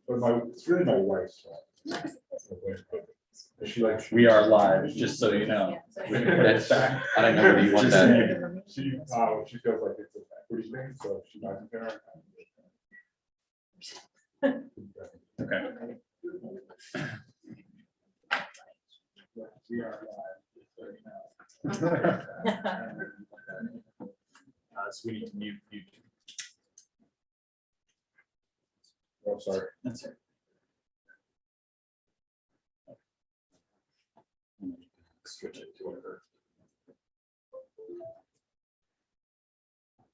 But it's really my wife's fault. She likes. We are live, just so you know. That's back. I don't know whether you want that. She feels like it's an equity thing, so she buys it there. Okay. We are live. So we need to mute YouTube. Oh, sorry. That's it. Switch it to whatever.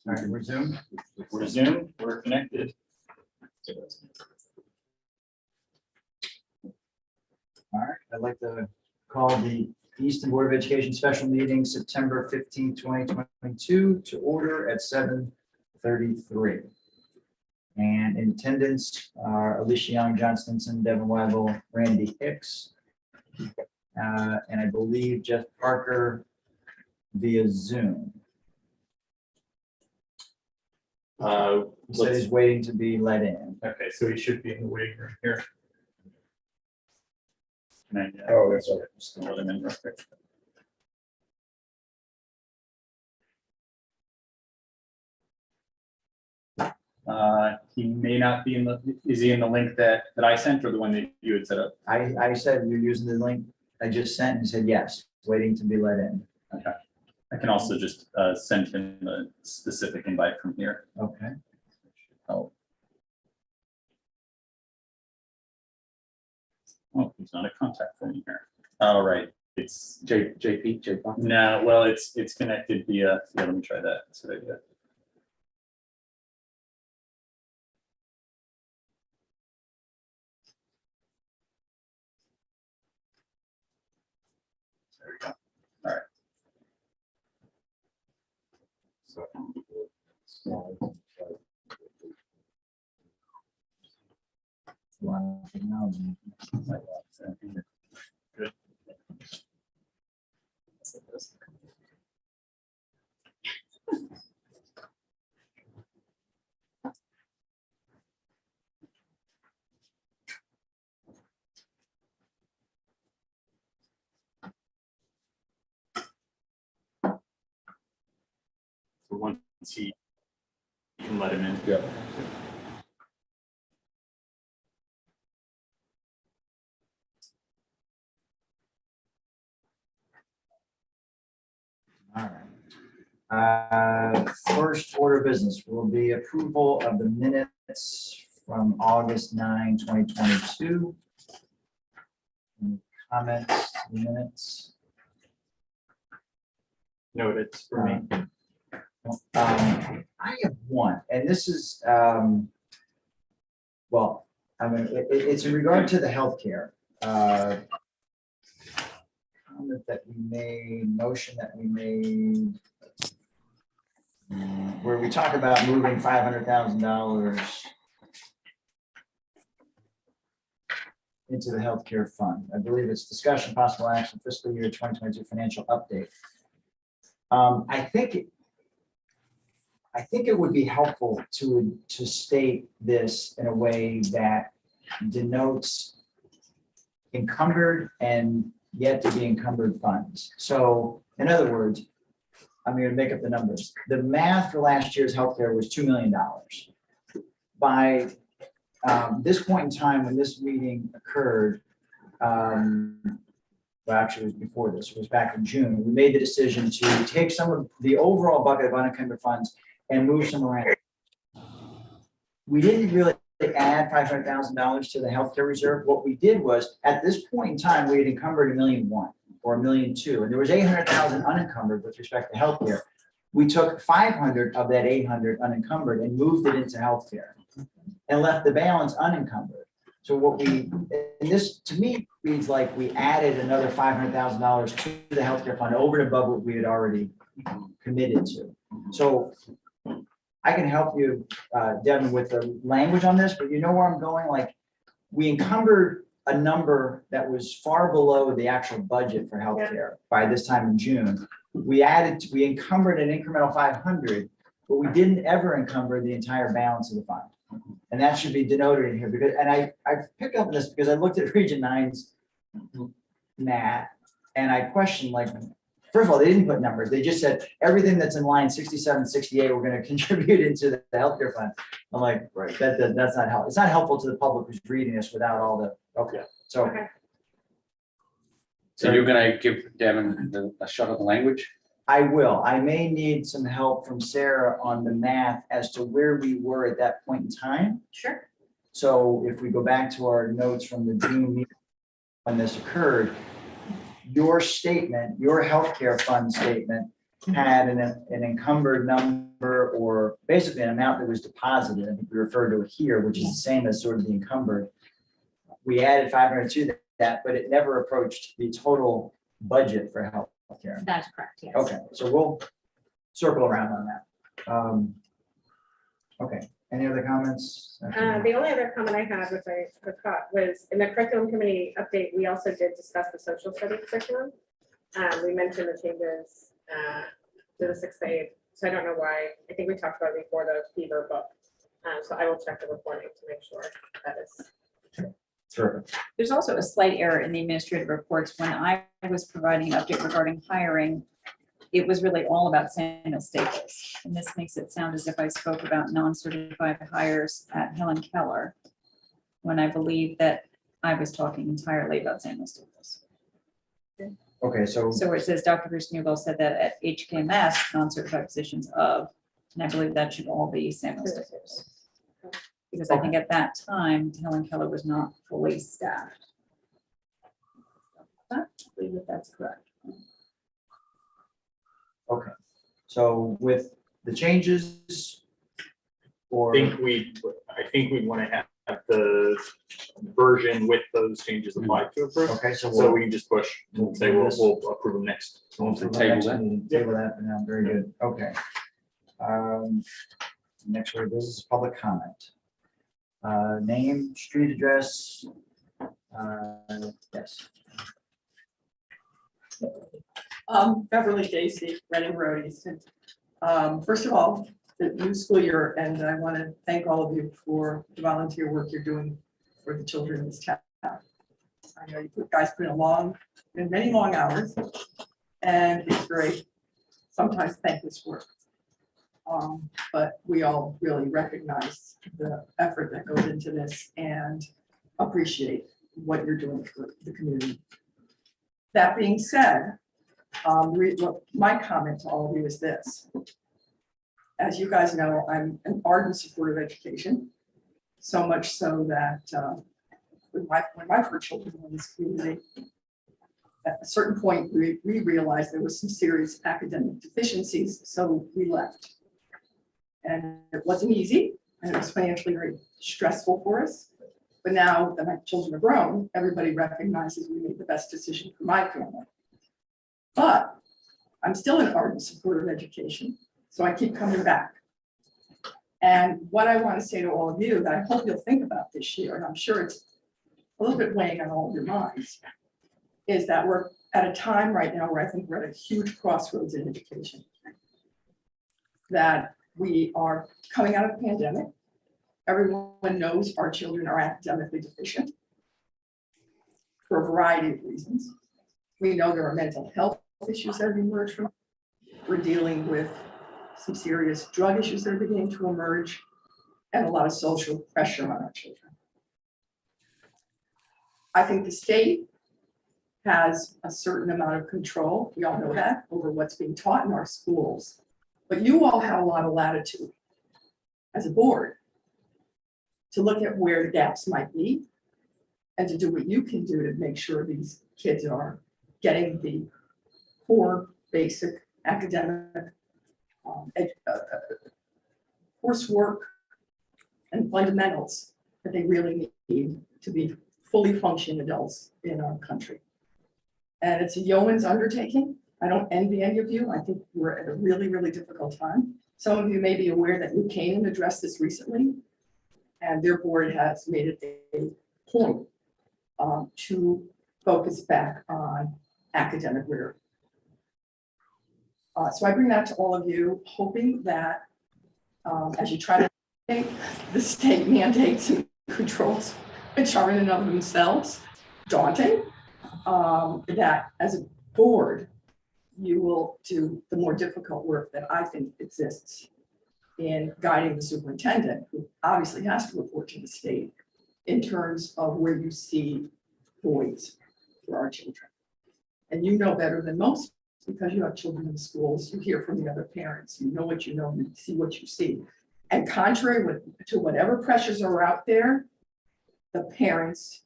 All right, resume. We're Zoom, we're connected. All right, I'd like to call the Easton Board of Education special meeting September 15, 2022 to order at 7:33. And in attendance are Alicia Young, John Stinson, Devin Weibel, Randy Hicks, and I believe Jeff Parker via Zoom. He said he's waiting to be let in. Okay, so he should be in the waiting room here. Can I, Oh, that's all right. just let him in real quick. He may not be in the, is he in the link that I sent or the one that you had set up? I said you're using the link I just sent, and he said yes, waiting to be let in. Okay. I can also just send him a specific invite from here. Okay. Oh, he's not a contact for me here. All right, it's JP. no, well, it's connected via. Yeah, let me try that. That's what I did. There we go. All right. Good. So once he, you can let him in. Yeah. All right. First order of business will be approval of the minutes from August 9, 2022. Any comments, to the minutes? Noted for me. I have one, and this is, well, I mean, it's in regard to the healthcare. Comment that we made, motion that we made, where we talk about moving $500,000 into the healthcare fund. I believe it's discussion possible action fiscal year 2022 financial update. I think it would be helpful to state this in a way that denotes encumbered and yet to be encumbered funds. So in other words, I'm going to make up the numbers. The math for last year's healthcare was $2 million. By this point in time, when this meeting occurred, well, actually it was before this, it was back in June, we made the decision to take some of the overall bucket of unencumbered funds and move some around. We didn't really add $500,000 to the healthcare reserve. What we did was, at this point in time, we had encumbered $1.1 million or $1.2 million, and there was $800,000 unencumbered with respect to healthcare. We took 500 of that 800 unencumbered and moved it into healthcare and left the balance unencumbered. So what we, and this to me reads like we added another $500,000 to the healthcare fund over and above what we had already committed to. So I can help you, Devin, with the language on this, but you know where I'm going? Like, we encumbered a number that was far below the actual budget for healthcare by this time in June. We encumbered an incremental 500, but we didn't ever encumber the entire balance of the fund. And that should be denoted in here because, and I picked up on this because I looked at Region 9's Matt, and I questioned, like, first of all, they didn't put numbers. They just said everything that's in line 67, 68, we're going to contribute into the healthcare fund. I'm like, right, that's not helpful. It's not helpful to the public who's reading this without all the, okay. So, Okay. So you're gonna give Devin a shot of the language? I will. I may need some help from Sarah on the math as to where we were at that point in time. Sure. So if we go back to our notes from the June meeting when this occurred, your statement, your healthcare fund statement had an encumbered number, or basically an amount that was deposited. I think we refer to it here, which is the same as sort of the encumbered. We added 500 to that, but it never approached the total budget for healthcare. That's correct, yes. Okay, so we'll circle around on that. Okay, any other comments? The only other comment I had, which I forgot, was in the curriculum committee update, we also did discuss the social studies curriculum. We mentioned the changes to the 6th grade, so I don't know why. I think we talked about it before the fever book. So I will check the reporting to make sure that is. Terrific. There's also a slight error in the administrative reports. When I was providing an update regarding hiring, it was really all about Samuel Staples. And this makes it sound as if I spoke about non-certified hires at Helen Keller, when I believe that I was talking entirely about Samuel Staples. Okay, so So it says Dr. Bruce Newell said that at HKMS, non-certified positions of, and I believe that should all be Samuel Staples. Because I think at that time, Helen Keller was not fully staffed. I believe that that's correct. okay, so with the changes, or I think we want to have the version with those changes applied to it first. okay, so So we'll we can just push and say we'll approve them next. table that for now. Very good. Okay. Next order of business is public comment. Name, street address. Yes. Beverly Casey, Reading Road, Easton. First of all, the new school year, and I want to thank all of you for the volunteer work you're doing for the children in this town. I know you guys put in many long hours, and it's very sometimes thankless work. But we all really recognize the effort that goes into this and appreciate what you're doing for the community. That being said, my comment to all of you is this. As you guys know, I'm an ardent supporter of education, so much so that when my first children were in this community, at a certain point, we realized there was some serious academic deficiencies, so we left. And it wasn't easy, and it was financially very stressful for us. But now that my children are grown, everybody recognizes we made the best decision for my family. But I'm still an ardent supporter of education, so I keep coming back. And what I want to say to all of you that I hope you'll think about this year, and I'm sure it's a little bit weighing on all of your minds, is that we're at a time right now where I think we're at a huge crossroads in education. That we are coming out of the pandemic. Everyone knows our children are academically deficient for a variety of reasons. We know there are mental health issues that have emerged from. We're dealing with some serious drug issues that are beginning to emerge and a lot of social pressure on our children. I think the state has a certain amount of control, we all know that, over what's being taught in our schools. But you all have a lot of latitude as a board to look at where the gaps might be and to do what you can do to make sure these kids are getting the core basic academic coursework and fundamentals that they really need to be fully functioning adults in our country. And it's a yeoman's undertaking. I don't envy any of you. I think we're at a really, really difficult time. Some of you may be aware that New Canaan addressed this recently, and their board has made it a point to focus back on academic rigor. So I bring that to all of you, hoping that as you try to take the state mandates and controls, which are in and of themselves daunting, that as a board, you will do the more difficult work that I think exists in guiding the superintendent, who obviously has to report to the state in terms of where you see voids for our children. And you know better than most, because you have children in schools, you hear from the other parents, you know what you know, you see what you see. And contrary to whatever pressures are out there, the parents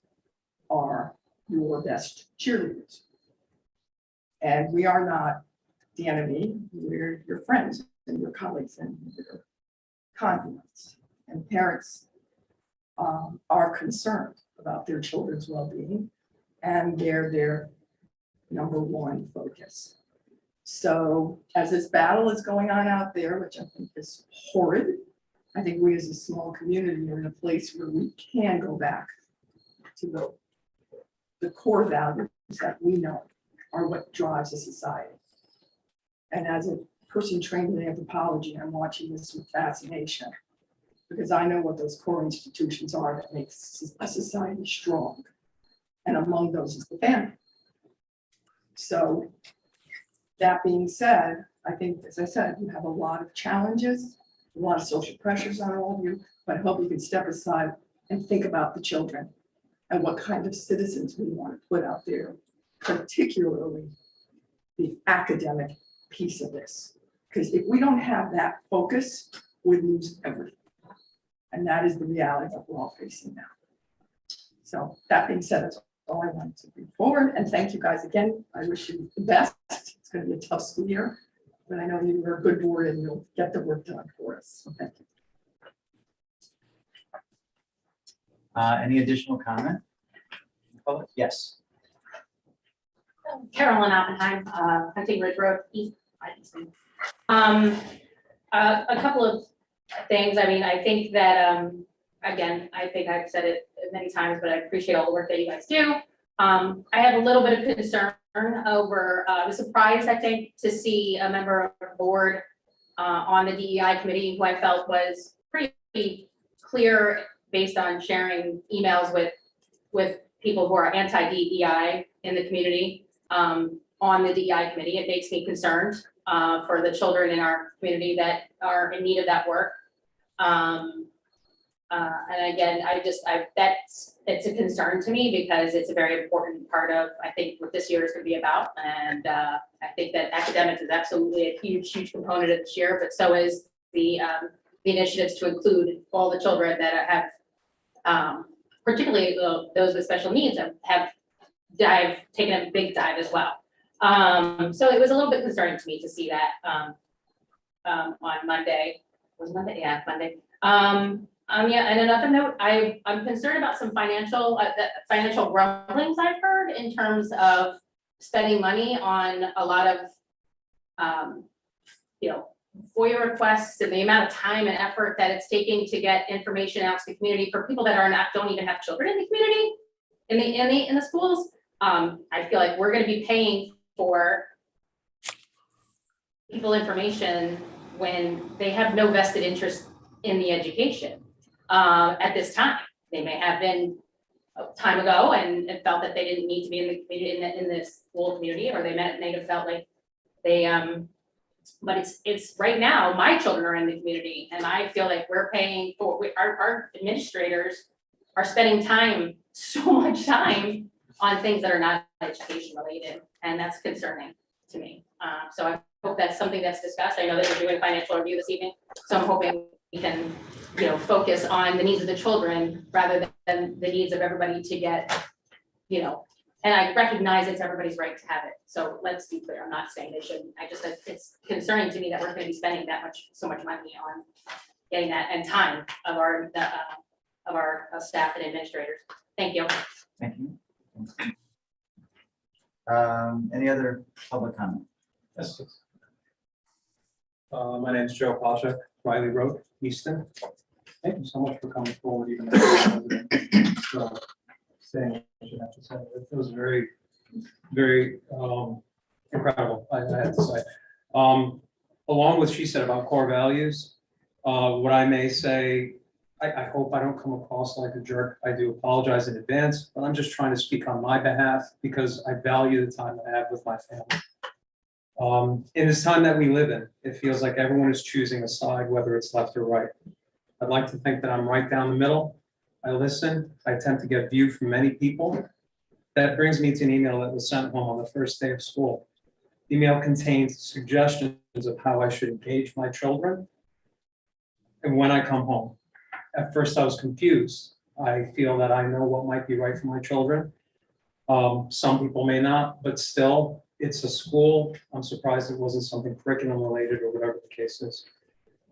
are your best cheerleaders. And we are not the enemy, we're your friends and your colleagues and your confidants. And parents are concerned about their children's well-being, and they're their number one focus. So as this battle is going on out there, which I think is horrid, I think we as a small community are in a place where we can go back to the core values that we know are what drives a society. And as a person trained in anthropology, I'm watching this with fascination, because I know what those core institutions are that makes a society strong. And among those is the family. So that being said, I think, as I said, you have a lot of challenges, a lot of social pressures on all of you, but I hope you can step aside and think about the children and what kind of citizens we want to put out there, particularly the academic piece of this. Because if we don't have that focus, we lose everything. And that is the reality that we're all facing now. So that being said, that's all I wanted to bring forward. And thank you guys again. I wish you the best. It's going to be a tough school year, but I know you're a good board and you'll get the work done for us. So thank you. Any additional comment? Oh, yes. Carolyn Oppenheim, Hunting Ridge Road, Easton. A couple of things. I mean, I think that, again, I think I've said it many times, but I appreciate all the work that you guys do. I have a little bit of concern over, I was surprised, I think, to see a member of the board on the DEI committee who I felt was pretty clear based on sharing emails with people who are anti-DEI in the community on the DEI committee. It makes me concerned for the children in our community that are in need of that work. And again, it's a concern to me because it's a very important part of, I think, what this year is going to be about. And I think that academics is absolutely a huge component of this year, but so is the initiatives to include all the children that have, particularly those with special needs, have taken a big dive as well. So it was a little bit concerning to me to see that on Monday. Was it Monday? Yeah, Monday. Yeah, and another note, I'm concerned about some financial rumblings I've heard in terms of spending money on a lot of, FOIA requests and the amount of time and effort that it's taking to get information out to the community for people that don't even have children in the community, in the schools. I feel like we're going to be paying for people information when they have no vested interest in the education. At this time, they may have been a time ago and felt that they didn't need to be in the community, in this school community, or they may have felt like they, but it's right now, my children are in the community, and I feel like we're paying for, our administrators are spending so much time on things that are not education related, and that's concerning to me. So I hope that's something that's discussed. I know that we're doing a financial review this evening, so I'm hoping we can, focus on the needs of the children rather than the needs of everybody to get, and I recognize it's everybody's right to have it. So let's be clear. I'm not saying they shouldn't. It's concerning to me that we're going to be spending so much money on getting that, and time of our staff and administrators. Thank you. Thank you. Any other public comment? Yes, please. My name is Joe Palchuk, Riley Road, Easton. Thank you so much for coming forward, even though thing, I should have to say. It was very, very incredible, I have to say. Along with she said about core values, what I may say, I hope I don't come across like a jerk. I do apologize in advance, but I'm just trying to speak on my behalf because I value the time I have with my family. In this time that we live in, it feels like everyone is choosing a side, whether it's left or right. I'd like to think that I'm right down the middle. I listen, I attempt to get view from many people. That brings me to an email that was sent home on the first day of school. The email contains suggestions of how I should engage my children and when I come home. At first, I was confused. I feel that I know what might be right for my children. Some people may not, but still, it's a school. I'm surprised it wasn't something curriculum related or whatever the case is.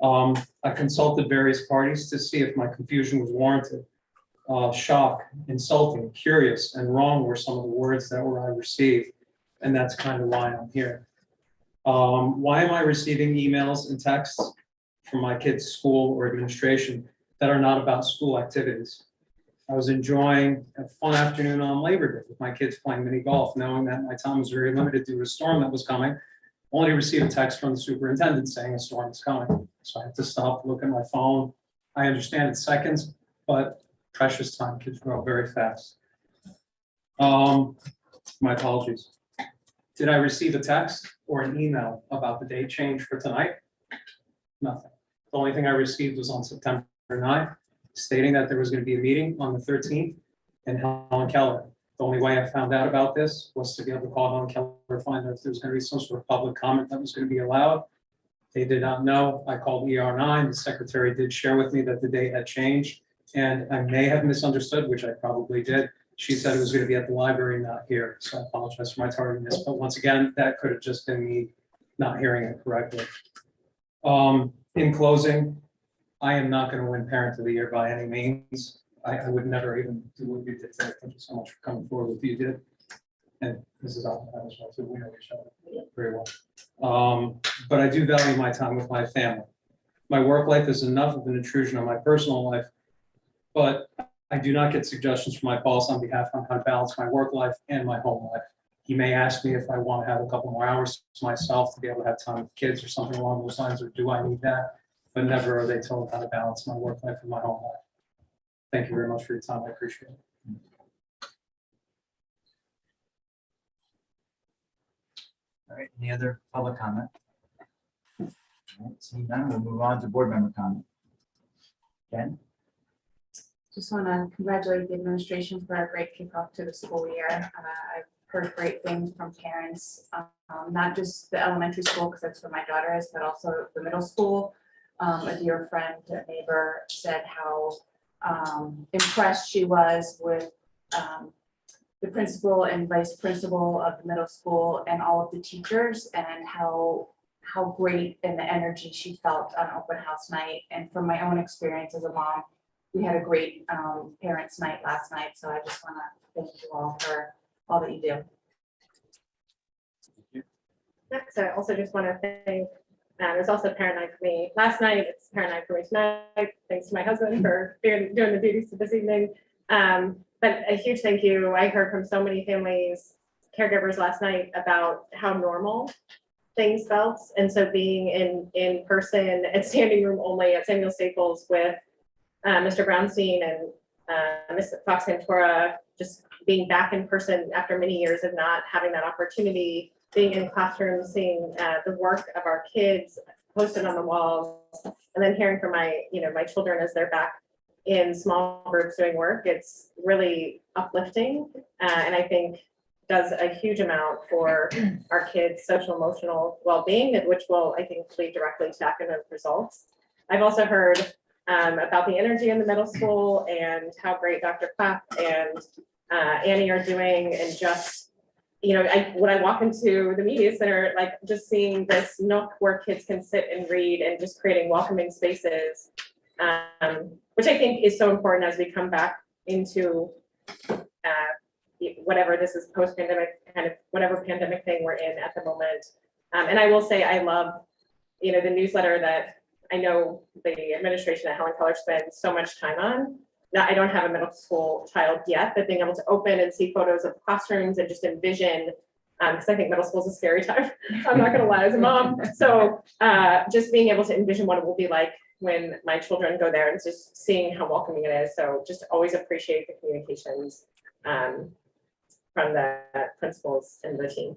I consulted various parties to see if my confusion was warranted. Shock, insulting, curious, and wrong were some of the words that I received, and that's kind of why I'm here. Why am I receiving emails and texts from my kids' school or administration that are not about school activities? I was enjoying a fun afternoon on Labor Day with my kids playing mini golf, knowing that my time was very limited due to a storm that was coming. Only to receive a text from the superintendent saying a storm is coming. So I had to stop, look at my phone. I understand it's seconds, but precious time. Kids grow up very fast. My apologies. Did I receive a text or an email about the date change for tonight? Nothing. The only thing I received was on September 9th, stating that there was going to be a meeting on the 13th in Helen Keller. The only way I found out about this was to be able to call Helen Keller to find out if there was going to be some sort of public comment that was going to be allowed. They did not know. I called ER9. The secretary did share with me that the date had changed, and I may have misunderstood, which I probably did. She said it was going to be at the library, not here. So I apologize for my tardiness. But once again, that could have just been me not hearing it correctly. In closing, I am not going to win Parent of the Year by any means. I would never even do what you did today. Thank you so much for coming forward with what you did. And this is all as well, so we know each other very well. But I do value my time with my family. My work life is enough of an intrusion on my personal life, but I do not get suggestions from my boss on behalf on how to balance my work life and my home life. He may ask me if I want to have a couple more hours to myself to be able to have time with kids or something along those lines, or do I need that? But never are they told how to balance my work life and my home life. Thank you very much for your time. I appreciate it. All right, any other public comment? All right, seeing none, we'll move on to board member comment. Jen? Just want to congratulate the administration for a great kickoff to the school year. I've heard great things from parents, not just the elementary school, because that's where my daughter is, but also the middle school. A dear friend, a neighbor said how impressed she was with the principal and vice principal of the middle school and all of the teachers, and how great and the energy she felt on open house night. And from my own experience as a mom, we had a great parents' night last night. So I just want to thank you all for all that you do. Next, I also just want to thank, there's also parent night for me last night. It's parent night for me tonight. Thanks to my husband for doing the duties this evening. But a huge thank you. I heard from so many families, caregivers last night about how normal things felt. And so being in person at standing room only at Samuel Staples with Mr. Brownstein and Ms. Fox Santora, just being back in person after many years of not having that opportunity, being in classrooms, seeing the work of our kids posted on the walls, and then hearing from my children as they're back in small groups doing work. It's really uplifting, and I think does a huge amount for our kids' social emotional well-being, which will, I think, lead directly to academic results. I've also heard about the energy in the middle school and how great Dr. Clapp and Annie are doing, and just, when I walk into the media center, like just seeing this nook where kids can sit and read and just creating welcoming spaces, which I think is so important as we come back into whatever this is, post-pandemic, kind of whatever pandemic thing we're in at the moment. And I will say, I love, the newsletter that I know the administration at Helen Keller spends so much time on. I don't have a middle school child yet, but being able to open and see photos of classrooms and just envision, because I think middle school is a scary time. I'm not gonna lie as a mom. So just being able to envision what it will be like when my children go there and just seeing how welcoming it is. So just always appreciate the communications from the principals and the team.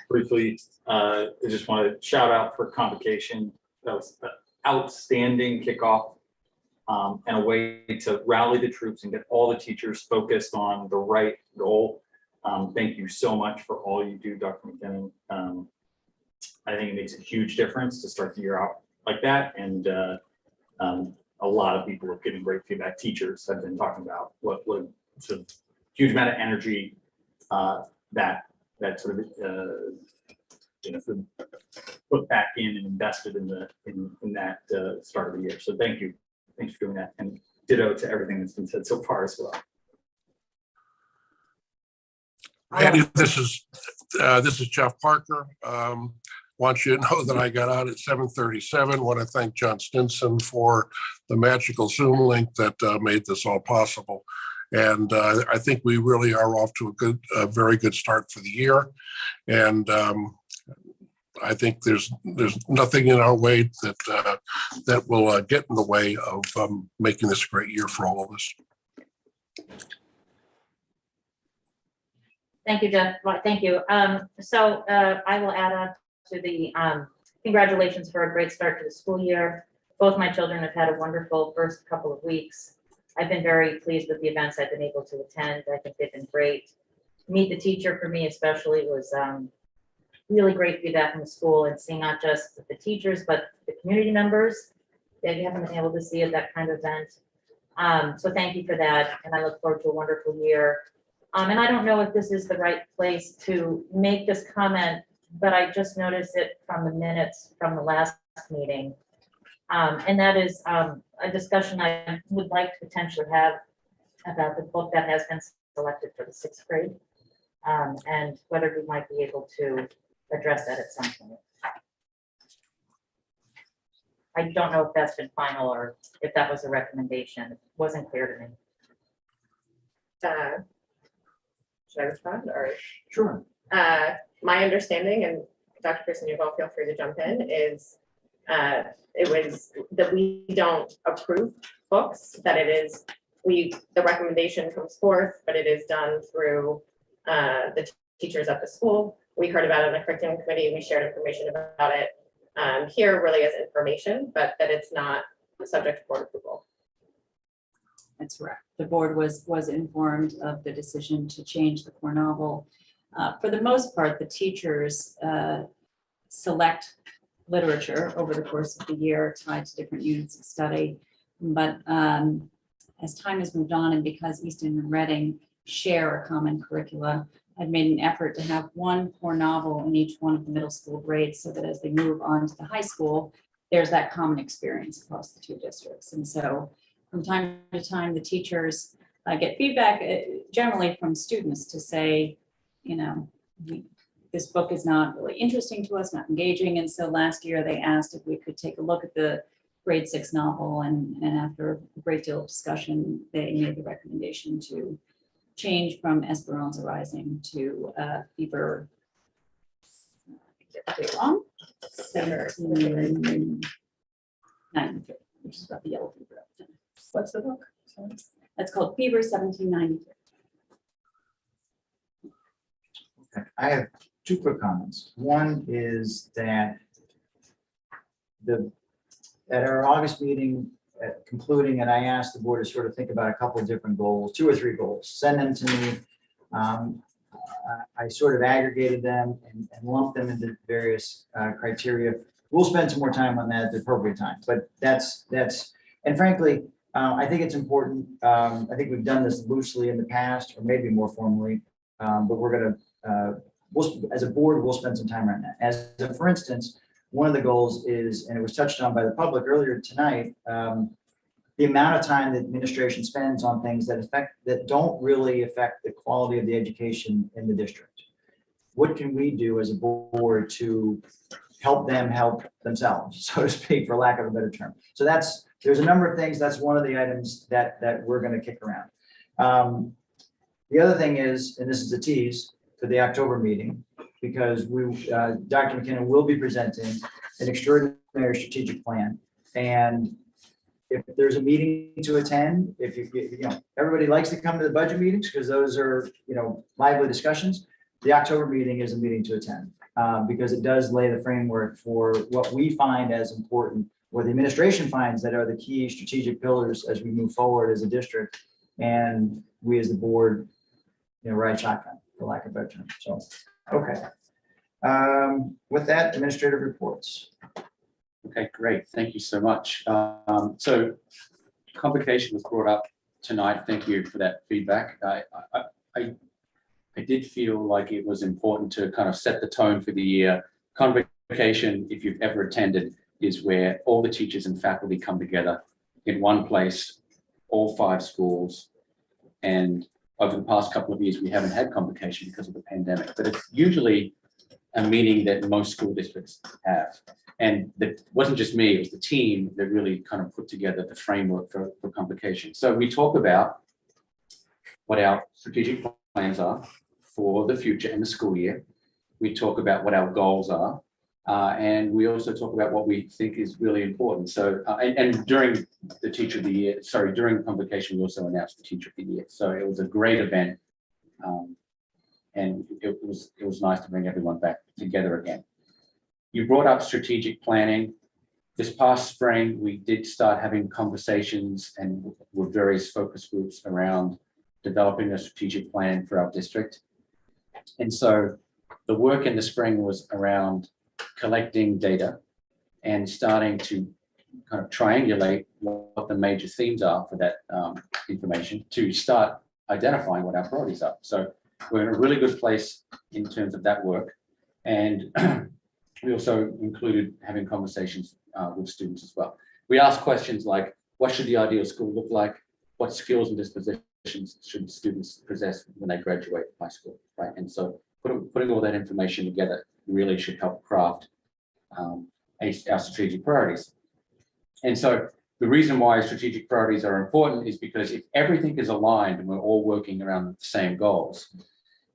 Briefly, I just want to shout out for convocation. That was an outstanding kickoff and a way to rally the troops and get all the teachers focused on the right goal. Thank you so much for all you do, Dr. McKinnon. I think it makes a huge difference to start the year out like that. And a lot of people have given great feedback. Teachers have been talking about what sort of huge amount of energy that sort of sort of put back in and invested in that start of the year. So thank you. Thanks for doing that, and ditto to everything that's been said so far as well. Randy, this is Jeff Parker. Want you to know that I got out at 7:37. Want to thank John Stinson for the magical Zoom link that made this all possible. And I think we really are off to a very good start for the year. And I think there's nothing in our way that will get in the way of making this a great year for all of us. Thank you, Jeff. Well, thank you. So I will add on to the congratulations for a great start to the school year. Both my children have had a wonderful first couple of weeks. I've been very pleased with the events I've been able to attend. I think they've been great. Meet the teacher for me especially was really great to be back in the school and see not just the teachers, but the community members that you haven't been able to see at that kind of event. So thank you for that. And I look forward to a wonderful year. And I don't know if this is the right place to make this comment, but I just noticed it from the minutes from the last meeting. And that is a discussion I would like to potentially have about the book that has been selected for the 6th grade, and whether we might be able to address that at some point. I don't know if that's been final or if that was a recommendation. It wasn't clear to me. Should I respond or? Sure. My understanding, and Dr. Pearson, you all feel free to jump in, is it was that we don't approve books, that it is, the recommendation comes forth, but it is done through the teachers at the school. We heard about it in the curriculum committee. We shared information about it here really as information, but that it's not subject to board approval. That's correct. The board was informed of the decision to change the core novel. For the most part, the teachers select literature over the course of the year tied to different units of study. But as time has moved on, and because Easton and Reading share a common curricula, I've made an effort to have one core novel in each one of the middle school grades so that as they move on to the high school, there's that common experience across the two districts. And so from time to time, the teachers get feedback generally from students to say, you know, this book is not really interesting to us, not engaging. And so last year they asked if we could take a look at the grade 6 novel, and after a great deal of discussion, they made the recommendation to change from Esperanza Rising to Fever. Wrong? 1793, which is about the yellow fever. What's the book? Sorry. That's called Fever 1793. Okay. I have 2 quick comments. One is that at our August meeting, concluding, and I asked the board to sort of think about a couple of different goals, 2 or 3 goals, send them to me. I sort of aggregated them and lumped them into various criteria. We'll spend some more time on that at the appropriate time, but that's, and frankly, I think it's important. I think we've done this loosely in the past, or maybe more formally, but we're going to, as a board, we'll spend some time on that. As for instance, one of the goals is, and it was touched on by the public earlier tonight, the amount of time that administration spends on things that don't really affect the quality of the education in the district. What can we do as a board to help them help themselves, so to speak, for lack of a better term? So that's there's a number of things, that's one of the items that we're gonna kick around. The other thing is, and this is a tease for the October meeting, because Dr. McKinnon will be presenting an extraordinary strategic plan. And if there's a meeting to attend, if everybody likes to come to the budget meetings, because those are, lively discussions. The October meeting is a meeting to attend, because it does lay the framework for what we find as important, what the administration finds that are the key strategic pillars as we move forward as a district. And we as the board, ride shotgun, for lack of a better term. So, okay. With that, administrative reports. Okay, great. Thank you so much. So convocation was brought up tonight. Thank you for that feedback. I did feel like it was important to kind of set the tone for the year. Convocation, if you've ever attended, is where all the teachers and faculty come together in one place, all 5 schools. And over the past couple of years, we haven't had convocation because of the pandemic, but it's usually a meeting that most school districts have. And that wasn't just me, it was the team that really kind of put together the framework for convocation. So we talk about what our strategic plans are for the future and the school year. We talk about what our goals are. And we also talk about what we think is really important. So, and during the teacher of the year, during convocation, we also announced the teacher of the year. So it was a great event. And it was nice to bring everyone back together again. You brought up strategic planning. This past spring, we did start having conversations and with various focus groups around developing a strategic plan for our district. And so the work in the spring was around collecting data and starting to kind of triangulate what the major themes are for that information to start identifying what our priorities are. So we're in a really good place in terms of that work. And we also included having conversations with students as well. We asked questions like, what should the ideal school look like? What skills and dispositions should students possess when they graduate high school, right? And so putting all that information together really should help craft our strategic priorities. And so the reason why strategic priorities are important is because if everything is aligned and we're all working around the same goals,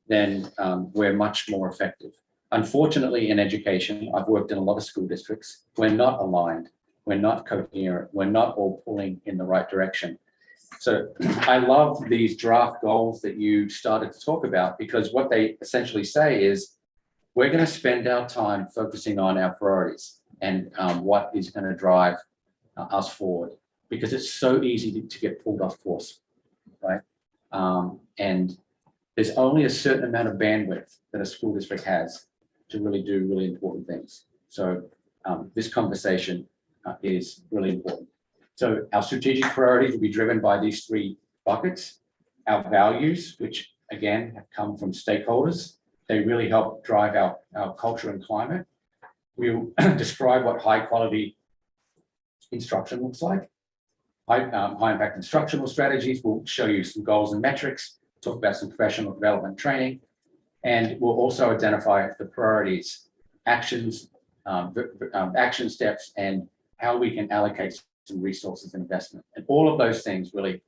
then we're much more effective. Unfortunately, in education, I've worked in a lot of school districts. We're not aligned. We're not coherent. We're not all pulling in the right direction. So I love these draft goals that you started to talk about, because what they essentially say is we're going to spend our time focusing on our priorities and what is going to drive us forward, because it's so easy to get pulled off course, right? And there's only a certain amount of bandwidth that a school district has to really do really important things. So this conversation is really important. So our strategic priorities will be driven by these 3 buckets. Our values, which again have come from stakeholders, they really help drive our culture and climate. We'll describe what high quality instruction looks like. High impact instructional strategies. We'll show you some goals and metrics, talk about some professional development training, and we'll also identify the priorities, actions, action steps, and how we can allocate some resources and investment. And all of those things really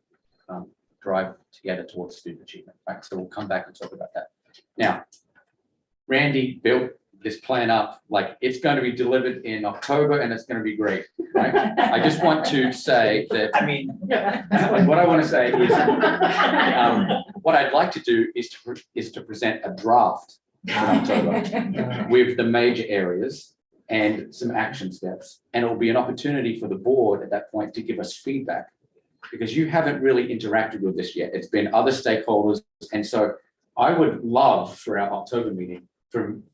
drive together towards student achievement, right? So we'll come back and talk about that. Now, Randy built this plan up like it's going to be delivered in October and it's going to be great, right? I just want to say that, what I want to say is, what I'd like to do is to present a draft in October with the major areas and some action steps. And it will be an opportunity for the board at that point to give us feedback, because you haven't really interacted with this yet. It's been other stakeholders. And so I would love for our October meeting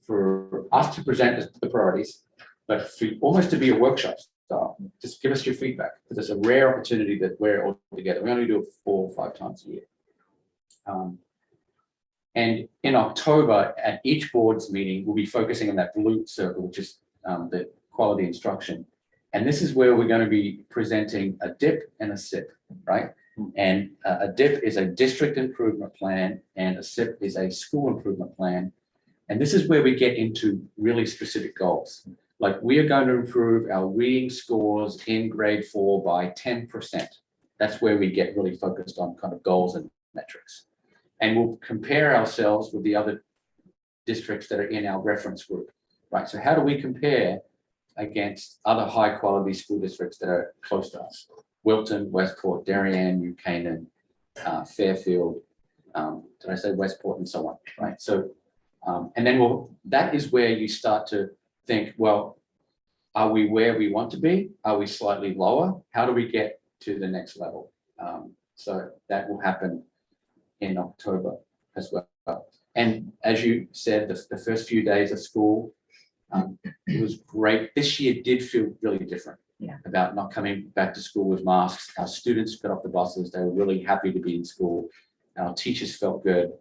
for us to present the priorities, but for almost to be a workshop style. Just give us your feedback, because it's a rare opportunity that we're all together. We only do it 4 or 5 times a year. And in October, at each board's meeting, we'll be focusing on that blue circle, which is the quality instruction. And this is where we're going to be presenting a DIP and a SIP, right? And a DIP is a district improvement plan, and a SIP is a school improvement plan. And this is where we get into really specific goals. Like, we are going to improve our reading scores in grade 4 by 10%. That's where we get really focused on kind of goals and metrics. And we'll compare ourselves with the other districts that are in our reference group, right? So how do we compare against other high quality school districts that are close to us? Wilton, Westport, Darien, New Canaan, Fairfield, did I say Westport, and so on, right? So, and then that is where you start to think, well, are we where we want to be? Are we slightly lower? How do we get to the next level? So that will happen in October as well. And as you said, the first few days of school, it was great. This year did feel really different. Yeah. About not coming back to school with masks. Our students got off the buses. They were really happy to be in school. Our teachers felt good.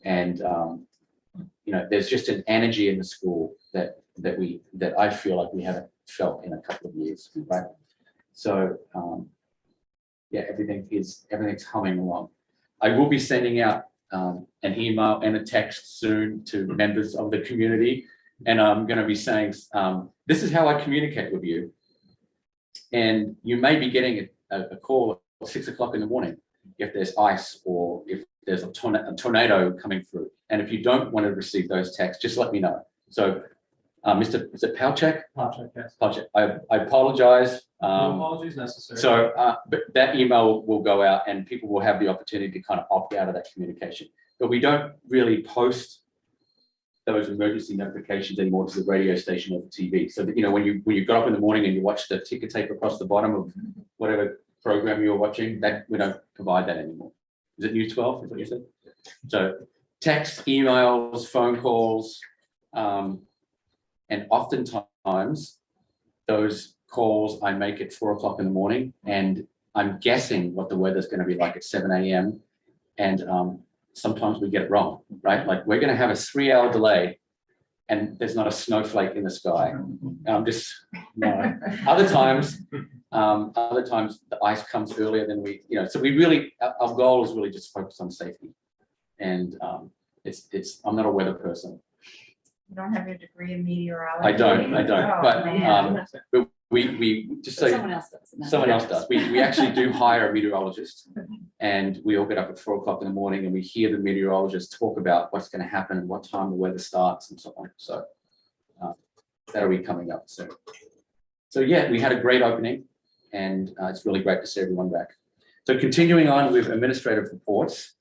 And, you know, there's just an energy in the school that I feel like we haven't felt in a couple of years, right? So, yeah, everything's humming along. I will be sending out an email and a text soon to members of the community. And I'm going to be saying, this is how I communicate with you. And you may be getting a call at 6 o'clock in the morning if there's ice or if there's a tornado coming through. And if you don't want to receive those texts, just let me know. So, is it Palchek? Palchek, yes. Palchek, I apologize. No apologies necessary. So, but that email will go out and people will have the opportunity to kind of opt out of that communication. But we don't really post those emergency notifications anymore to the radio station or the TV. So that, you know, when you got up in the morning and you watch the ticker tape across the bottom of whatever program you're watching, that we don't provide that anymore. Is it News 12? Is what you said? So text, emails, phone calls, and oftentimes those calls I make at 4 o'clock in the morning, and I'm guessing what the weather's going to be like at 7 a.m. And sometimes we get it wrong, right? Like, we're going to have a 3-hour delay and there's not a snowflake in the sky. No. Other times the ice comes earlier than we, you know, so we really, our goal is really just focus on safety. And I'm not a weather person. You don't have your degree in meteorology? I don't, Oh, but man. we just say, Someone else does. someone else does. We actually do hire a meteorologist, and we all get up at 4 o'clock in the morning and we hear the meteorologist talk about what's going to happen and what time the weather starts and so on. So that'll be coming up soon. So yeah, we had a great opening, and it's really great to see everyone back. So continuing on with administrative reports.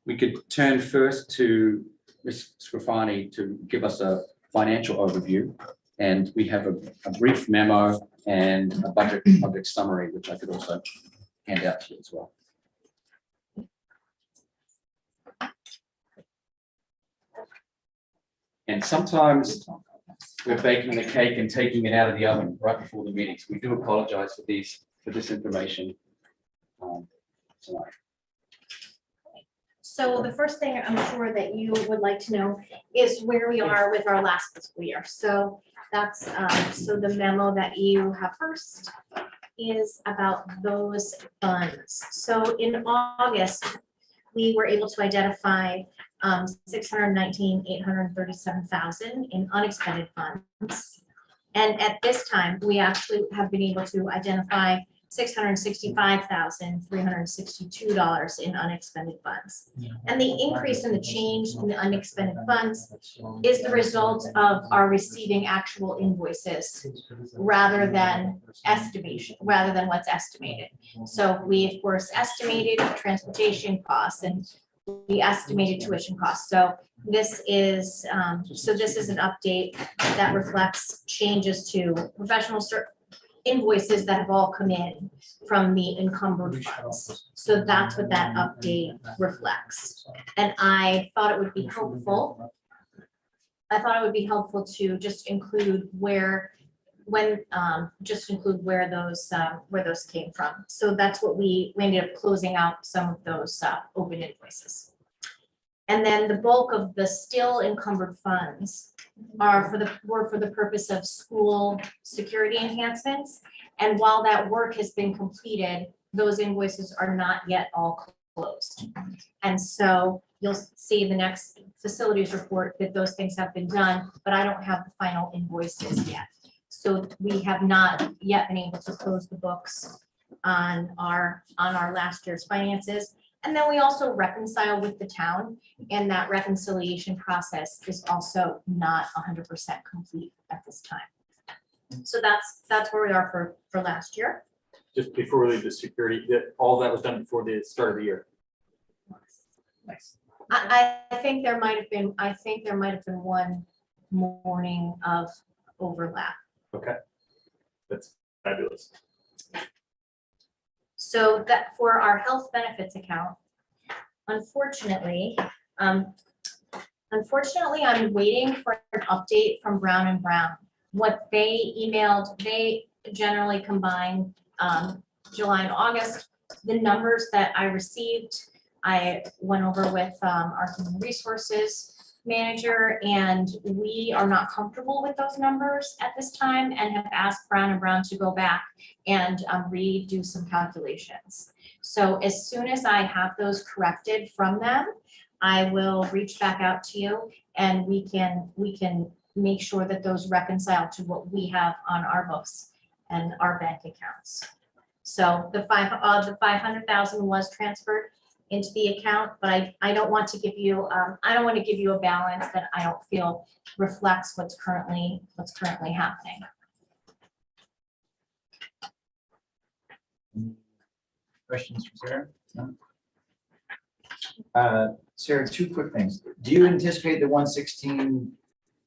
We could turn first to Ms. Scrofani to give us a financial overview, and we have a brief memo and a budget summary, which I could also hand out to you as well. And sometimes we're baking the cake and taking it out of the oven right before the meetings. We do apologize for this information tonight. So the first thing I'm sure that you would like to know is where we are with our last fiscal year. So that's, so the memo that you have first is about those funds. So in August, we were able to identify $619,837,000 in unexpended funds. And at this time, we actually have been able to identify $665,362 in unexpended funds. And the increase in the change in the unexpended funds is the result of our receiving actual invoices rather than what's estimated. So we, of course, estimated transportation costs and we estimated tuition costs. So this is an update that reflects changes to professional invoices that have all come in from the encumbered funds. So that's what that update reflects. And I thought it would be helpful. To just include where those came from. So that's what we ended up closing out some of those open invoices. And then the bulk of the still encumbered funds were for the purpose of school security enhancements. And while that work has been completed, those invoices are not yet all closed. And so you'll see the next facilities report that those things have been done, but I don't have the final invoices yet. So we have not yet been able to close the books on our last year's finances. And then we also reconcile with the town, and that reconciliation process is also not 100% complete at this time. So that's where we are for last year. Just before we leave the security, all that was done before the start of the year. Nice. I think there might have been one morning of overlap. Okay. That's fabulous. So that for our health benefits account, unfortunately, I'm waiting for an update from Brown and Brown. What they emailed, they generally combine July and August. The numbers that I received, I went over with our human resources manager, and we are not comfortable with those numbers at this time and have asked Brown and Brown to go back and redo some calculations. So as soon as I have those corrected from them, I will reach back out to you, and we can make sure that those reconcile to what we have on our books and our bank accounts. So the 500,000 was transferred into the account, but I don't want to give you a balance that I don't feel reflects what's currently happening. Questions for Sarah? No? Sarah, two quick things. Do you anticipate the 116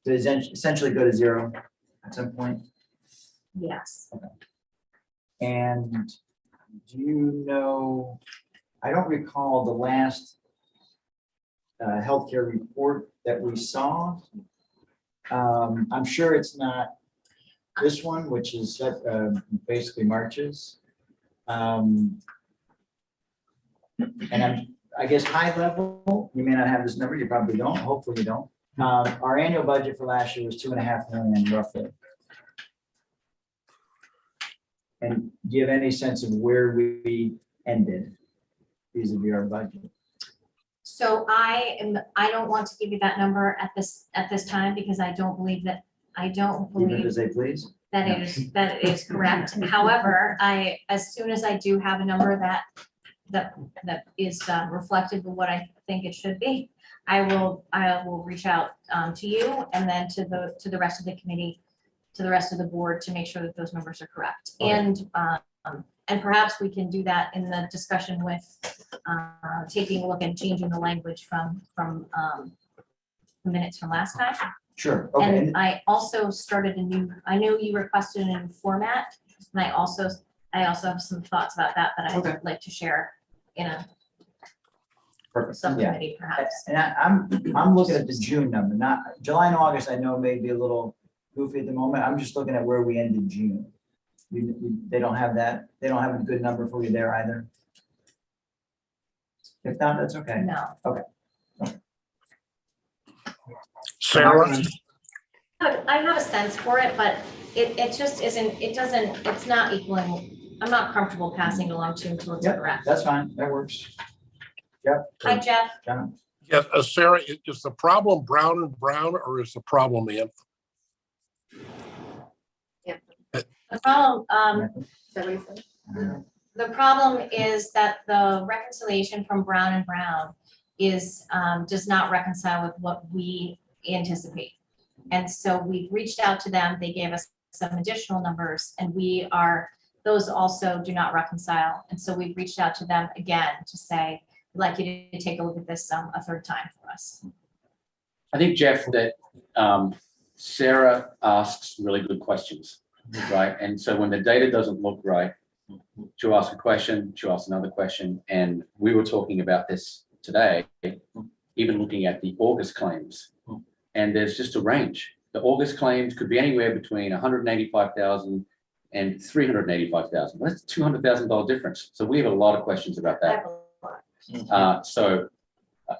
to essentially go to zero at some point? Yes. And do you know, I don't recall the last healthcare report that we saw. I'm sure it's not this one, which is basically March's. And I guess high level, you may not have this number, you probably don't, hopefully you don't. Our annual budget for last year was $2.5 million roughly. And do you have any sense of where we ended vis-a-vis our budget? So I don't want to give you that number at this time, because I don't believe Even as they please? that it is correct. However, as soon as I do have a number that is reflective of what I think it should be, I will reach out to you, and then to the rest of the committee, to the rest of the board, to make sure that those numbers are correct. Okay. And perhaps we can do that in the discussion with taking a look at changing the language from the minutes from last time. Sure, okay. And I also started I know you requested a new format, and I also have some thoughts about that Okay. I'd like to share in a Perfect. Yeah. subcommittee perhaps. And I'm looking at the June number, not July and August. I know may be a little goofy at the moment. I'm just looking at where we ended June. They don't have that. They don't have a good number for you there either. If not, that's okay. No. Sarah, I have a sense for it, but it just isn't, it's not equaling, I'm not comfortable passing it along to you until it's Yep. correct. That's fine. That works. Yep. Hi, Jeff. John? yes, Sarah, is the problem Brown and Brown, or is the problem the Anthem? The problem, Is that what you said? the problem is that the reconciliation from Brown and Brown is, does not reconcile with what we anticipate. And so we've reached out to them. They gave us some additional numbers, and those also do not reconcile. And so we've reached out to them again to say, we'd like you to take a look at this a third time for us. I think, Jeff, that Sarah asks really good questions, right? And so when the data doesn't look right, she'll ask a question, she'll ask another question. And we were talking about this today, even looking at the August claims. And there's just a range. The August claims could be anywhere between 185,000 and 385,000. That's $200,000 difference. So we have a lot of questions about I that. have a lot.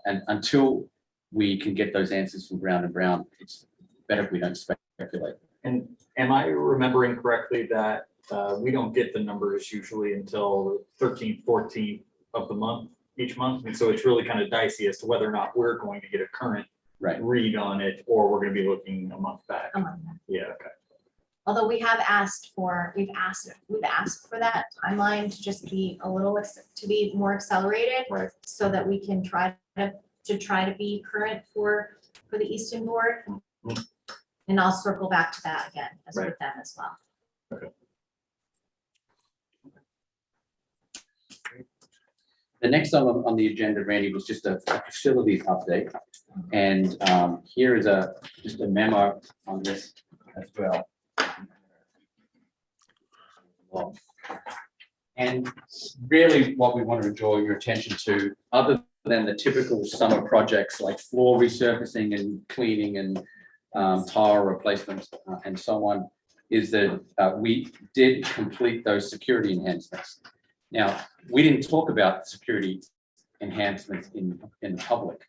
And until we can get those answers from Brown and Brown, it's better if we don't speculate. And am I remembering correctly that we don't get the numbers usually until 13th, 14th of the month, each month? And so it's really kind of dicey as to whether or not we're going to get a current Right. read on it, or we're gonna be looking a month back. among them. Yeah, okay. Although we've asked for that timeline to just be a little, to be more accelerated. Right. So that we can try to be current for the Easton board. Mhm. And I'll circle back to that again as Right. with them as well. The next item on the agenda, Randy, was just a facilities update. And here is just a memo on this as well. And really what we want to draw your attention to, other than the typical summer projects like floor resurfacing and cleaning and tile replacements and so on, is that we did complete those security enhancements. Now, we didn't talk about security enhancements in the public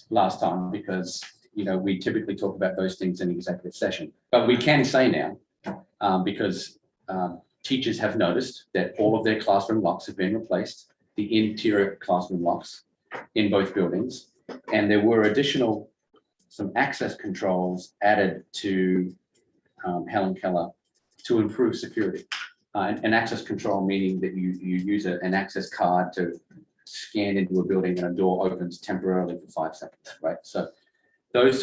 last time because, you know, we typically talk about those things in executive session. But we can say now, because teachers have noticed that all of their classroom locks have been replaced, the interior classroom locks in both buildings. And there were some access controls added to Helen Keller to improve security. An access control meaning that you use an access card to scan into a building and a door opens temporarily for 5 seconds, right? So those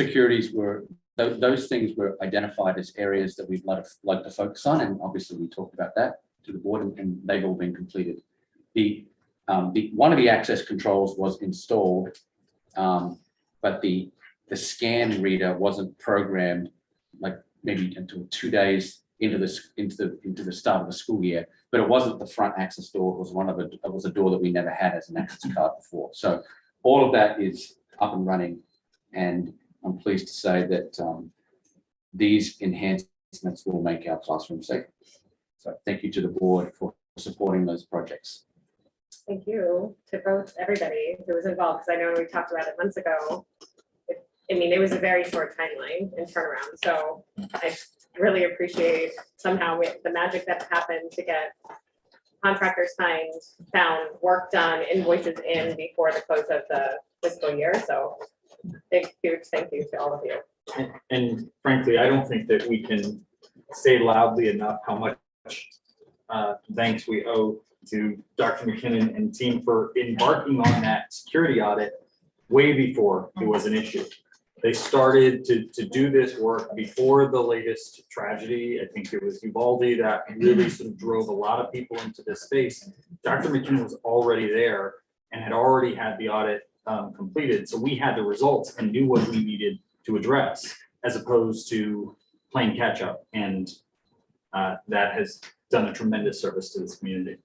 those things were identified as areas that we'd like to focus on, and obviously we talked about that to the board, and they've all been completed. One of the access controls was installed, but the scan reader wasn't programmed like maybe until 2 days into the start of the school year, but it wasn't the front access door. It was a door that we never had as an access card before. So all of that is up and running, and I'm pleased to say that these enhancements will make our classroom safer. So thank you to the board for supporting those projects. Thank you to both, everybody who was involved, because I know we talked about it months ago. It was a very short timeline and turnaround, so I really appreciate somehow the magic that happened to get contractors signed, found, work done, invoices in before the close of the fiscal year, so big, huge thank you to all of you. And frankly, I don't think that we can say loudly enough how much thanks we owe to Dr. McKinnon and team for embarking on that security audit way before it was an issue. They started to do this work before the latest tragedy. I think it was Uvalde that really sort of drove a lot of people into this space. Dr. McKinnon was already there and had already had the audit completed. So we had the results and knew what we needed to address, as opposed to playing catch up. And that has done a tremendous service to this community.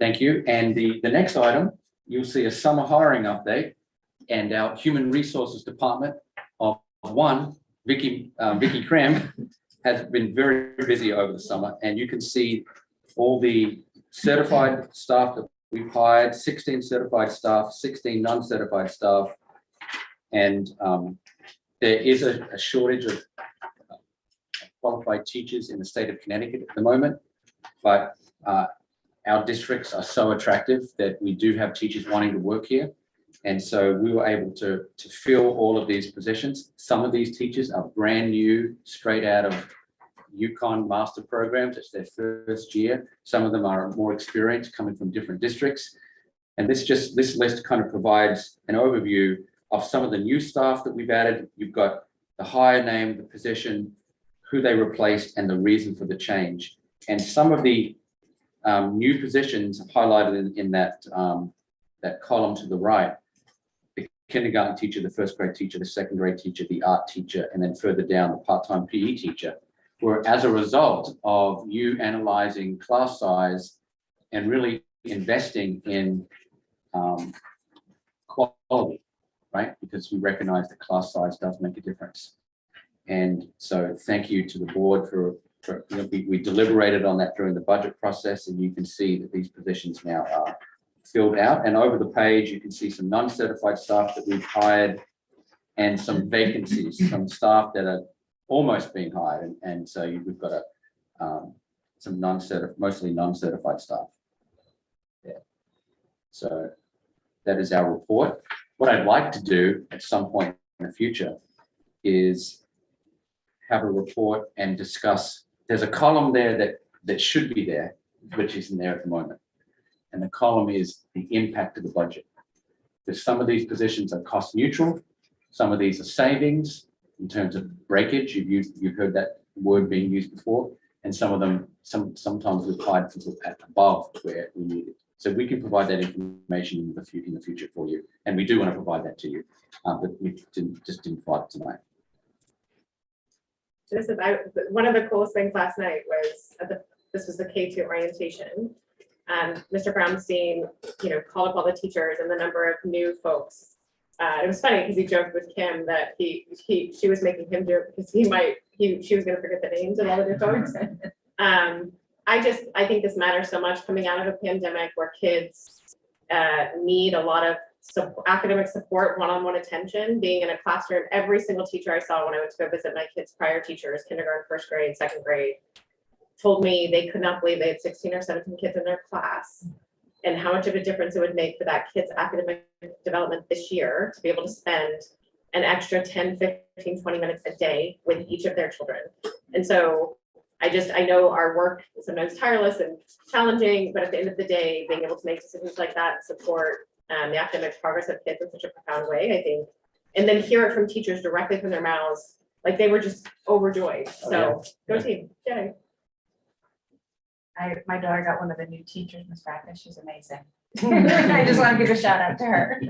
Thank you. And the next item, you'll see a summer hiring update, and our human resources department of one, Vicky Cram, has been very busy over the summer, and you can see all the certified staff that we've hired, 16 certified staff, 16 non-certified staff, and there is a shortage of qualified teachers in the state of Connecticut at the moment, but our districts are so attractive that we do have teachers wanting to work here. And so we were able to fill all of these positions. Some of these teachers are brand new, straight out of UConn master programs. It's their first year. Some of them are more experienced, coming from different districts. And this list kind of provides an overview of some of the new staff that we've added. You've got the hire name, the position, who they replaced, and the reason for the change. And some of the new positions highlighted in that column to the right: the kindergarten teacher, the first grade teacher, the second grade teacher, the art teacher, and then further down the part-time PE teacher, were as a result of you analyzing class size and really investing in quality, right? Because we recognize that class size does make a difference. And so thank you to the board for we deliberated on that during the budget process, and you can see that these positions now are filled out. And over the page, you can see some non-certified staff that we've hired and some vacancies, some staff that are almost being hired. And so we've got some mostly non-certified staff. Yeah. So that is our report. What I'd like to do at some point in the future is have a report and discuss, there's a column there that should be there, which isn't there at the moment. And the column is the impact of the budget. Because some of these positions are cost neutral, some of these are savings in terms of breakage. You've heard that word being used before, and some of them, sometimes we've hired people at above where we need it. So we can provide that information in the future for you, and we do want to provide that to you, but we just didn't provide it tonight. This is, one of the coolest things last night was this was the K2 orientation. Mr. Brownstein, called up all the teachers and the number of new folks. It was funny because he joked with Kim that she was making him do it because she was going to forget the names of all the new folks. I think this matters so much coming out of a pandemic where kids need a lot of academic support, one-on-one attention. Being in a classroom, every single teacher I saw when I went to go visit my kids' prior teachers, kindergarten, first grade, second grade, told me they could not believe they had 16 or 17 kids in their class and how much of a difference it would make for that kid's academic development this year to be able to spend an extra 10, 15, 20 minutes a day with each of their children. And so I know our work is sometimes tireless and challenging, but at the end of the day, being able to make decisions like that and support the academic progress of kids in such a profound way, I think, and then hear it from teachers directly from their mouths, like they were just overjoyed. So go team, yay. My daughter got one of the new teachers, Miss Racka. She's amazing. I just want to give a shout out to her.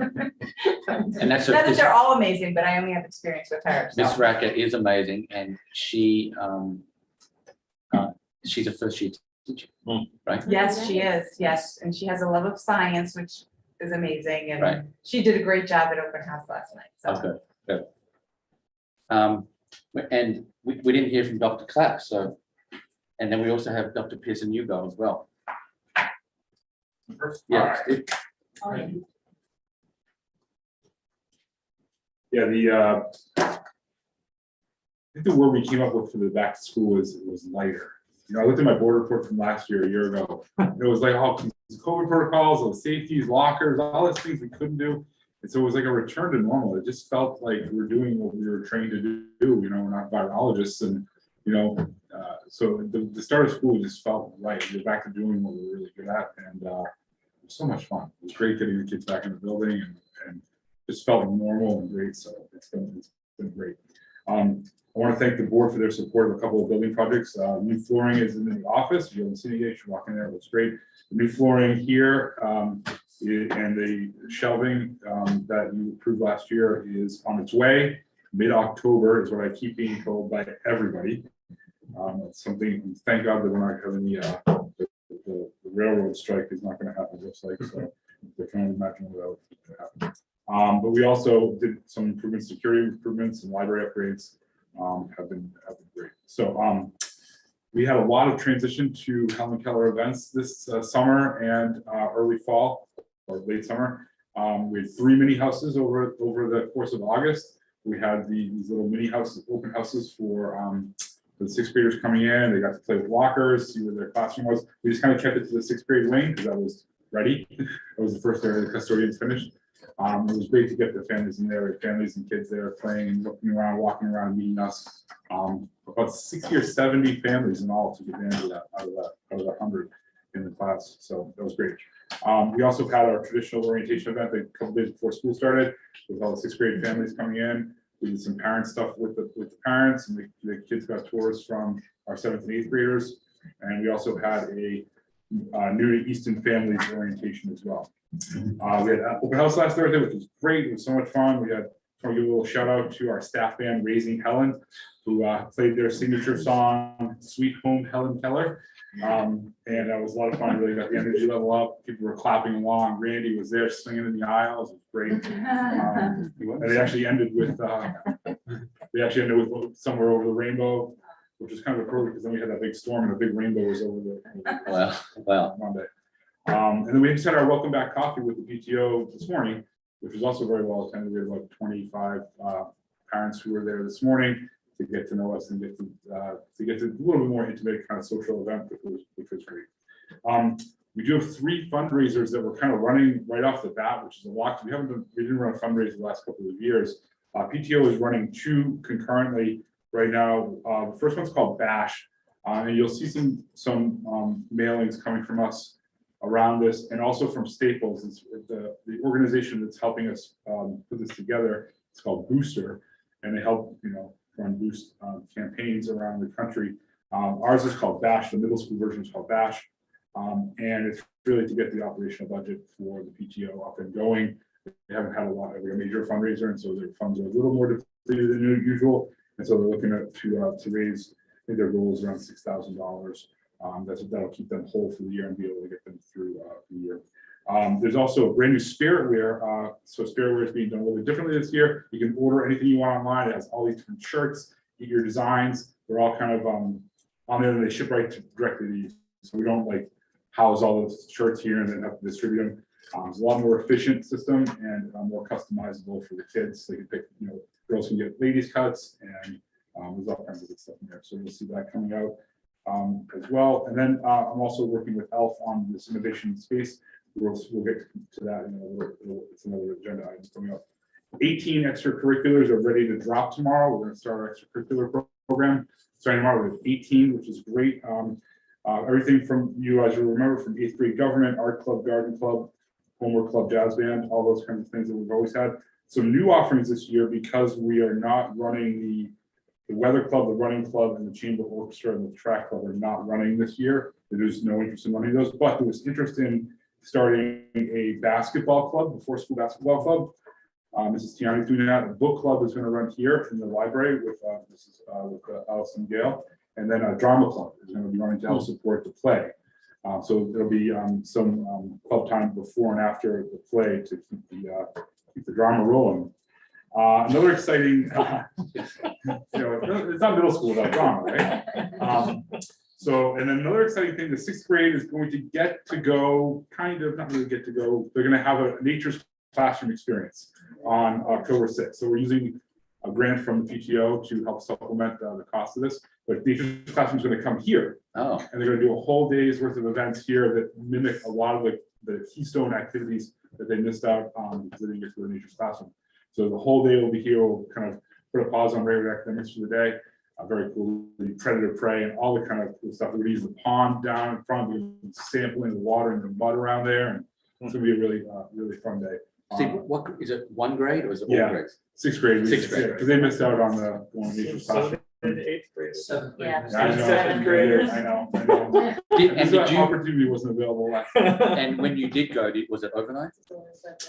And that's Not that they're all amazing, but I only have experience with her. So. Miss Racka is amazing, and she's a first year teacher, right? Yes, she is. Yes, and she has a love of science, which is amazing. And Right. she did a great job at open house last night. So. Okay, good. And we didn't hear from Dr. Clapp, so, and then we also have Dr. Pearson Newbell as well. Yeah. Steve? Yeah, I think the word we came up with for the back to school was lighter. I looked at my board report from last year, a year ago. It was like all these COVID protocols, all the safeties, lockers, all those things we couldn't do. And so it was like a return to normal. It just felt like we're doing what we were trained to do. We're not virologists, and so the start of school just felt right. We're back to doing what we're really good at, and it was so much fun. It was great getting the kids back in the building, and just felt normal and great. So it's been great. I want to thank the board for their support of a couple of building projects. New flooring is in the office. You haven't seen it yet. You should walk in there. It looks great. The new flooring here and the shelving that you approved last year is on its way. Mid-October is what I keep being told by everybody. It's something, thank God that we're not having the railroad strike is not going to happen, looks like. So I can't imagine what else would happen. But we also did some improvements, security improvements and library upgrades. Have been great. So we had a lot of transition to Helen Keller events this summer and early fall or late summer. We had 3 mini houses over the course of August. We had these little mini houses, open houses for the 6th graders coming in. They got to play with lockers, see where their classroom was. We just kind of kept it to the 6th grade wing because that was ready. That was the first area the custodians finished. It was great to get the families in there, families and kids there playing and looking around, walking around, meeting us. About 60 or 70 families in all took advantage of that out of the 100 in the class. So that was great. We also had our traditional orientation event a couple days before school started with all the 6th grade families coming in. We did some parent stuff with the parents, and the kids got tours from our 7th and 8th graders. And we also had a new to Easton families orientation as well. We had open house last Thursday, which was great. It was so much fun. I want to give a little shout out to our staff band, Raising Helen, who played their signature song, Sweet Home Helen Keller. And that was a lot of fun. Really got the energy level up. People were clapping along. Randy was there swinging in the aisles. It was great. And they actually ended with Somewhere Over the Rainbow, which was kind of appropriate because then we had that big storm and a big rainbow was over the Monday. And then we just had our welcome back coffee with the PTO this morning, which was also very well attended. We had about 25 parents who were there this morning to get to know us and get to a little bit more intimate kind of social event, which was great. We do have 3 fundraisers that we're kind of running right off the bat, which is a lot. We didn't run a fundraiser the last couple of years. PTO is running 2 concurrently right now. The first one's called Bash, and you'll see some mailings coming from us around this, and also from Staples. It's the organization that's helping us put this together. It's called Booster, and they help run boost campaigns around the country. Ours is called Bash. The middle school version is called Bash. And it's really to get the operational budget for the PTO up and going. They haven't had a major fundraiser, and so their funds are a little more depleted than usual. And so they're looking to raise, I think their goal is around $6,000. That'll keep them whole for the year and be able to get them through the year. There's also a brand new Spiritware. So Spiritware is being done a little bit differently this year. You can order anything you want online. It has all these different shirts, your designs. They're all kind of on there, and they ship directly to you. So we don't house all those shirts here and then have to distribute them. It's a lot more efficient system and more customizable for the kids. They can pick, girls can get ladies cuts, and there's all kinds of good stuff in there. So you'll see that coming out as well. And then I'm also working with ELF on this innovation space. We'll get to that it's another agenda item coming up. 18 extracurriculars are ready to drop tomorrow. We're going to start our extracurricular program starting tomorrow with 18, which is great. Everything from you, as you remember, from 8th grade government, art club, garden club, homework club, jazz band, all those kinds of things that we've always had. Some new offerings this year because we are not running the weather club, the running club, and the chamber orchestra and the track club are not running this year. There's no interest in running those, but there was interest in starting a basketball club, before school basketball club. Mrs. Tiani is doing that. A book club is going to run here in the library with Allison Gale. And then a drama club is going to be running to help support the play. So there'll be some club time before and after the play to keep the drama rolling. Another exciting, it's not middle school without drama, right? And then another exciting thing, the 6th grade is going to get to go, not really get to go, they're going to have a nature's classroom experience on October 6th. So we're using a grant from the PTO to help supplement the cost of this. But nature's classroom is going to come here. Oh. And they're going to do a whole day's worth of events here that mimic a lot of the keystone activities that they missed out on because they didn't get to the nature's classroom. So the whole day will be here. We'll kind of put a pause on regular academics for the day. Very cool, the predator prey and all the kind of cool stuff. We're going to use the pond down in front. We're sampling the water and the mud around there, and it's going to be a really fun day. See, what is it? 1 grade or is it all Yeah. grades? 6th grade. 6th grade. Because they missed out on the nature's classroom. And 8th grade. 7th grade. Yeah. I know, 7th graders. I know. Did That you, opportunity wasn't available last. and when you did go, was it overnight?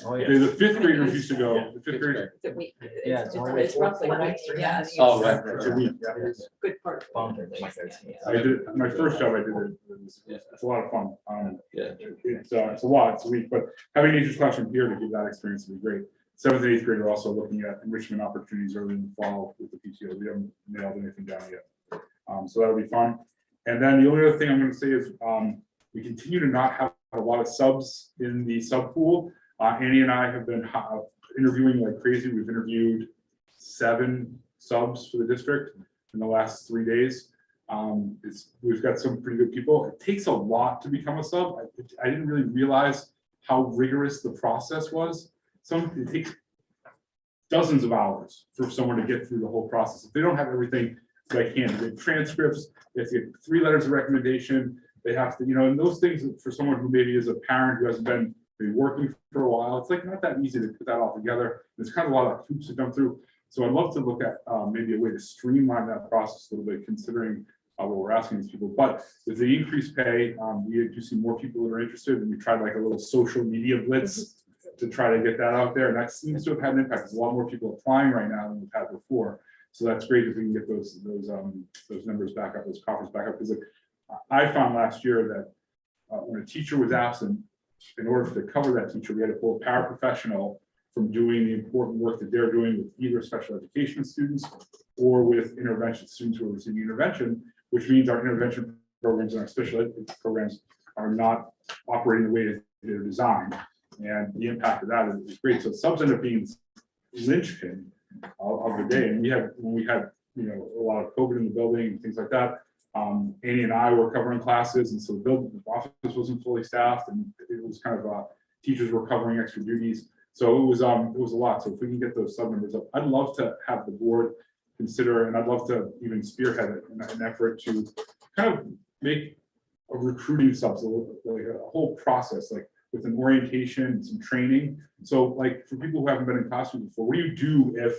Oh, yeah. The 5th graders used to go. The 5th graders. Yeah, it's roughly a week, yeah. Oh, right. It's a week. Yeah. Good part. I did my first job. I did it. It's a lot of fun. It's a lot. It's a week, but having nature's classroom here to give that experience would be great. 7th and 8th grade are also looking at enrichment opportunities early in the fall with the PTO. We haven't nailed anything down yet. So that'll be fun. And then the only other thing I'm going to say is we continue to not have a lot of subs in the sub pool. Annie and I have been interviewing like crazy. We've interviewed 7 subs for the district in the last 3 days. We've got some pretty good people. It takes a lot to become a sub. I didn't really realize how rigorous the process was. It takes dozens of hours for someone to get through the whole process. If they don't have everything like handed transcripts, they have to get 3 letters of recommendation. They have to, and those things for someone who maybe is a parent who hasn't been working for a while, it's like not that easy to put that all together. There's kind of a lot of hoops to jump through. So I'd love to look at maybe a way to streamline that process a little bit, considering what we're asking these people. But with the increased pay, we do see more people that are interested, and we tried like a little social media blitz to try to get that out there, and that seems to have had an impact. There's a lot more people applying right now than we've had before, so that's great if we can get those numbers back up, those coffers back up. Because I found last year that when a teacher was absent, in order to cover that teacher, we had to pull a paraprofessional from doing the important work that they're doing with either special education students or with intervention students who are receiving intervention, which means our intervention programs and our special ed programs are not operating the way that they're designed. And the impact of that is great. So subs end up being linchpin of the day. And when we had a lot of COVID in the building and things like that, Annie and I were covering classes, and so the office wasn't fully staffed, and it was kind of, teachers were covering extra duties. So it was a lot. So if we can get those sub numbers up, I'd love to have the board consider, and I'd love to even spearhead it in an effort to kind of make a recruiting subs, like a whole process, like with an orientation and some training. So like for people who haven't been in classroom before, what do you do if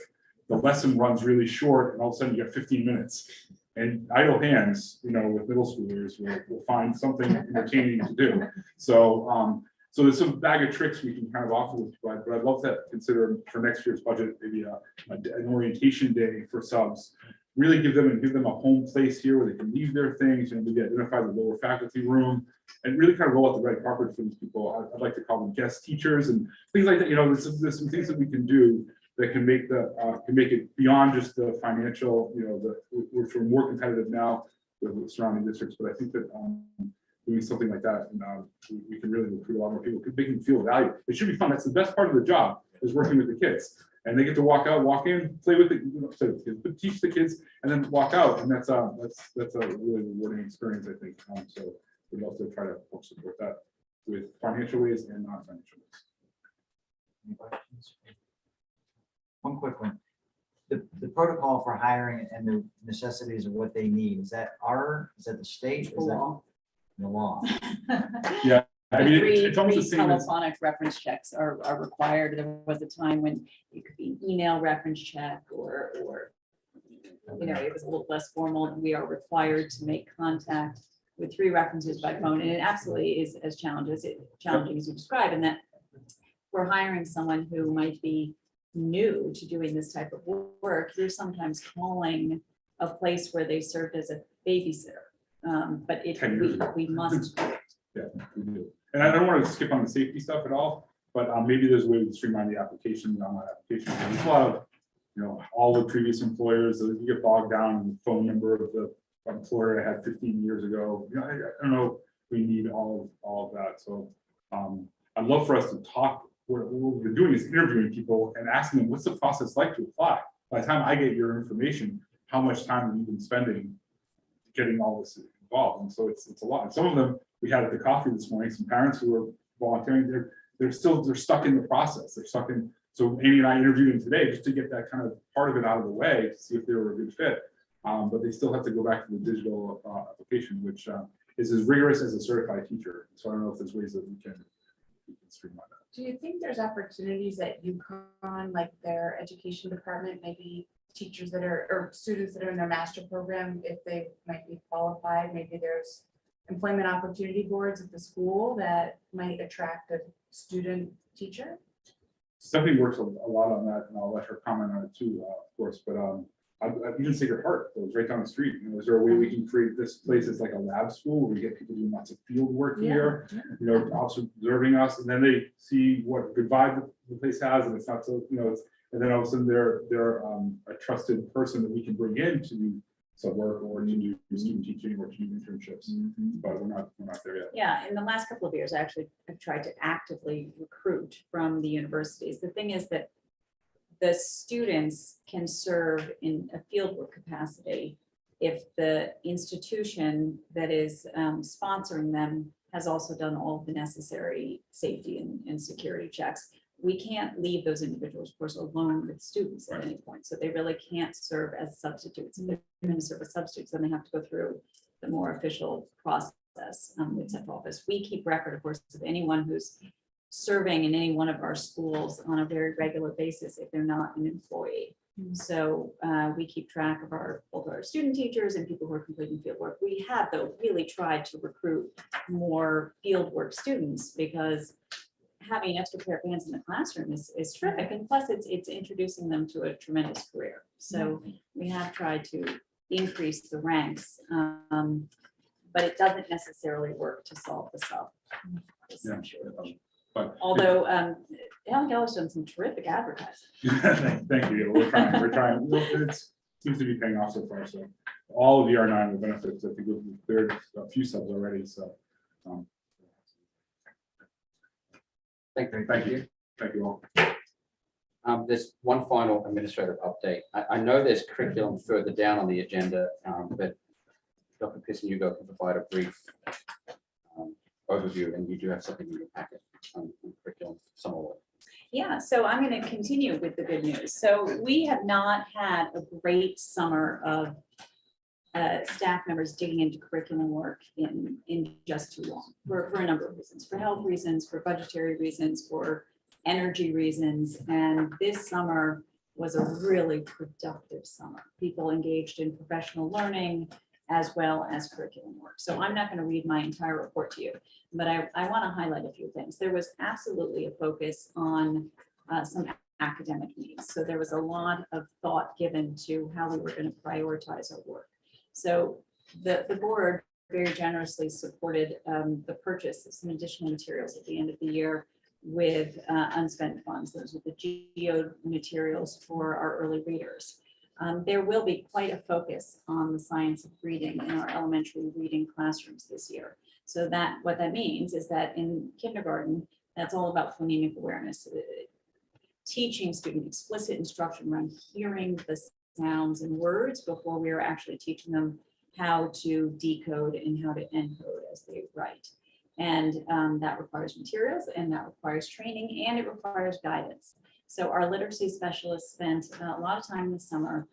the lesson runs really short and all of a sudden you got 15 minutes? And idle hands, you know, with middle schoolers will find something entertaining to do. So so there's some bag of tricks we can kind of offer with people, but I'd love to consider for next year's budget, maybe an orientation day for subs. Really give them a home place here where they can leave their things, and maybe identify the lower faculty room, and really kind of roll out the red carpet for these people. I'd like to call them guest teachers and things like that. You know, there's some things that we can do that can make it beyond just the financial. You know, we're more competitive now with the surrounding districts, but I think that doing something like that, and we can really recruit a lot more people, make them feel valued. It should be fun. That's the best part of the job, is working with the kids. And they get to walk out, walk in, play with the teach the kids, and then walk out. And that's a really rewarding experience, I think. So we'd love to try to help support that with financial ways and non-financial ways. Any questions? One quick one. The protocol for hiring and the necessities of what they need, is that the state? Is that the law? Yeah. I mean, Three it's almost the same as, telephonic reference checks are required. There was a time when it could be an email reference check or you know, it was a little less formal, and we are required to make contact with 3 references by phone. And it absolutely is as challenging as you described, in that we're hiring someone who might be new to doing this type of work. You're sometimes calling a place where they served as a babysitter. But we must do it. yeah, we do. And I don't want to skip on the safety stuff at all, but maybe there's a way to streamline the application, the online application. There's a lot of, you know, all the previous employers, you get bogged down in the phone number of the employer I had 15 years ago. You know, I don't know, we need all of that. So I'd love for us to talk. What we're doing is interviewing people and asking them, what's the process like to apply? By the time I get your information, how much time have you been spending getting all this involved? And so it's a lot. And some of them we had at the coffee this morning, some parents who were volunteering, they're stuck in the process. They're stuck in. So Amy and I interviewed them today just to get that kind of part of it out of the way to see if they were a good fit. But they still have to go back to the digital application, which is as rigorous as a certified teacher. So I don't know if there's ways that we can streamline that. Do you think there's opportunities at UConn, like their education department, maybe teachers that are, or students that are in their master program, if they might be qualified, maybe there's employment opportunity boards at the school that might attract a student teacher? Stephanie works a lot on that, and I'll let her comment on it too, of course, but even Sacred Heart, that was right down the street. You know, is there a way we can create this place as like a lab school where we get people doing lots of field work here, you know, observing us, and then they see what good vibe the place has, and it's not so, you know, and then all of a sudden they're a trusted person that we can bring in to do some work or to do student teaching or to do internships, but we're not there yet. Yeah, in the last couple of years, I actually have tried to actively recruit from the universities. The thing is that the students can serve in a fieldwork capacity if the institution that is sponsoring them has also done all of the necessary safety and security checks. We can't leave those individuals, of course, alone with students at any point. So they really can't serve as substitutes. If they're going to serve as substitutes, then they have to go through the more official process with central office. We keep record, of course, of anyone who's serving in any one of our schools on a very regular basis if they're not an employee. So we keep track of both our student teachers and people who are completing field work. We have, though, really tried to recruit more field work students, because having an extra pair of hands in the classroom is terrific. And plus it's introducing them to a tremendous career. So we have tried to increase the ranks, but it doesn't necessarily work to solve the shortage. But although Helen Keller's done some terrific advertising. Thank you. We're trying. It seems to be paying off so far. So all of the R9 will benefit. I think we've cleared a few subs already. So Thank you. Thank you all. There's one final administrative update. I know there's curriculum further down on the agenda, but Dr. Pearson, you go can provide a brief overview, and you do have something in your packet on curriculum summer work. Yeah, so I'm going to continue with the good news. So we have not had a great summer of staff members digging into curriculum work in just too long for a number of reasons, for health reasons, for budgetary reasons, for energy reasons. And this summer was a really productive summer. People engaged in professional learning as well as curriculum work. So I'm not going to read my entire report to you, but I want to highlight a few things. There was absolutely a focus on some academic needs. So there was a lot of thought given to how we were going to prioritize our work. So the board very generously supported the purchase of some additional materials at the end of the year with unspent funds. Those are the geo materials for our early readers. There will be quite a focus on the science of reading in our elementary reading classrooms this year. So that what that means is that in kindergarten, that's all about phonemic awareness, teaching student explicit instruction around hearing the sounds and words before we are actually teaching them how to decode and how to encode as they write. And that requires materials, and that requires training, and it requires guidance. So our literacy specialists spent a lot of time this summer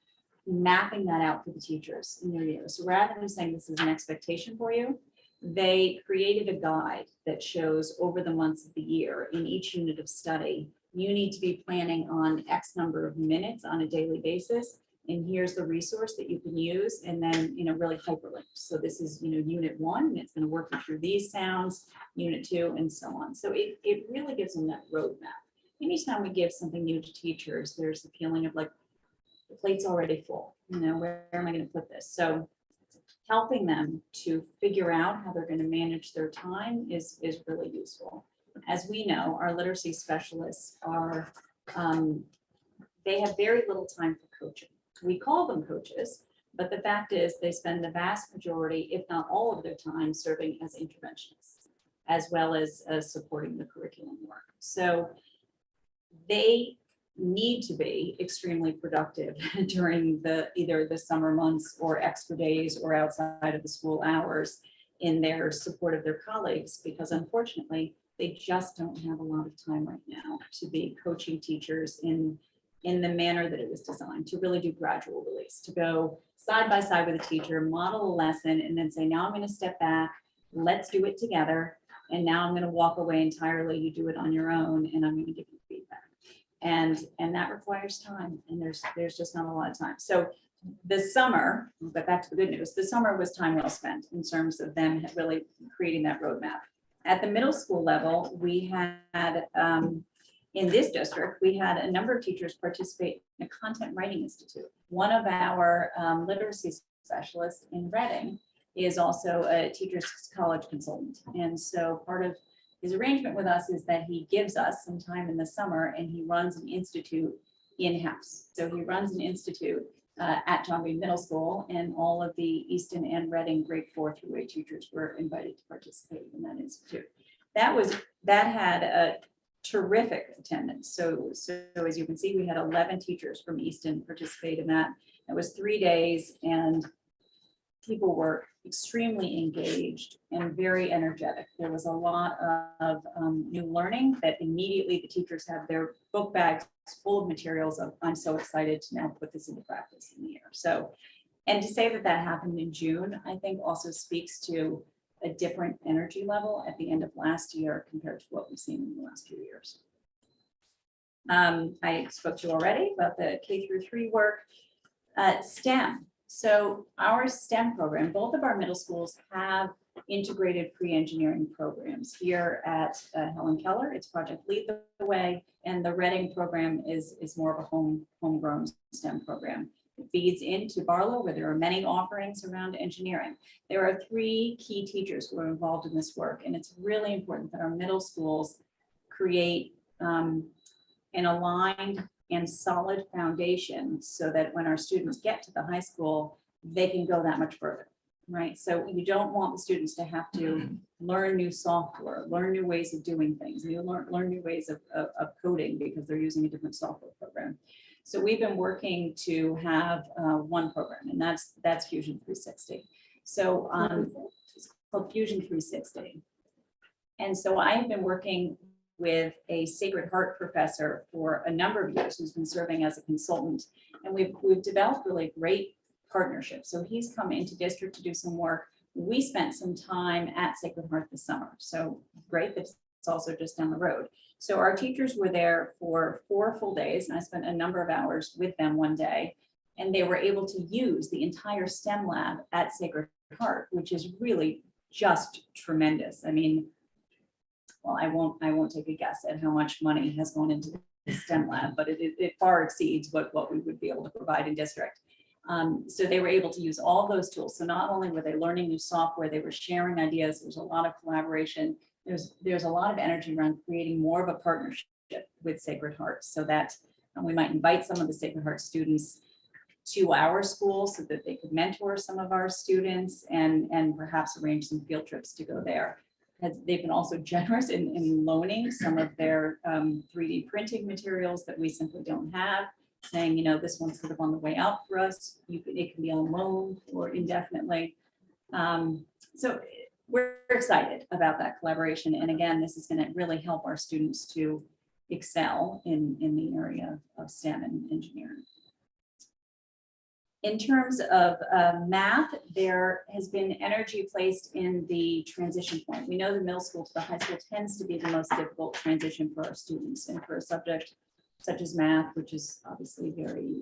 mapping that out for the teachers in their year. So rather than saying this is an expectation for you, they created a guide that shows over the months of the year in each unit of study, you need to be planning on X number of minutes on a daily basis. And here's the resource that you can use, and then, really hyperlinked. So this is, unit 1, and it's going to work you through these sounds, unit 2, and so on. So it really gives them that roadmap. Anytime we give something new to teachers, there's the feeling of like, the plate's already full, where am I going to put this? So helping them to figure out how they're going to manage their time is really useful. As we know, our literacy specialists are, they have very little time for coaching. We call them coaches, but the fact is they spend the vast majority, if not all of their time, serving as interventionists, as well as supporting the curriculum work. So they need to be extremely productive during either the summer months or extra days or outside of the school hours in their support of their colleagues, because unfortunately, they just don't have a lot of time right now to be coaching teachers in the manner that it was designed, to really do gradual release, to go side by side with a teacher, model a lesson, and then say, now I'm going to step back, let's do it together. And now I'm going to walk away entirely. You do it on your own, and I'm going to give you feedback. And that requires time, and there's just not a lot of time. So the summer, but back to the good news, the summer was time well spent in terms of them really creating that roadmap. At the middle school level, we had, in this district, we had a number of teachers participate in a content writing institute. One of our literacy specialists in Reading is also a teacher's college consultant. And so part of his arrangement with us is that he gives us some time in the summer and he runs an institute in-house. So he runs an institute at John Reed Middle School, and all of the Easton and Reading grade 4 through 8 teachers were invited to participate in that institute. That had a terrific attendance. So as you can see, we had 11 teachers from Easton participate in that. It was 3 days, and people were extremely engaged and very energetic. There was a lot of new learning that immediately the teachers had their book bags full of materials of, I'm so excited to now put this into practice in the year. So, and to say that that happened in June, I think also speaks to a different energy level at the end of last year compared to what we've seen in the last few years. I spoke to you already about the K through 3 work. STEM. So our STEM program, both of our middle schools have integrated pre-engineering programs. Here at Helen Keller, it's Project Lead the Way, and the Reading program is more of a homegrown STEM program. It feeds into Barlow, where there are many offerings around engineering. There are 3 key teachers who are involved in this work, and it's really important that our middle schools create an aligned and solid foundation so that when our students get to the high school, they can go that much further, right? So you don't want the students to have to learn new software, learn new ways of doing things, learn new ways of coding because they're using a different software program. So we've been working to have one program, and that's Fusion 360. So it's called Fusion 360. And so I have been working with a Sacred Heart professor for a number of years who's been serving as a consultant. And we've developed really great partnerships. So he's come into district to do some work. We spent some time at Sacred Heart this summer. So great, that's also just down the road. So our teachers were there for 4 full days, and I spent a number of hours with them one day. And they were able to use the entire STEM lab at Sacred Heart, which is really just tremendous. I mean, well, I won't take a guess at how much money has gone into the STEM lab, but it far exceeds what we would be able to provide in district. So they were able to use all those tools. So not only were they learning new software, they were sharing ideas. There's a lot of collaboration. There's a lot of energy around creating more of a partnership with Sacred Heart, so that we might invite some of the Sacred Heart students to our school so that they could mentor some of our students and perhaps arrange some field trips to go there. They've been also generous in loaning some of their 3D printing materials that we simply don't have, saying, you know, this one's sort of on the way out for us. It can be on loan or indefinitely. So we're excited about that collaboration. And again, this is going to really help our students to excel in the area of STEM and engineering. In terms of math, there has been energy placed in the transition point. We know the middle school to the high school tends to be the most difficult transition for our students, and for a subject such as math, which is obviously very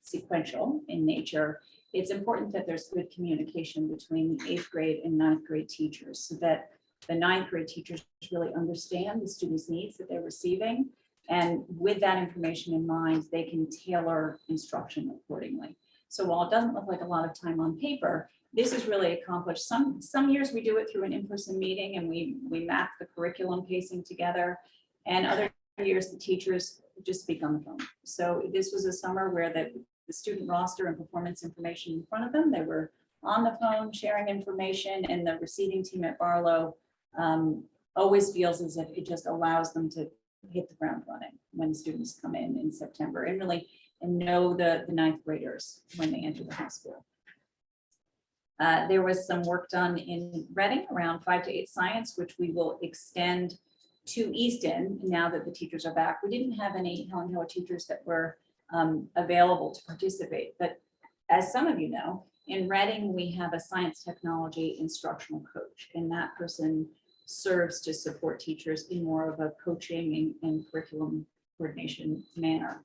sequential in nature, it's important that there's good communication between the 8th grade and 9th grade teachers, so that the 9th grade teachers really understand the students' needs that they're receiving. And with that information in mind, they can tailor instruction accordingly. So while it doesn't look like a lot of time on paper, this is really accomplished. Some years we do it through an in-person meeting and we map the curriculum pacing together, and other years the teachers just speak on the phone. So this was a summer where the student roster and performance information in front of them, they were on the phone sharing information, and the receiving team at Barlow always feels as if it just allows them to hit the ground running when students come in September and really know the 9th graders when they enter the high school. There was some work done in Reading around 5 to 8 science, which we will extend to Easton now that the teachers are back. We didn't have any Helen Keller teachers that were available to participate, but as some of you know, in Reading, we have a science technology instructional coach, and that person serves to support teachers in more of a coaching and curriculum coordination manner.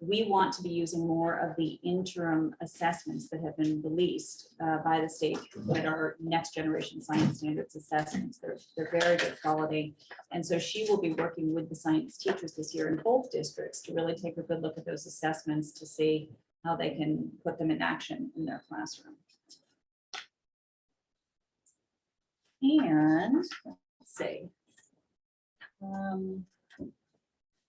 We want to be using more of the interim assessments that have been released by the state that are next generation science standards assessments. They're very good quality. And so she will be working with the science teachers this year in both districts to really take a good look at those assessments to see how they can put them in action in their classroom. And let's see.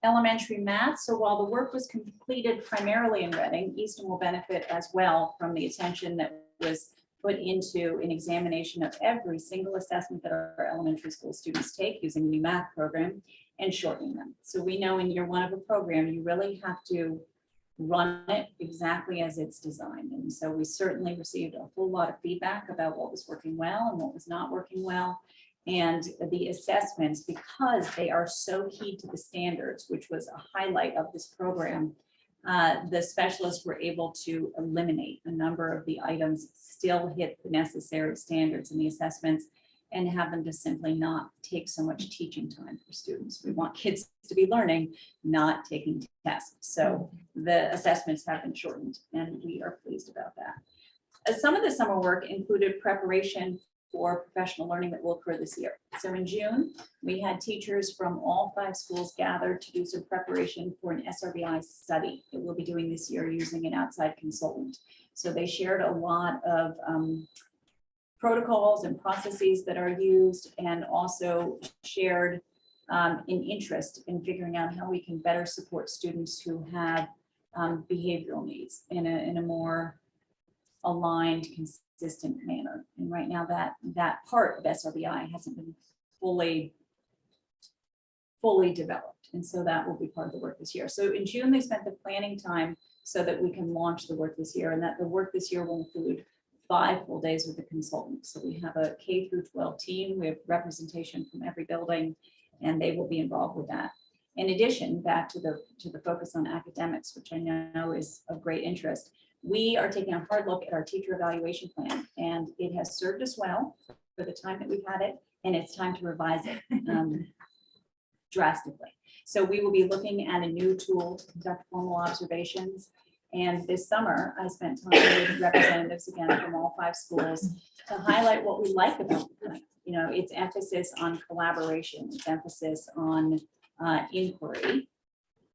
Elementary math. So while the work was completed primarily in Reading, Easton will benefit as well from the attention that was put into an examination of every single assessment that our elementary school students take using the new math program and shortening them. So we know in year 1 of a program, you really have to run it exactly as it's designed. And so we certainly received a whole lot of feedback about what was working well and what was not working well. And the assessments, because they are so key to the standards, which was a highlight of this program, the specialists were able to eliminate a number of the items, still hit the necessary standards in the assessments, and have them just simply not take so much teaching time for students. We want kids to be learning, not taking tests. So the assessments have been shortened, and we are pleased about that. Some of the summer work included preparation for professional learning that will occur this year. So in June, we had teachers from all 5 schools gathered to do some preparation for an SRBI study that we'll be doing this year using an outside consultant. So they shared a lot of protocols and processes that are used, and also shared an interest in figuring out how we can better support students who have behavioral needs in a more aligned, consistent manner. And right now that part of SRBI hasn't been fully developed. And so that will be part of the work this year. So in June, they spent the planning time so that we can launch the work this year, and that the work this year will include 5 full days with the consultant. So we have a K through 12 team. We have representation from every building, and they will be involved with that. In addition, back to the focus on academics, which I know is of great interest, we are taking a hard look at our teacher evaluation plan, and it has served us well for the time that we've had it, and it's time to revise it drastically. So we will be looking at a new tool to conduct formal observations. And this summer, I spent time with representatives again from all 5 schools to highlight what we like about the plan. You know, its emphasis on collaboration, its emphasis on inquiry,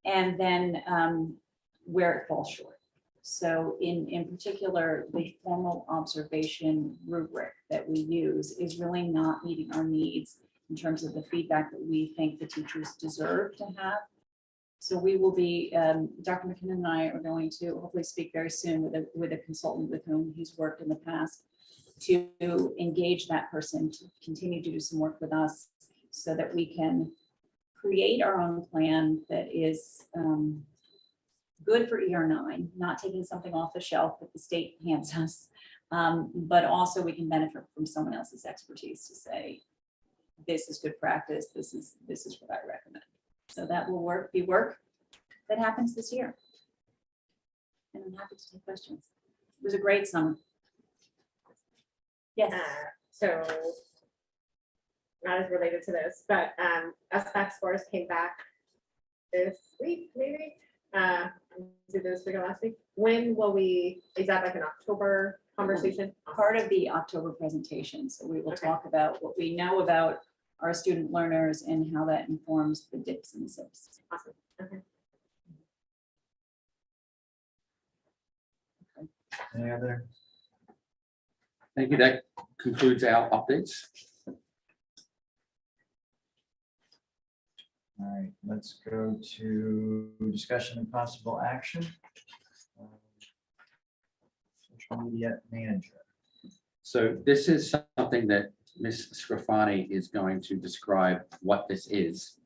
and then where it falls short. So in particular, the formal observation rubric that we use is really not meeting our needs in terms of the feedback that we think the teachers deserve to have. So we will be, Dr. McKinnon and I are going to hopefully speak very soon with a consultant with whom he's worked in the past to engage that person to continue to do some work with us so that we can create our own plan that is good for ER9, not taking something off the shelf that the state hands us, but also we can benefit from someone else's expertise to say, this is good practice, this is what I recommend. So that will be work that happens this year. And I'm happy to take questions. It was a great summer. Yes. So not as related to this, but SBAC scores came back this week, maybe. Did this week or last week? When will we, is that like an October conversation? Part of the October presentation. So we will Okay. talk about what we know about our student learners and how that informs the dips and sips. Awesome. Okay. Any other? Thank you. That concludes our updates. All right, let's go to discussion and possible action. Social media manager. So this is something that Ms. Scrofani is going to describe what this is.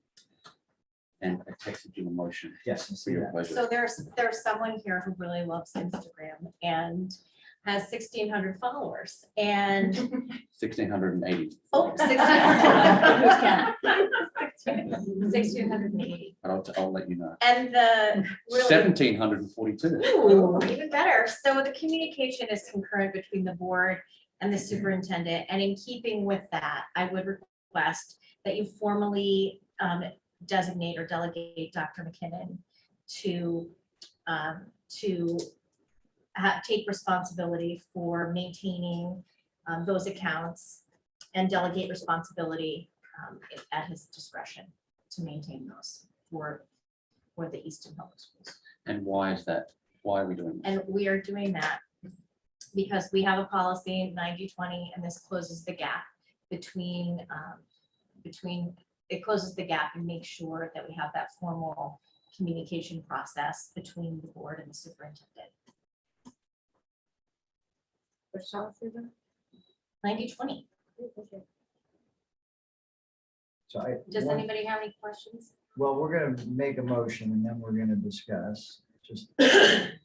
And I texted you a motion Yes, I for see your that. pleasure. So there's someone here who really loves Instagram and has 1,600 followers and 1,680, oh, 1,680. but I'll let you know. And the really 1,742. Ooh, even better. So the communication is concurrent between the board and the superintendent. And in keeping with that, I would request that you formally designate or delegate Dr. McKinnon to take responsibility for maintaining those accounts and delegate responsibility at his discretion to maintain those for the Easton Public Schools. And why is that? Why are we doing this? And we are doing that because we have a policy 90-20, and this closes the gap between it closes the gap and makes sure that we have that formal communication process between the board and the superintendent. Which policy is that? 90-20. So Does anybody have any questions? well, we're gonna make a motion and then we're gonna discuss, just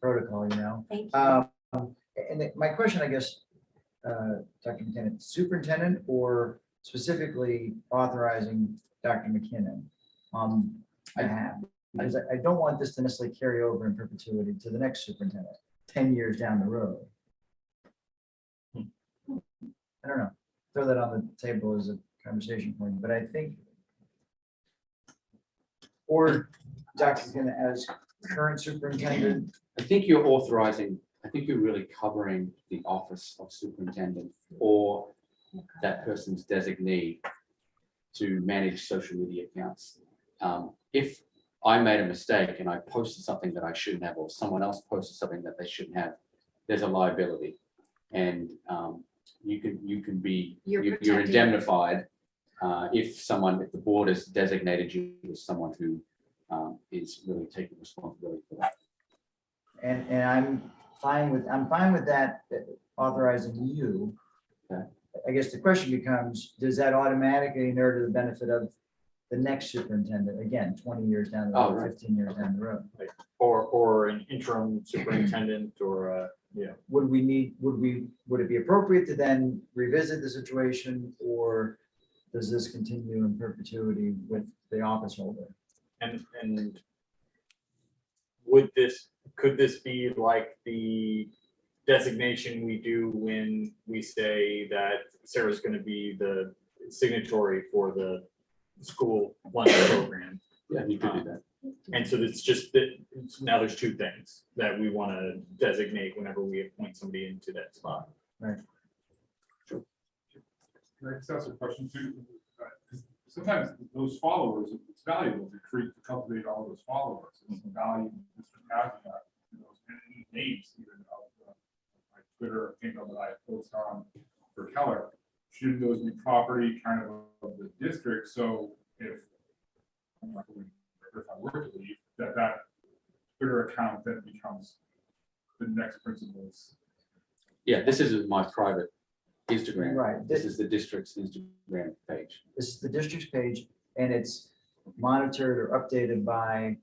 protocol, you know. Thank you. And my question, I guess, Dr. McKinnon, superintendent or specifically authorizing Dr. McKinnon on behalf? Because I don't want this to necessarily carry over in perpetuity to the next superintendent, 10 years down the road. I don't know, throw that on the table as a conversation point, but I think, or Dr. McKinnon as current superintendent. I think you're authorizing, I think you're really covering the office of superintendent or that person's designee to manage social media accounts. If I made a mistake and I posted something that I shouldn't have, or someone else posted something that they shouldn't have, there's a liability. And you can be, You're you're protecting- indemnified if the board has designated you as someone who is really taking responsibility for that. And I'm fine with that, authorizing you. Okay. I guess the question becomes, does that automatically inure to the benefit of the next superintendent, again, 20 years down the Oh, road, right. 15 years down the road. Or an interim superintendent or, Would it be appropriate to then revisit the situation, or does this continue in perpetuity with the office holder? and could this be like the designation we do when we say that Sarah's gonna be the signatory for the school lunch program? Yeah, you could do that. And so it's just that, now there's two things that we want to designate whenever we appoint somebody into that spot. Can I just ask a question too? 'Cause sometimes those followers, it's valuable to create, to cultivate all those followers. There's some value in district having that, and any names even of my Twitter account that I post on for Keller. Should those be property kind of the district? So if I were to leave, that Twitter account then becomes the next principal's. Yeah, this isn't my private Instagram. Right. This is the district's Instagram page. This is the district's page, and it's monitored or updated by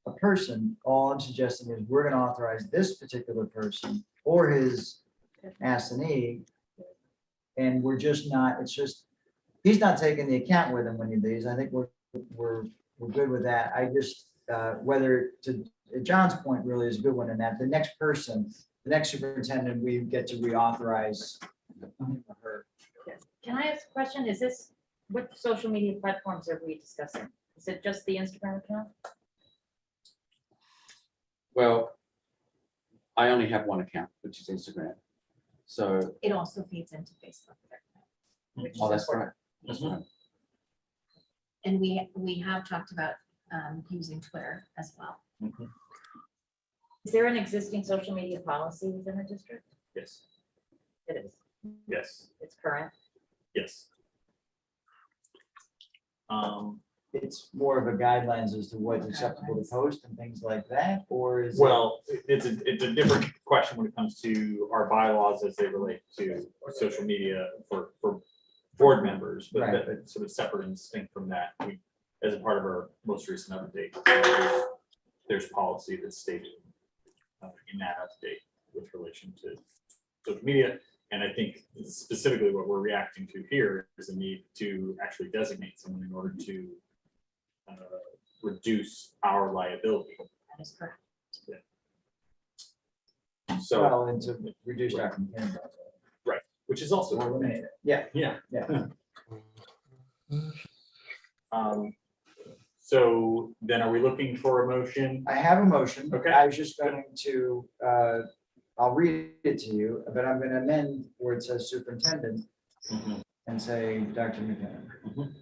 a person. All I'm suggesting is we're gonna authorize this particular person or his assignee. And we're just not, it's just, he's not taking the account with him when he leaves. I think we're good with that. I just, whether to John's point really is a good one in that the next person, the next superintendent, we get to reauthorize her. Can I ask a question? Is this, what social media platforms are we discussing? Is it just the Instagram account? Well, I only have one account, which is Instagram. So, It also feeds into Facebook. which is oh, that's important. right. That's right. And we have talked about using Twitter as well. Is there an existing social media policy within the district? Yes, It is. yes, It's current. yes. It's more of a guidelines as to what's acceptable to post and things like that, or is? Well, it's a different question when it comes to our bylaws as they relate to social media for board members, but Right. that's sort of separate and distinct from that. We, as a part of our most recent update, there's policy that's stated in that update with relation to social media. And I think specifically what we're reacting to here is a need to actually designate someone in order to reduce our liability. That is correct. So, Well, and to reduce our content. which is also. Or eliminate it. Yeah, Yeah. yeah. So then are we looking for a motion? I have a motion. Okay. I was just going to, I'll read it to you, but I'm gonna amend where it says superintendent and say Dr. McKinnon.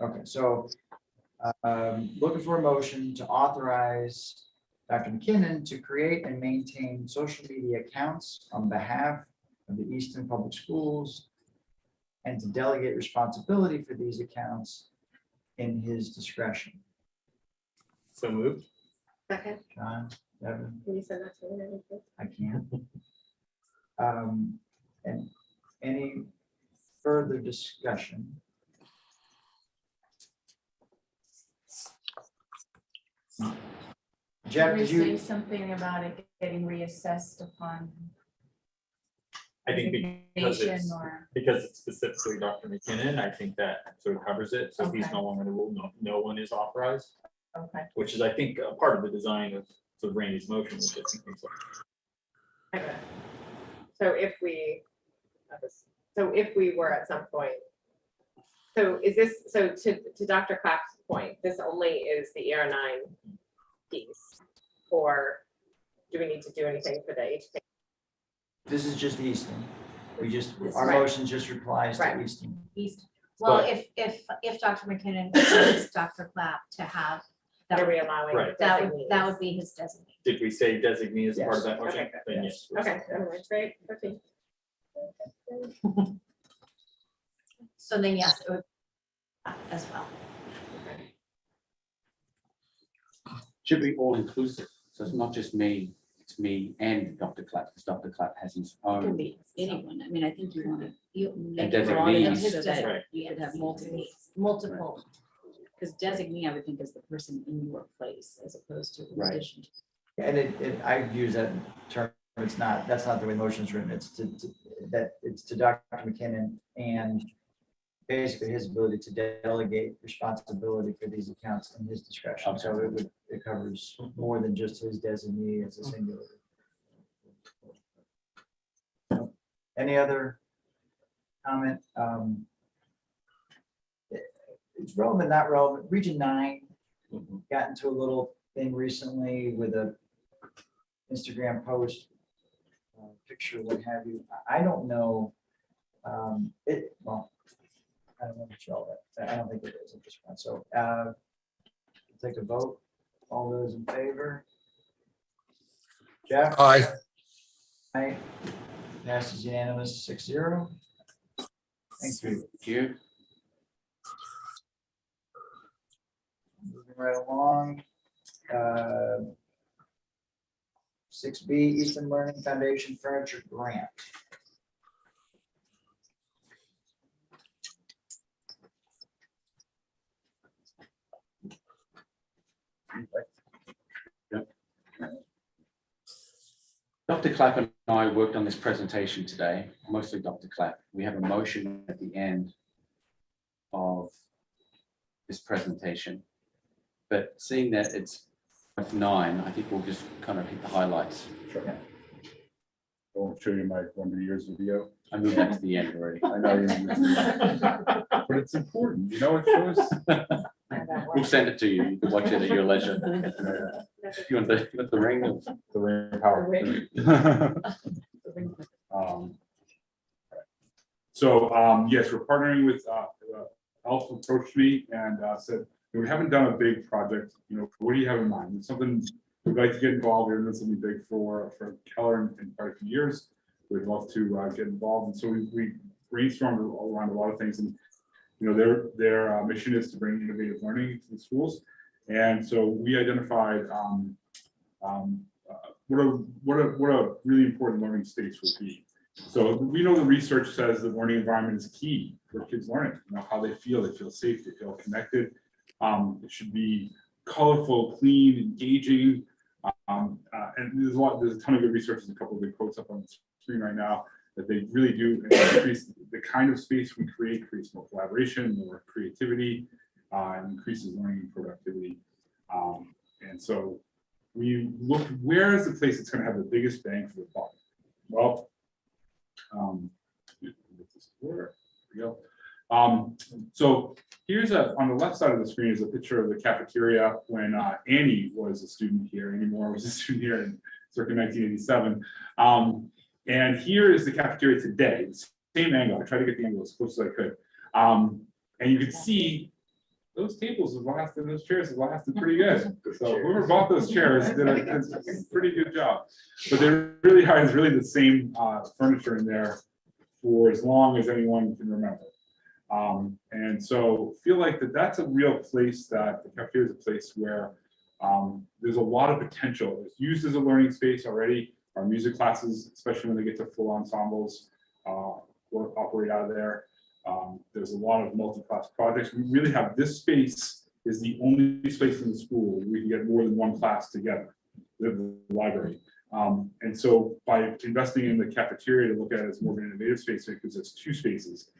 Okay, so looking for a motion to authorize Dr. McKinnon to create and maintain social media accounts on behalf of the Easton Public Schools and to delegate responsibility for these accounts in his discretion. So moved. Second, John, Devin? can you send that to me? please? I can. And any further discussion? Jeff, Can we did you, say something about it getting reassessed upon I think because designation it's, or? because it's specifically Dr. McKinnon, I think that sort of covers it. So if he's Okay. no longer in the rule, no one is authorized, Okay. which is, I think, a part of the design of sort of Randy's motion, which I think makes sense. Okay. So if we were at some point, so is this, so to Dr. Clapp's point, this only is the ER9 piece? Or do we need to do anything for the HP? this is just Easton. We just, our Right. motion just replies to Right. Easton. East, well, But- if Dr. McKinnon wants Dr. Clapp to have, Are we allowing? Right. that designees? would be his designation. Did we say designee as part of that Yes. motion? Okay, Then yes. yes. Okay, otherwise, great, okay. So then, yes, it would as well. Should be all inclusive. So it's not just me, it's me and Dr. Clapp, because Dr. Clapp has his It can own. be anyone. I mean, I think you want to You make it broad designees. enough so His that Right. you could have multiple. multiple Because designee, I would think, is the person in your place as opposed to in Right. addition to. And I use that term, it's not, that's not the way motion's written, it's to Dr. McKinnon and basically his ability to delegate responsibility for these accounts in his discretion. So it covers more than just his designee as a singular. Any other comment? It's relevant, not relevant. Region 9 got into a little thing recently with a Instagram post, picture, what have you. I don't know. Well, I don't know that. I don't think it is at this point. So take a vote. All those in favor? Jeff? Aye. Aye. Passes unanimous 6-0. Thank you. Thank you. Moving right along. 6B, Easton Learning Foundation Furniture Grant. Dr. Clapp and I worked on this presentation today, mostly Dr. Clapp. We have a motion at the end of this presentation. But seeing that it's 9, I think we'll just kind of hit the highlights. Sure. I'll show you my 100 years video. I moved that to the end already. I know you, but it's important, you know, it shows. We'll send it to you. You can watch it at your leisure. You want the ring? The ring power. Yes, we're partnering with Elf approached me and said, we haven't done a big project, you know, what do you have in mind? It's something we'd like to get involved in. This will be big for Keller in quite a few years. We'd love to get involved. And so we brainstormed around a lot of things. And you know, their mission is to bring innovative learning to the schools. And so we identified what a really important learning space would be. So we know the research says the learning environment is key for kids learning. You know, how they feel safe, they feel connected. It should be colorful, clean, engaging. And there's a ton of good research. There's a couple of good quotes up on the screen right now that they really do increase the kind of space we create, creates more collaboration, more creativity, and increases learning and productivity. And so we look, where is the place that's going to have the biggest bang for the buck? Well, there we go. So here's on the left side of the screen is a picture of the cafeteria when Annie was a student here. Annie Moore was a student here in circa 1987. And here is the cafeteria today, same angle. I tried to get the angle as close as I could. And you can see those tables have lasted, those chairs have lasted pretty good. So whoever bought those chairs did a pretty good job. But they really are, it's really the same furniture in there for as long as anyone can remember. And so feel like that's a real place, that the cafeteria is a place where there's a lot of potential. It's used as a learning space already. Our music classes, especially when they get to full ensembles, operate out of there. There's a lot of multi-class projects. We really have this space is the only space in the school where we can get more than one class together, the library. And so by investing in the cafeteria to look at it as more of an innovative space, it gives us 2 spaces.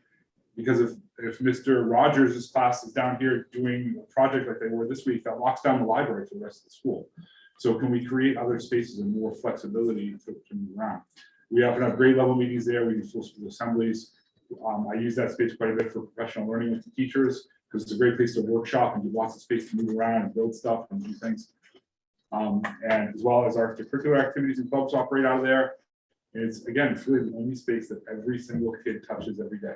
Because if Mr. Rogers' class is down here doing a project like they were this week, that locks down the library for the rest of the school. So can we create other spaces and more flexibility to move around? We often have grade level meetings there. We do full school assemblies. I use that space quite a bit for professional learning with the teachers because it's a great place to workshop and give lots of space to move around and build stuff and do things. And as well as our extracurricular activities and clubs operate out of there. And it's really the only space that every single kid touches every day.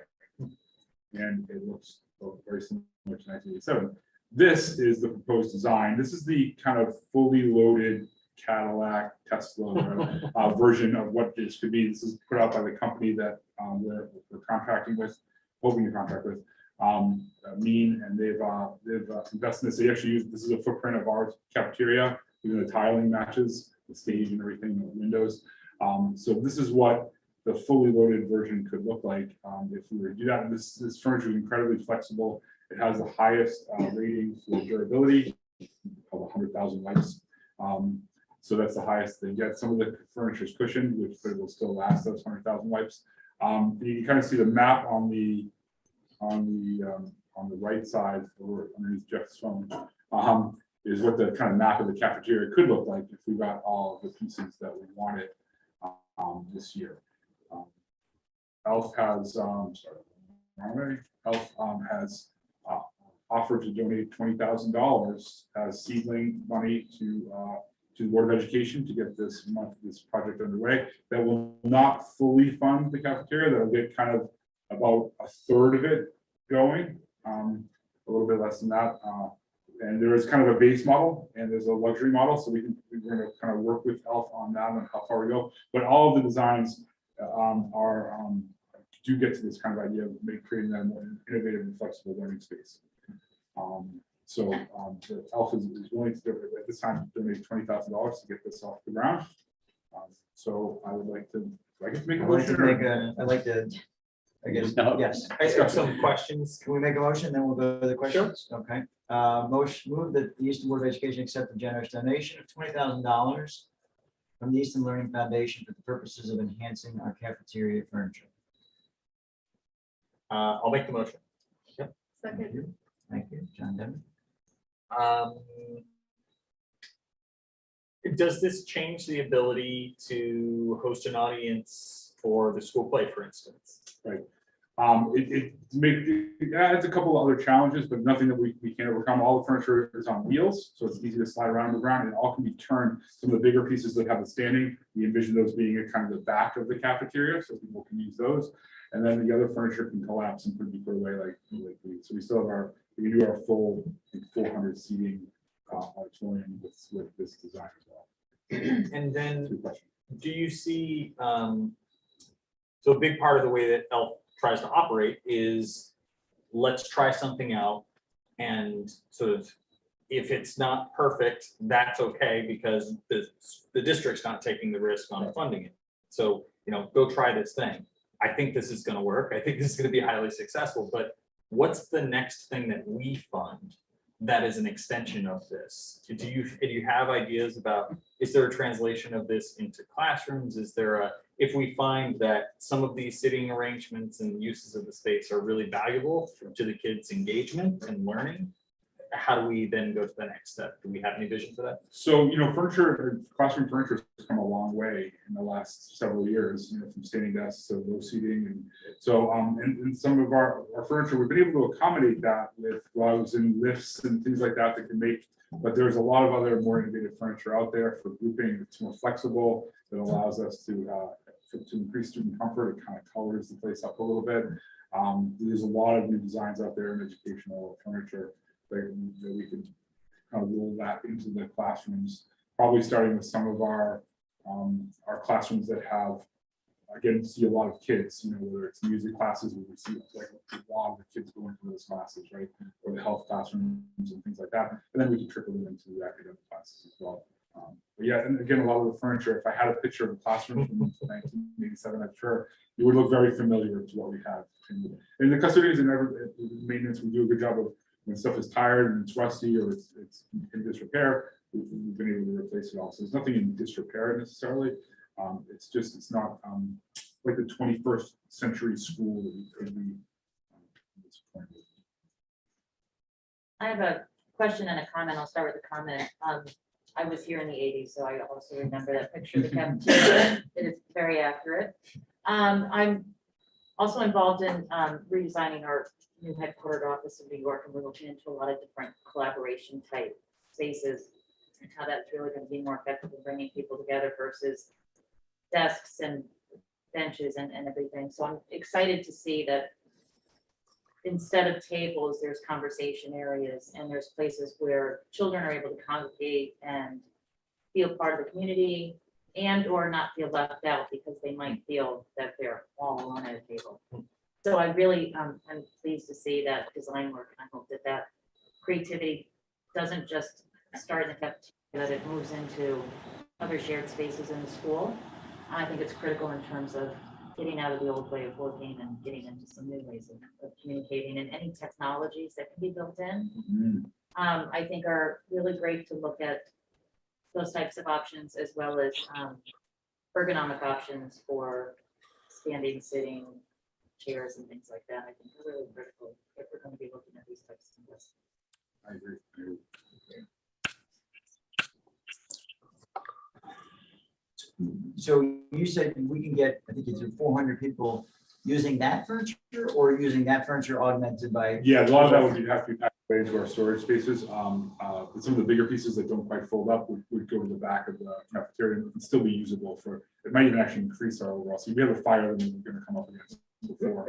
And it looks very similar to 1987. This is the proposed design. This is the kind of fully loaded Cadillac, Tesla version of what this could be. This is put out by the company that we're contracting with, hoping to contract with, Mean, and they've invested in this. They actually use, this is a footprint of our cafeteria. Even the tiling matches the stage and everything, the windows. So this is what the fully loaded version could look like if we were to do that. And this furniture is incredibly flexible It has the highest rating for durability, called 100,000 wipes. So that's the highest they get. Some of the furniture is cushioned, which but it will still last those 100,000 wipes. You can kind of see the map on the right side or underneath Jeff's phone. Is what the kind of map of the cafeteria could look like if we got all of the pieces that we wanted this year. ELF has, ELF has offered to donate $20,000 as seedling money to the Board of Education to get this project underway. That will not fully fund the cafeteria. That'll get kind of about a third of it going, a little bit less than that. And there is kind of a base model and there's a luxury model. So we're going to kind of work with ELF on that and how far we go. But all of the designs do get to this kind of idea of creating that more innovative and flexible learning space. So the ELF is willing to at this time donate $20,000 to get this off the ground. So I would like to, do I get to make a motion? I'd like to, I guess, No. yes. I have some questions. Can we make a motion, then we'll go to the questions? Okay. Motion, move that the Easton Board of Education accept the generous donation of $20,000 from the Easton Learning Foundation for the purposes of enhancing our cafeteria furniture. I'll make the motion. Second. Thank you, John Denton. Does this change the ability to host an audience for the school play, for instance? Right. It adds a couple of other challenges, but nothing that we can overcome. All the furniture is on wheels, so it's easy to slide around the ground, and it all can be turned. Some of the bigger pieces that have the standing, we envision those being at kind of the back of the cafeteria, so people can use those. And then the other furniture can collapse and could be put away so we still have we can do our full 400 seating auditorium with this design as well. And then do you see, so a big part of the way that ELF tries to operate is let's try something out, and sort of if it's not perfect, that's okay because the district's not taking the risk on funding it. So, go try this thing. I think this is going to work. I think this is going to be highly successful, but what's the next thing that we fund that is an extension of this? Do you have ideas about, is there a translation of this into classrooms? Is there if we find that some of these sitting arrangements and uses of the space are really valuable to the kids' engagement and learning, how do we then go to the next step? Do we have any vision for that? So, classroom furniture has come a long way in the last several years, from standing desks to low seating. And so, and some of our furniture, we've been able to accommodate that with gloves and lifts and things like that can make, but there's a lot of other more innovative furniture out there for grouping. It's more flexible, that allows us to increase student comfort. It kind of colors the place up a little bit. There's a lot of new designs out there in educational furniture that we could kind of roll that into the classrooms, probably starting with some of our classrooms that have, again, see a lot of kids, whether it's music classes, where we see like a lot of the kids going to those classes, right? Or the health classrooms and things like that. And then we can trickle them into the academic classes as well. But yeah, and again, a lot of the furniture, if I had a picture of a classroom from 1987, I'm sure it would look very familiar to what we have. And the custodians and maintenance, we do a good job of when stuff is tired and it's rusty or it's in disrepair, we've been able to replace it all. So there's nothing in disrepair necessarily. It's not like the 21st century school that we could be. I have a question and a comment. I'll start with a comment. I was here in the 80s, so I also remember that picture of the cafeteria. It is very accurate. I'm also involved in redesigning our new headquartered office in New York, and we're looking into a lot of different collaboration type spaces and how that's really going to be more effective in bringing people together versus desks and benches and everything. So I'm excited to see that instead of tables, there's conversation areas and there's places where children are able to congregate and feel part of the community and or not feel left out because they might feel that they're all alone at a table. So I really, I'm pleased to see that design work, and I hope that creativity doesn't just start in the cafeteria, that it moves into other shared spaces in the school. I think it's critical in terms of getting out of the old way of working and getting into some new ways of communicating, and any technologies that can be built in, I think are really great to look at those types of options, as well as ergonomic options for standing, sitting, chairs and things like that. I think are really critical if we're going to be looking at these types of investments. I agree. So you said we can get, I think it's 400 people using that furniture, or using that furniture augmented by? Yeah, a lot of that would have to be packed away into our storage spaces. But some of the bigger pieces that don't quite fold up would go to the back of the cafeteria and still be usable for, it might even actually increase our overall. So we have a fire that we're gonna come up against before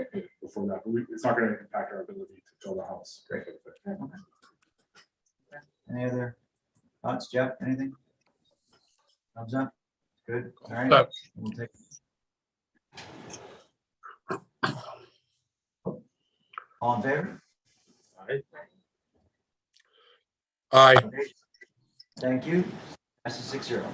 that, but it's not gonna impact our ability to fill the house. Great. Any other thoughts, Jeff? Anything? Thumbs up? Good, all right. Up. We'll take. All in favor? Aye. Okay. Thank you. Passes 6-0.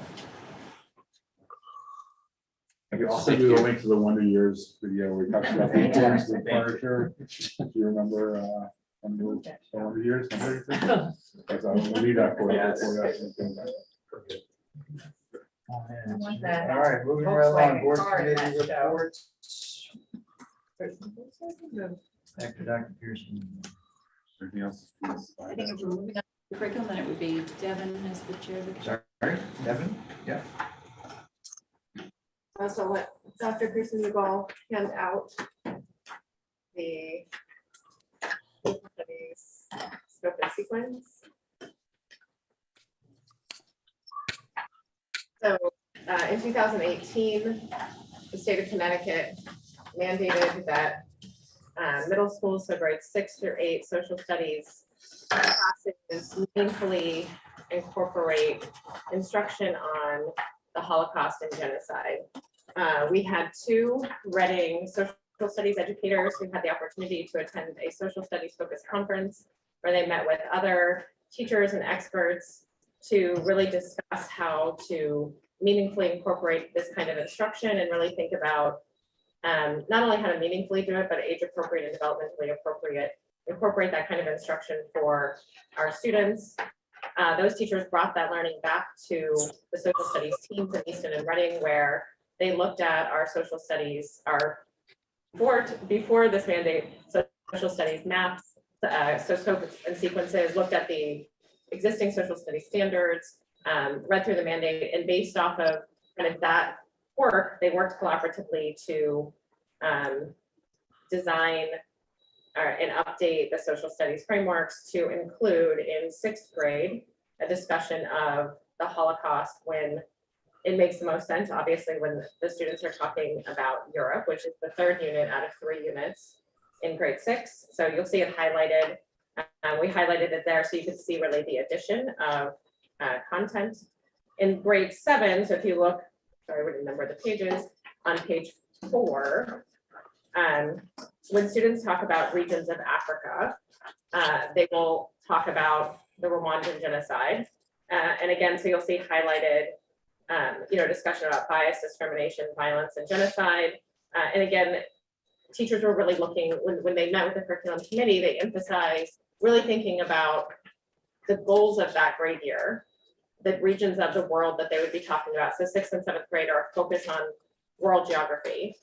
I'll send you the link to the Wonder Years video where we talked about the Fantastic. furniture. Do you remember the Wonder Years? We'll leave that for you. All want that. right, moving right along. Volkswagen Board car in committee that show. reports. Back to Dr. Pearson. Anything else? I think if we're moving on to curriculum, then it would be Devin as the chair of the. Sorry, Devin? Yeah. So let Dr. Pearson McGall hand out the studies scope and sequence. So in 2018, the state of Connecticut mandated that middle schools, so grades 6 through 8, social studies classes meaningfully incorporate instruction on the Holocaust and genocide. We had 2 Reading social studies educators who had the opportunity to attend a social studies focused conference where they met with other teachers and experts to really discuss how to meaningfully incorporate this kind of instruction and really think about not only how to meaningfully do it, but age appropriate and developmentally appropriate, incorporate that kind of instruction for our students. Those teachers brought that learning back to the social studies teams in Easton and Reading, where they looked at our social studies, before this mandate, social studies maps, so scopes and sequences, looked at the existing social studies standards, read through the mandate, and based off of kind of that work, they worked collaboratively to design and update the social studies frameworks to include in 6th grade a discussion of the Holocaust when it makes the most sense, obviously, when the students are talking about Europe, which is the 3rd unit out of 3 units in grade 6. So you'll see it highlighted. We highlighted it there so you could see really the addition of content. In grade 7, so if you look, sorry, we didn't number the pages, on page 4, when students talk about regions of Africa, they will talk about the Rwandan genocide. And again, so you'll see highlighted, discussion about bias, discrimination, violence, and genocide. And again, teachers were really looking, when they met with the curriculum committee, they emphasized really thinking about the goals of that grade year, the regions of the world that they would be talking about. So 6th and 7th grade are focused on world geography.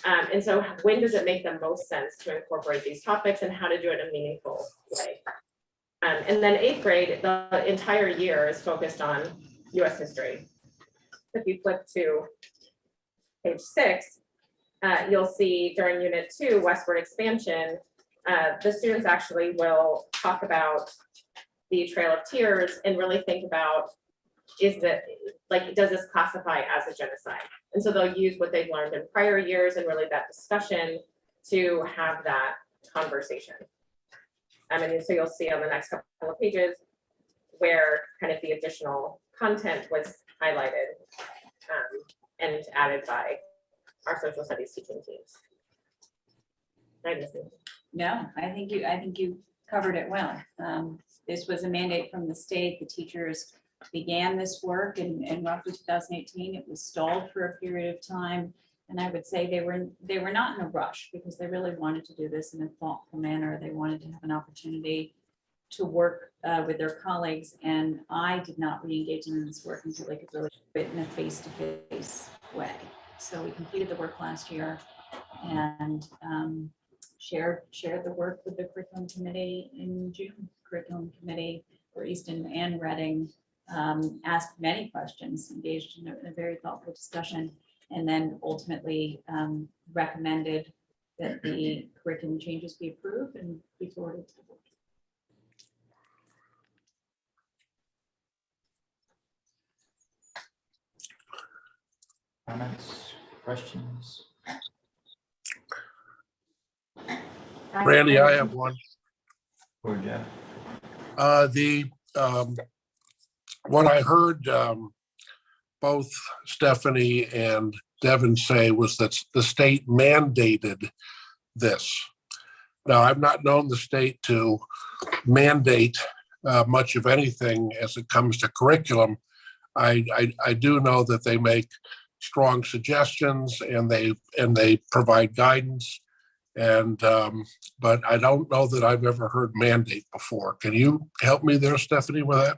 And so when does it make the most sense to incorporate these topics and how to do it in a meaningful way? And then 8th grade, the entire year is focused on US history. If you flip to page 6, you'll see during unit 2, westward expansion, the students actually will talk about the Trail of Tears and really think about, does this classify as a genocide? And so they'll use what they've learned in prior years and really that discussion to have that conversation. And so you'll see on the next couple of pages where kind of the additional content was highlighted and added by our social studies teaching teams. Did I miss anything? No, I think you covered it well. This was a mandate from the state. The teachers began this work in roughly 2018. It was stalled for a period of time. And I would say they were not in a rush because they really wanted to do this in a thoughtful manner. They wanted to have an opportunity to work with their colleagues. And I did not re-engage them in this work until they could really do it in a face-to-face way. So we completed the work last year and shared the work with the curriculum committee in June. Curriculum committee for Easton and Reading asked many questions, engaged in a very thoughtful discussion, and then ultimately recommended that the curriculum changes be approved and be forwarded to the board. Comments, questions? Randy, I have one. Or Jeff? What I heard both Stephanie and Devin say was that the state mandated this. Now, I've not known the state to mandate much of anything as it comes to curriculum. I do know that they make strong suggestions and they provide guidance. And but I don't know that I've ever heard mandate before. Can you help me there, Stephanie, with that?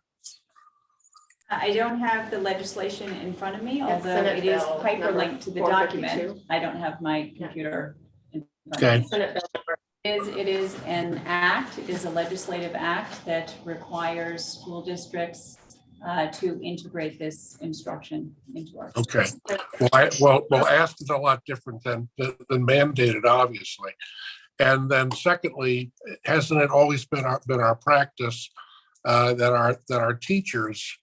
I don't have the legislation in front of me, That's although Senate it is Bill hyperlinked to the number document. 452. I don't have my computer in front of Okay. me. Senate bill number. It is an act, it is a legislative act that requires school districts to integrate this instruction into our. Okay. Well, asked is a lot different than mandated, obviously. And then secondly, hasn't it always been our practice that our teachers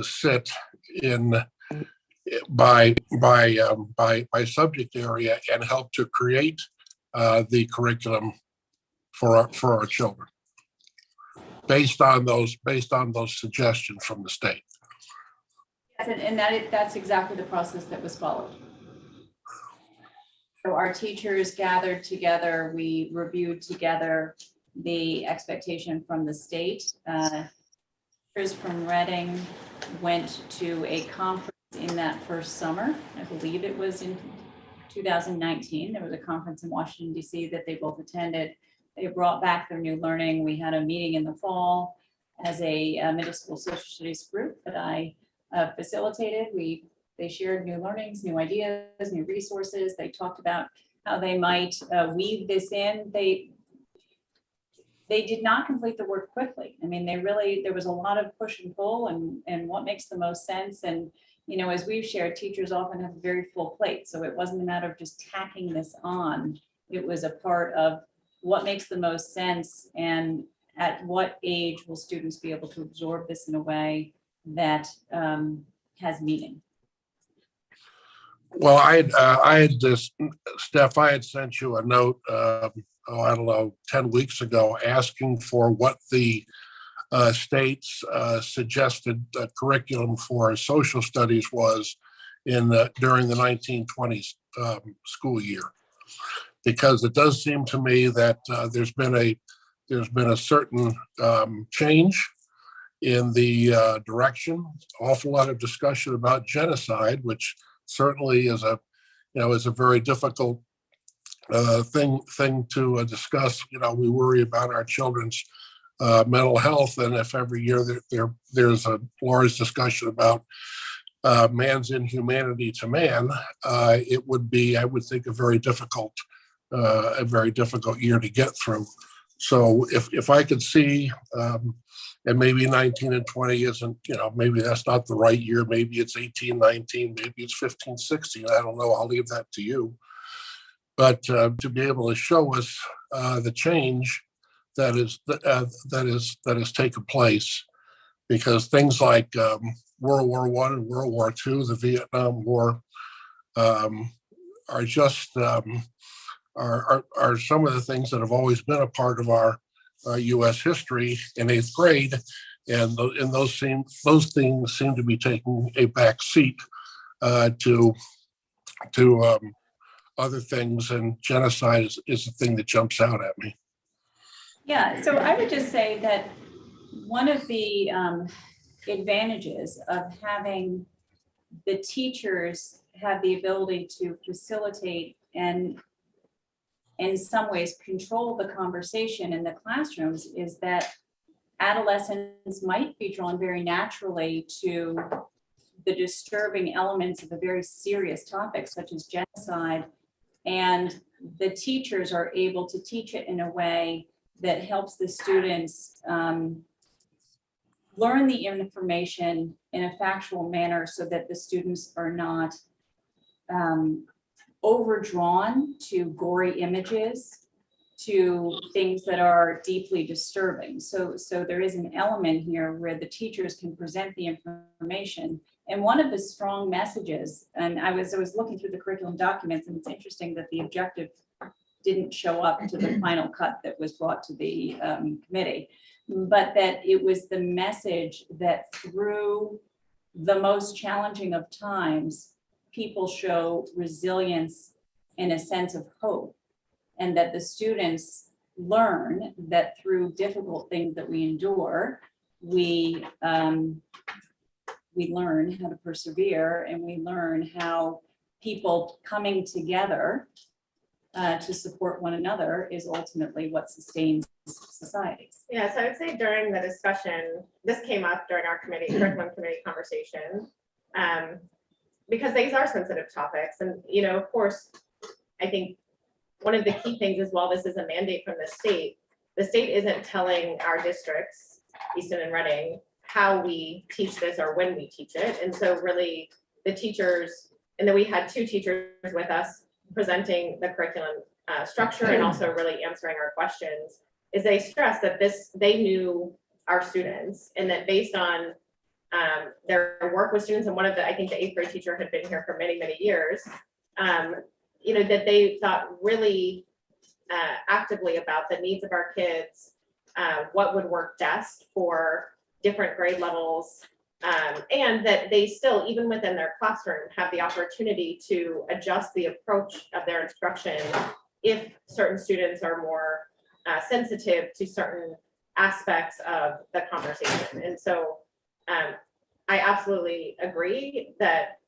sit in by subject area and help to create the curriculum for our children based on those suggestions from the state? And that's exactly the process that was followed. So our teachers gathered together, we reviewed together the expectation from the state. Teachers from Reading went to a conference in that first summer. I believe it was in 2019. There was a conference in Washington, D.C. that they both attended. They brought back their new learning. We had a meeting in the fall as a middle school social studies group that I facilitated. They shared new learnings, new ideas, new resources. They talked about how they might weave this in. They did not complete the work quickly. I mean, there was a lot of push and pull and what makes the most sense. And, you know, as we've shared, teachers often have a very full plate. So it wasn't a matter of just tacking this on. It was a part of what makes the most sense and at what age will students be able to absorb this in a way that has meaning. Well, I had this, Steph, I had sent you a note, I don't know, 10 weeks ago, asking for what the state's suggested curriculum for social studies was during the 1920s school year. Because it does seem to me that there's been a certain change in the direction. Awful lot of discussion about genocide, which certainly is a very difficult thing to discuss. You know, we worry about our children's mental health, and if every year there's a large discussion about man's inhumanity to man, it would be, I would think, a very difficult year to get through. So if I could see, and maybe 19 and 20 isn't, you know, maybe that's not the right year. Maybe it's 18, 19, maybe it's 15, 16. I don't know. I'll leave that to you. But to be able to show us the change that has taken place, because things like World War I and World War II, the Vietnam War, are just are some of the things that have always been a part of our U.S. history in 8th grade, and those things seem to be taking a back seat to other things, and genocide is the thing that jumps out at me. Yeah, so I would just say that one of the advantages of having the teachers have the ability to facilitate and in some ways control the conversation in the classrooms is that adolescents might be drawn very naturally to the disturbing elements of a very serious topic such as genocide. And the teachers are able to teach it in a way that helps the students learn the information in a factual manner so that the students are not overdrawn to gory images, to things that are deeply disturbing. So there is an element here where the teachers can present the information. And one of the strong messages, and I was looking through the curriculum documents, and it's interesting that the objective didn't show up to the final cut that was brought to the committee, but that it was the message that through the most challenging of times, people show resilience and a sense of hope, and that the students learn that through difficult things that we endure, we learn how to persevere, and we learn how people coming together to support one another is ultimately what sustains societies. Yeah, so I would say during the discussion, this came up during our curriculum committee conversation, because these are sensitive topics. And, of course, I think one of the key things is, while this is a mandate from the state isn't telling our districts, Easton and Reading, how we teach this or when we teach it. And so really the teachers, and then we had 2 teachers with us presenting the curriculum structure and also really answering our questions, is they stressed that they knew our students, and that based on their work with students, and I think the 8th grade teacher had been here for many, many years, that they thought really actively about the needs of our kids, what would work best for different grade levels, and that they still, even within their classroom, have the opportunity to adjust the approach of their instruction if certain students are more sensitive to certain aspects of the conversation. And so I absolutely agree that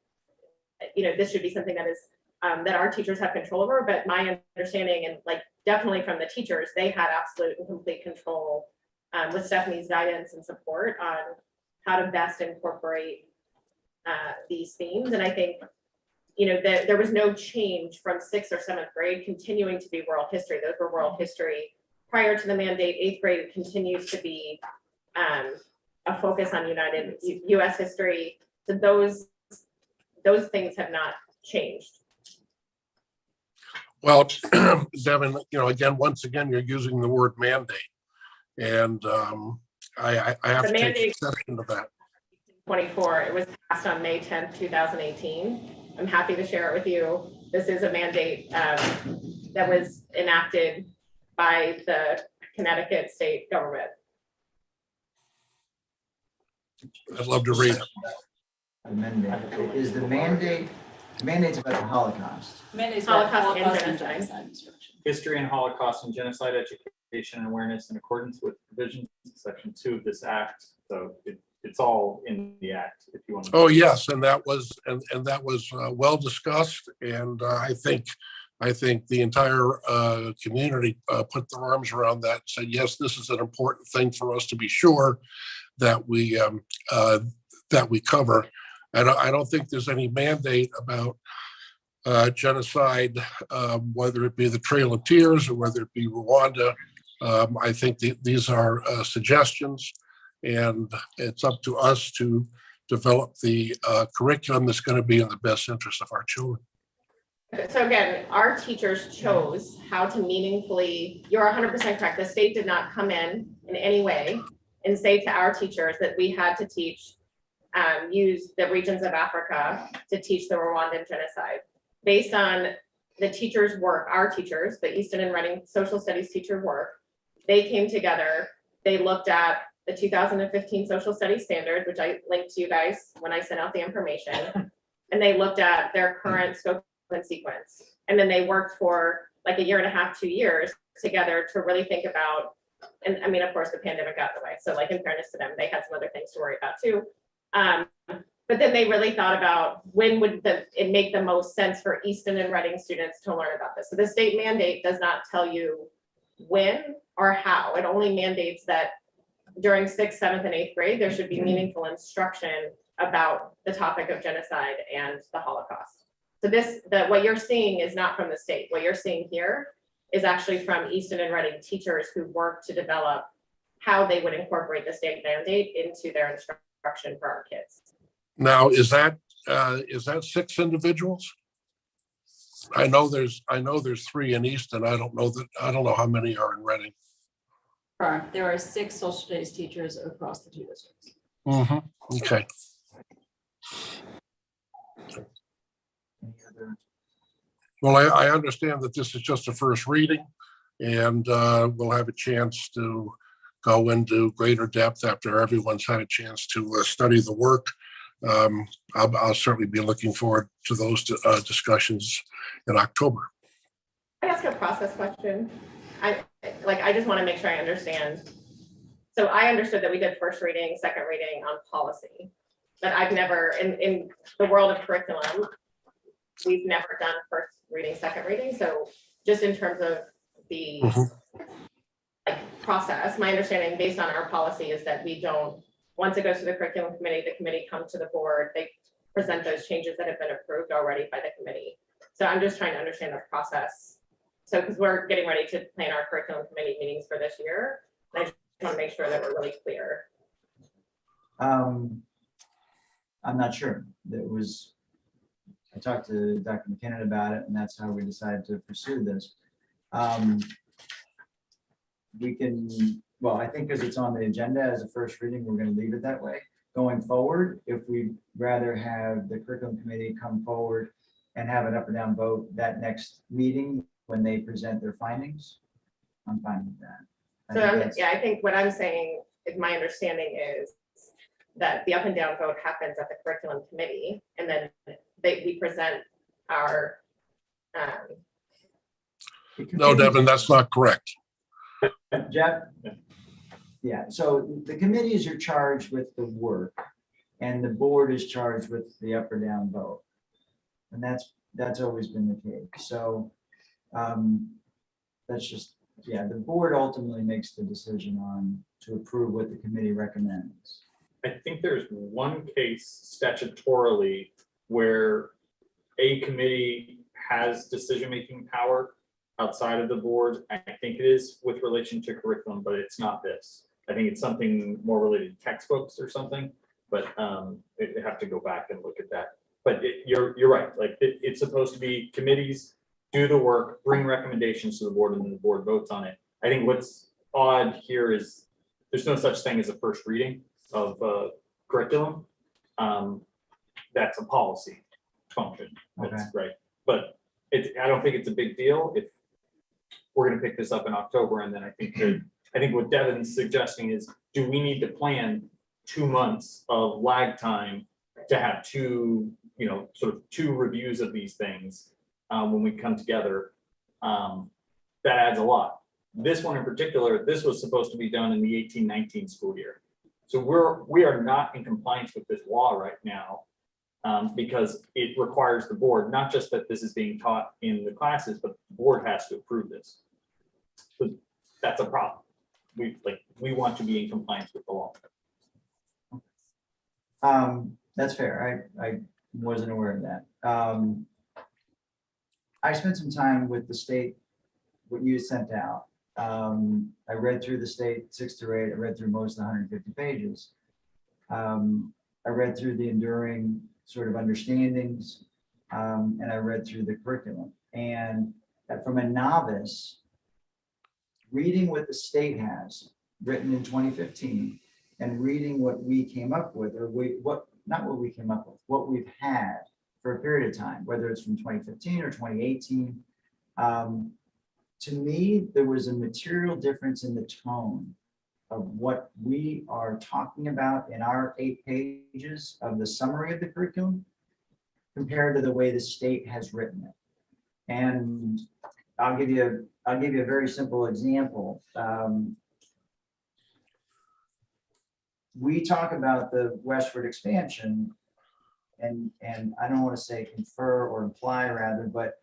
this should be something that is that our teachers have control over, but my understanding, and definitely from the teachers, they had absolute and complete control with Stephanie's guidance and support on how to best incorporate these themes. And I think, that there was no change from 6th or 7th grade continuing to be world history. Those were world history prior to the mandate. 8th grade continues to be a focus on U.S. history. So those things have not changed. Well, Devin, again, once again, you're using the word mandate. And I have The to take mandate- exception to that. 24, it was passed on May 10th, 2018. I'm happy to share it with you. This is a mandate that was enacted by the Connecticut state government. I'd love to read it. Is the mandate's about the Holocaust? Holocaust and genocide. History and Holocaust and genocide education and awareness in accordance with provisions of section 2 of this act. So it's all in the act, if you want to. Oh, yes, and that was well discussed, and I think the entire community put their arms around that and said, yes, this is an important thing for us to be sure that we cover. And I don't think there's any mandate about genocide, whether it be the Trail of Tears or whether it be Rwanda. I think these are suggestions, and it's up to us to develop the curriculum that's going to be in the best interest of our children. So again, our teachers chose how to meaningfully, you're 100% correct. The state did not come in any way and say to our teachers that we had to teach, use the regions of Africa to teach the Rwandan genocide. Based on the teachers' work, our teachers, the Easton and Reading social studies teacher work, they came together, they looked at the 2015 social studies standards, which I linked to you guys when I sent out the information, and they looked at their current scope and sequence. And then they worked for like 1.5 years, 2 years together to really think about, and I mean, of course, the pandemic got in the way. So in fairness to them, they had some other things to worry about too. But then they really thought about when would it make the most sense for Easton and Reading students to learn about this. So the state mandate does not tell you when or how. It only mandates that during 6th, 7th, and 8th grade, there should be meaningful instruction about the topic of genocide and the Holocaust. So what you're seeing is not from the state. What you're seeing here is actually from Easton and Reading teachers who work to develop how they would incorporate the state mandate into their instruction for our kids. Now, is that 6 individuals? I know there's 3 in Easton. I don't know how many are in Reading. There are 6 social studies teachers across the 2 districts. Okay. Well, I understand that this is just a first reading, and we'll have a chance to go into greater depth after everyone's had a chance to study the work. I'll certainly be looking forward to those discussions in October. Can I ask a process question? I just want to make sure I understand. So I understood that we did first reading, second reading on policy, but I've never, in the world of curriculum, we've never done first reading, second reading. So just in terms of the process, my understanding based on our policy is that we don't, once it goes to the curriculum committee, the committee comes to the board, they present those changes that have been approved already by the committee. So I'm just trying to understand the process. So, because we're getting ready to plan our curriculum committee meetings for this year, and I just want to make sure that we're really clear. I'm not sure. I talked to Dr. McKinnon about it, and that's how we decided to pursue this. I think because it's on the agenda as a first reading, we're going to leave it that way. Going forward, if we'd rather have the curriculum committee come forward and have an up or down vote that next meeting when they present their findings, I'm fine with that. I think what I'm saying is my understanding is that the up and down vote happens at the curriculum committee, and then we present our. No, Devin, that's not correct. Jeff? Yeah, so the committees are charged with the work, and the board is charged with the up or down vote. And that's always been the case. So that's just, the board ultimately makes the decision to approve what the committee recommends. I think there's one case statutorily where a committee has decision-making power outside of the board. I think it is with relation to curriculum, but it's not this. I think it's something more related to textbooks or something, but they have to go back and look at that. But you're right, like it's supposed to be committees do the work, bring recommendations to the board, and then the board votes on it. I think what's odd here is there's no such thing as a first reading of curriculum. That's a policy function. That's right. But I don't think it's a big deal if we're going to pick this up in October. And then I think what Devin's suggesting is, do we need to plan 2 months of lag time to have two reviews of these things when we come together? That adds a lot. This one in particular, this was supposed to be done in the 18-19 school year. So we are not in compliance with this law right now because it requires the board, not just that this is being taught in the classes, but the board has to approve this. So that's a problem. We want to be in compliance with the law. That's fair. I wasn't aware of that. I spent some time with the state, what you sent out. I read through the state 6 through 8. I read through most of the 150 pages. I read through the enduring sort of understandings, and I read through the curriculum. And from a novice, reading what the state has written in 2015 and reading what we came up with, or not what we came up with, what we've had for a period of time, whether it's from 2015 or 2018, to me, there was a material difference in the tone of what we are talking about in our 8 pages of the summary of the curriculum compared to the way the state has written it. And I'll give you a very simple example. We talk about the westward expansion and I don't want to say confer or imply rather, but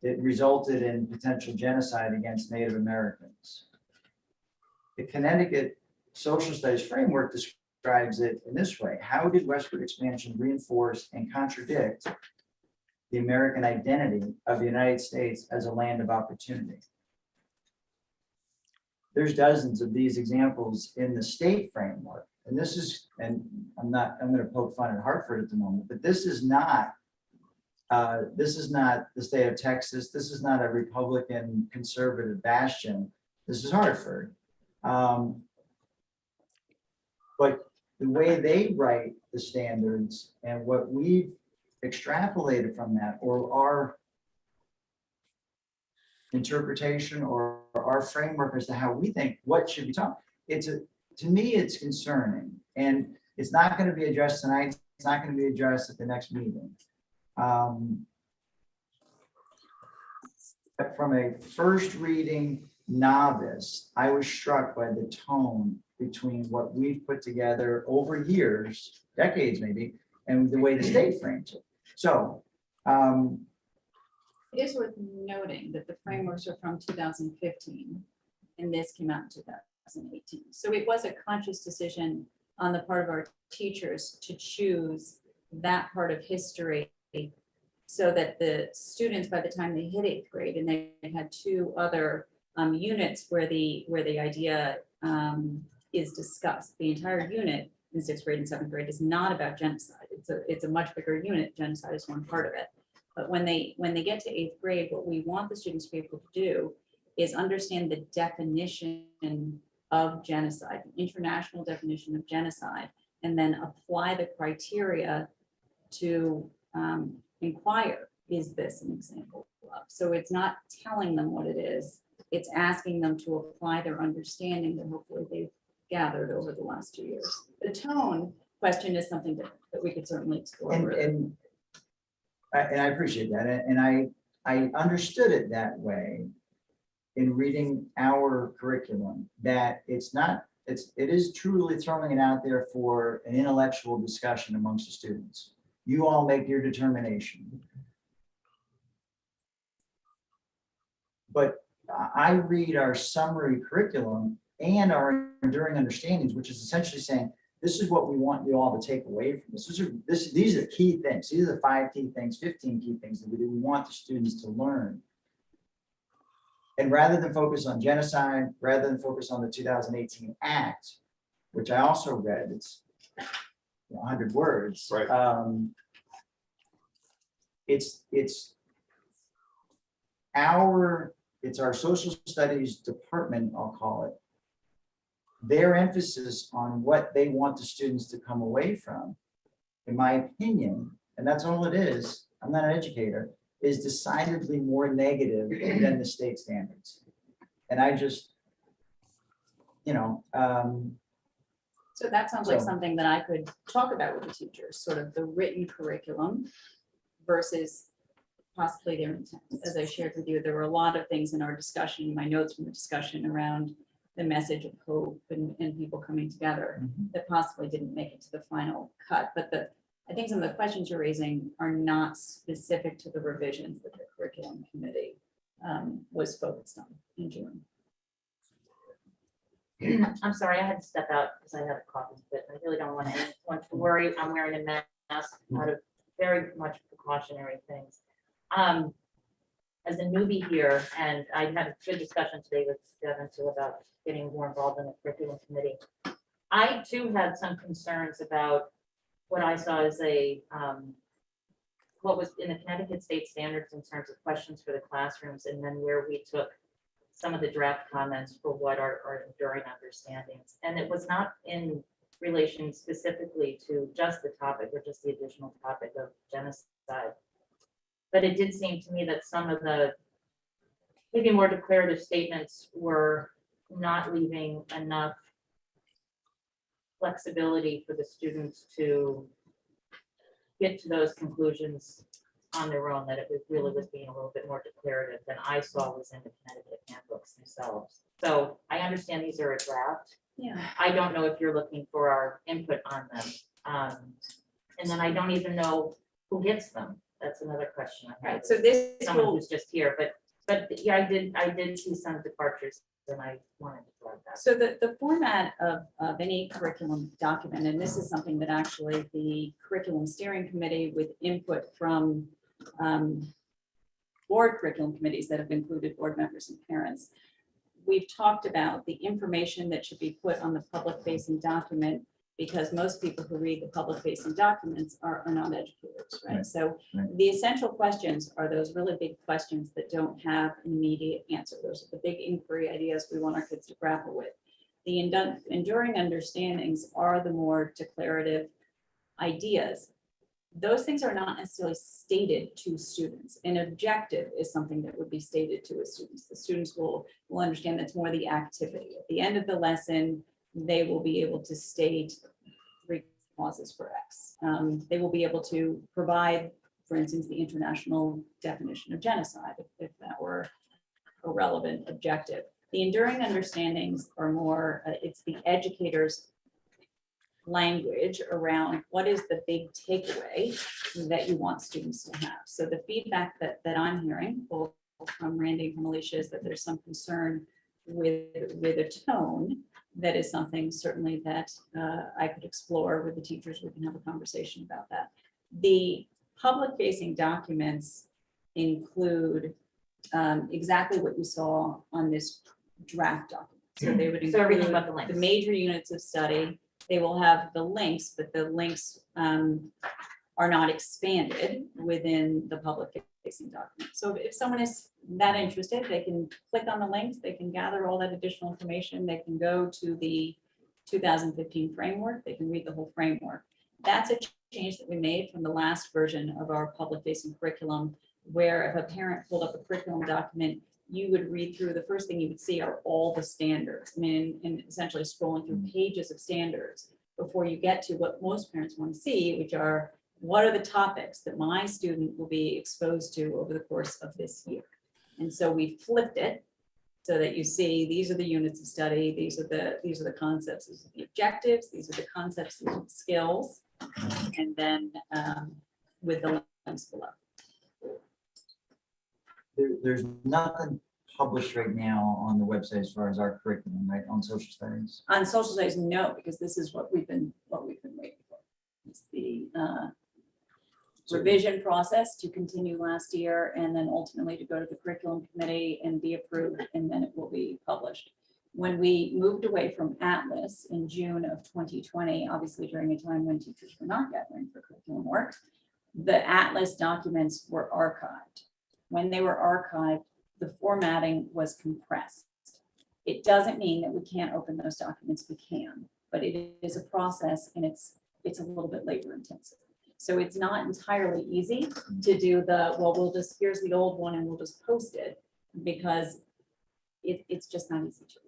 it resulted in potential genocide against Native Americans. The Connecticut Social Studies Framework describes it in this way: how did westward expansion reinforce and contradict the American identity of the United States as a land of opportunity? There's dozens of these examples in the state framework. And this is, and I'm going to poke fun at Hartford at the moment, but this is not the state of Texas. This is not a Republican conservative bastion. This is Hartford. But the way they write the standards and what we've extrapolated from that, or our interpretation or our framework as to how we think what should be taught, to me, it's concerning, and it's not going to be addressed tonight. It's not going to be addressed at the next meeting. But from a first reading novice, I was struck by the tone between what we've put together over years, decades maybe, and the way the state frames it. So It is worth noting that the frameworks are from 2015, and this came out in 2018. So it was a conscious decision on the part of our teachers to choose that part of history so that the students, by the time they hit 8th grade, and they had 2 other units where the idea is discussed. The entire unit in 6th grade and 7th grade is not about genocide. It's a much bigger unit. Genocide is one part of it. But when they get to 8th grade, what we want the students to be able to do is understand the definition of genocide, the international definition of genocide, and then apply the criteria to inquire, is this an example of? So it's not telling them what it is, it's asking them to apply their understanding that hopefully they've gathered over the last 2 years. The tone question is something that we could certainly explore. and I appreciate that, and I understood it that way in reading our curriculum, that it is truly throwing it out there for an intellectual discussion amongst the students. You all make your determination. But I read our summary curriculum and our enduring understandings, which is essentially saying, this is what we want you all to take away from this. These are the key things. These are the 5 key things, 15 key things that we want the students to learn. And rather than focus on genocide, rather than focus on the 2018 Act, which I also read, it's 100 words. Right. It's our social studies department, I'll call it, their emphasis on what they want the students to come away from, in my opinion, and that's all it is, I'm not an educator, is decidedly more negative than the state standards. And I just, So that sounds like So- something that I could talk about with the teachers, sort of the written curriculum versus possibly their intent. As I shared with you, there were a lot of things in our discussion, my notes from the discussion around the message of hope and people coming together that possibly didn't make it to the final cut. But I think some of the questions you're raising are not specific to the revisions that the curriculum committee was focused on in June. I'm sorry, I had to step out because I had a cough fit. I really don't want anyone to worry. I'm wearing a mask out of very much precautionary things. As a newbie here, and I had a good discussion today with Devin too about getting more involved in the curriculum committee. I too had some concerns about what I saw as what was in the Connecticut state standards in terms of questions for the classrooms, and then where we took some of the draft comments for what are enduring understandings. And it was not in relation specifically to just the topic or just the additional topic of genocide. But it did seem to me that some of the maybe more declarative statements were not leaving enough flexibility for the students to get to those conclusions on their own, that it really was being a little bit more declarative than I saw was in the Connecticut handbooks themselves. So I understand these are a draft. Yeah. I don't know if you're looking for our input on them. And then I don't even know who gets them. That's another question I have. Right, so this Someone will, who's just here, but yeah, I did see some departures and I wanted to flag that. so the format of any curriculum document, and this is something that actually the curriculum steering committee with input from board curriculum committees that have included board members and parents, we've talked about the information that should be put on the public facing document, because most people who read the public facing documents are not educators, right? Right, So right. the essential questions are those really big questions that don't have an immediate answer. Those are the big inquiry ideas we want our kids to grapple with. The enduring understandings are the more declarative ideas. Those things are not necessarily stated to students. An objective is something that would be stated to the students. The students will understand that's more the activity. At the end of the lesson, they will be able to state 3 causes for X. They will be able to provide, for instance, the international definition of genocide, if that were a relevant objective. The enduring understandings are more, it's the educator's language around what is the big takeaway that you want students to have. So the feedback that I'm hearing, both from Randy and from Alicia, is that there's some concern with a tone. That is something certainly that I could explore with the teachers. We can have a conversation about that. The public facing documents include exactly what you saw on this draft document. So they would So everything include but the links. the major units of study. They will have the links, but the links are not expanded within the public facing document. So if someone is that interested, they can click on the links, they can gather all that additional information, they can go to the 2015 framework, they can read the whole framework. That's a change that we made from the last version of our public facing curriculum, where if a parent pulled up a curriculum document, you would read through, the first thing you would see are all the standards. I mean, and essentially scrolling through pages of standards before you get to what most parents want to see, which are what are the topics that my student will be exposed to over the course of this year. And so we flipped it so that you see these are the units of study, these are the concepts, these are the objectives, these are the concepts, these are the skills, and then with the links below. There's nothing published right now on the website as far as our curriculum, right, on social studies. On social studies, no, because this is what we've been waiting for. It's the revision process to continue last year and then ultimately to go to the curriculum committee and be approved, and then it will be published. When we moved away from Atlas in June of 2020, obviously during a time when teachers were not gathering for curriculum work, the Atlas documents were archived. When they were archived, the formatting was compressed. It doesn't mean that we can't open those documents, we can, but it is a process and it's a little bit labor intensive. So it's not entirely easy to do here's the old one and we'll just post it, because it's just not easy to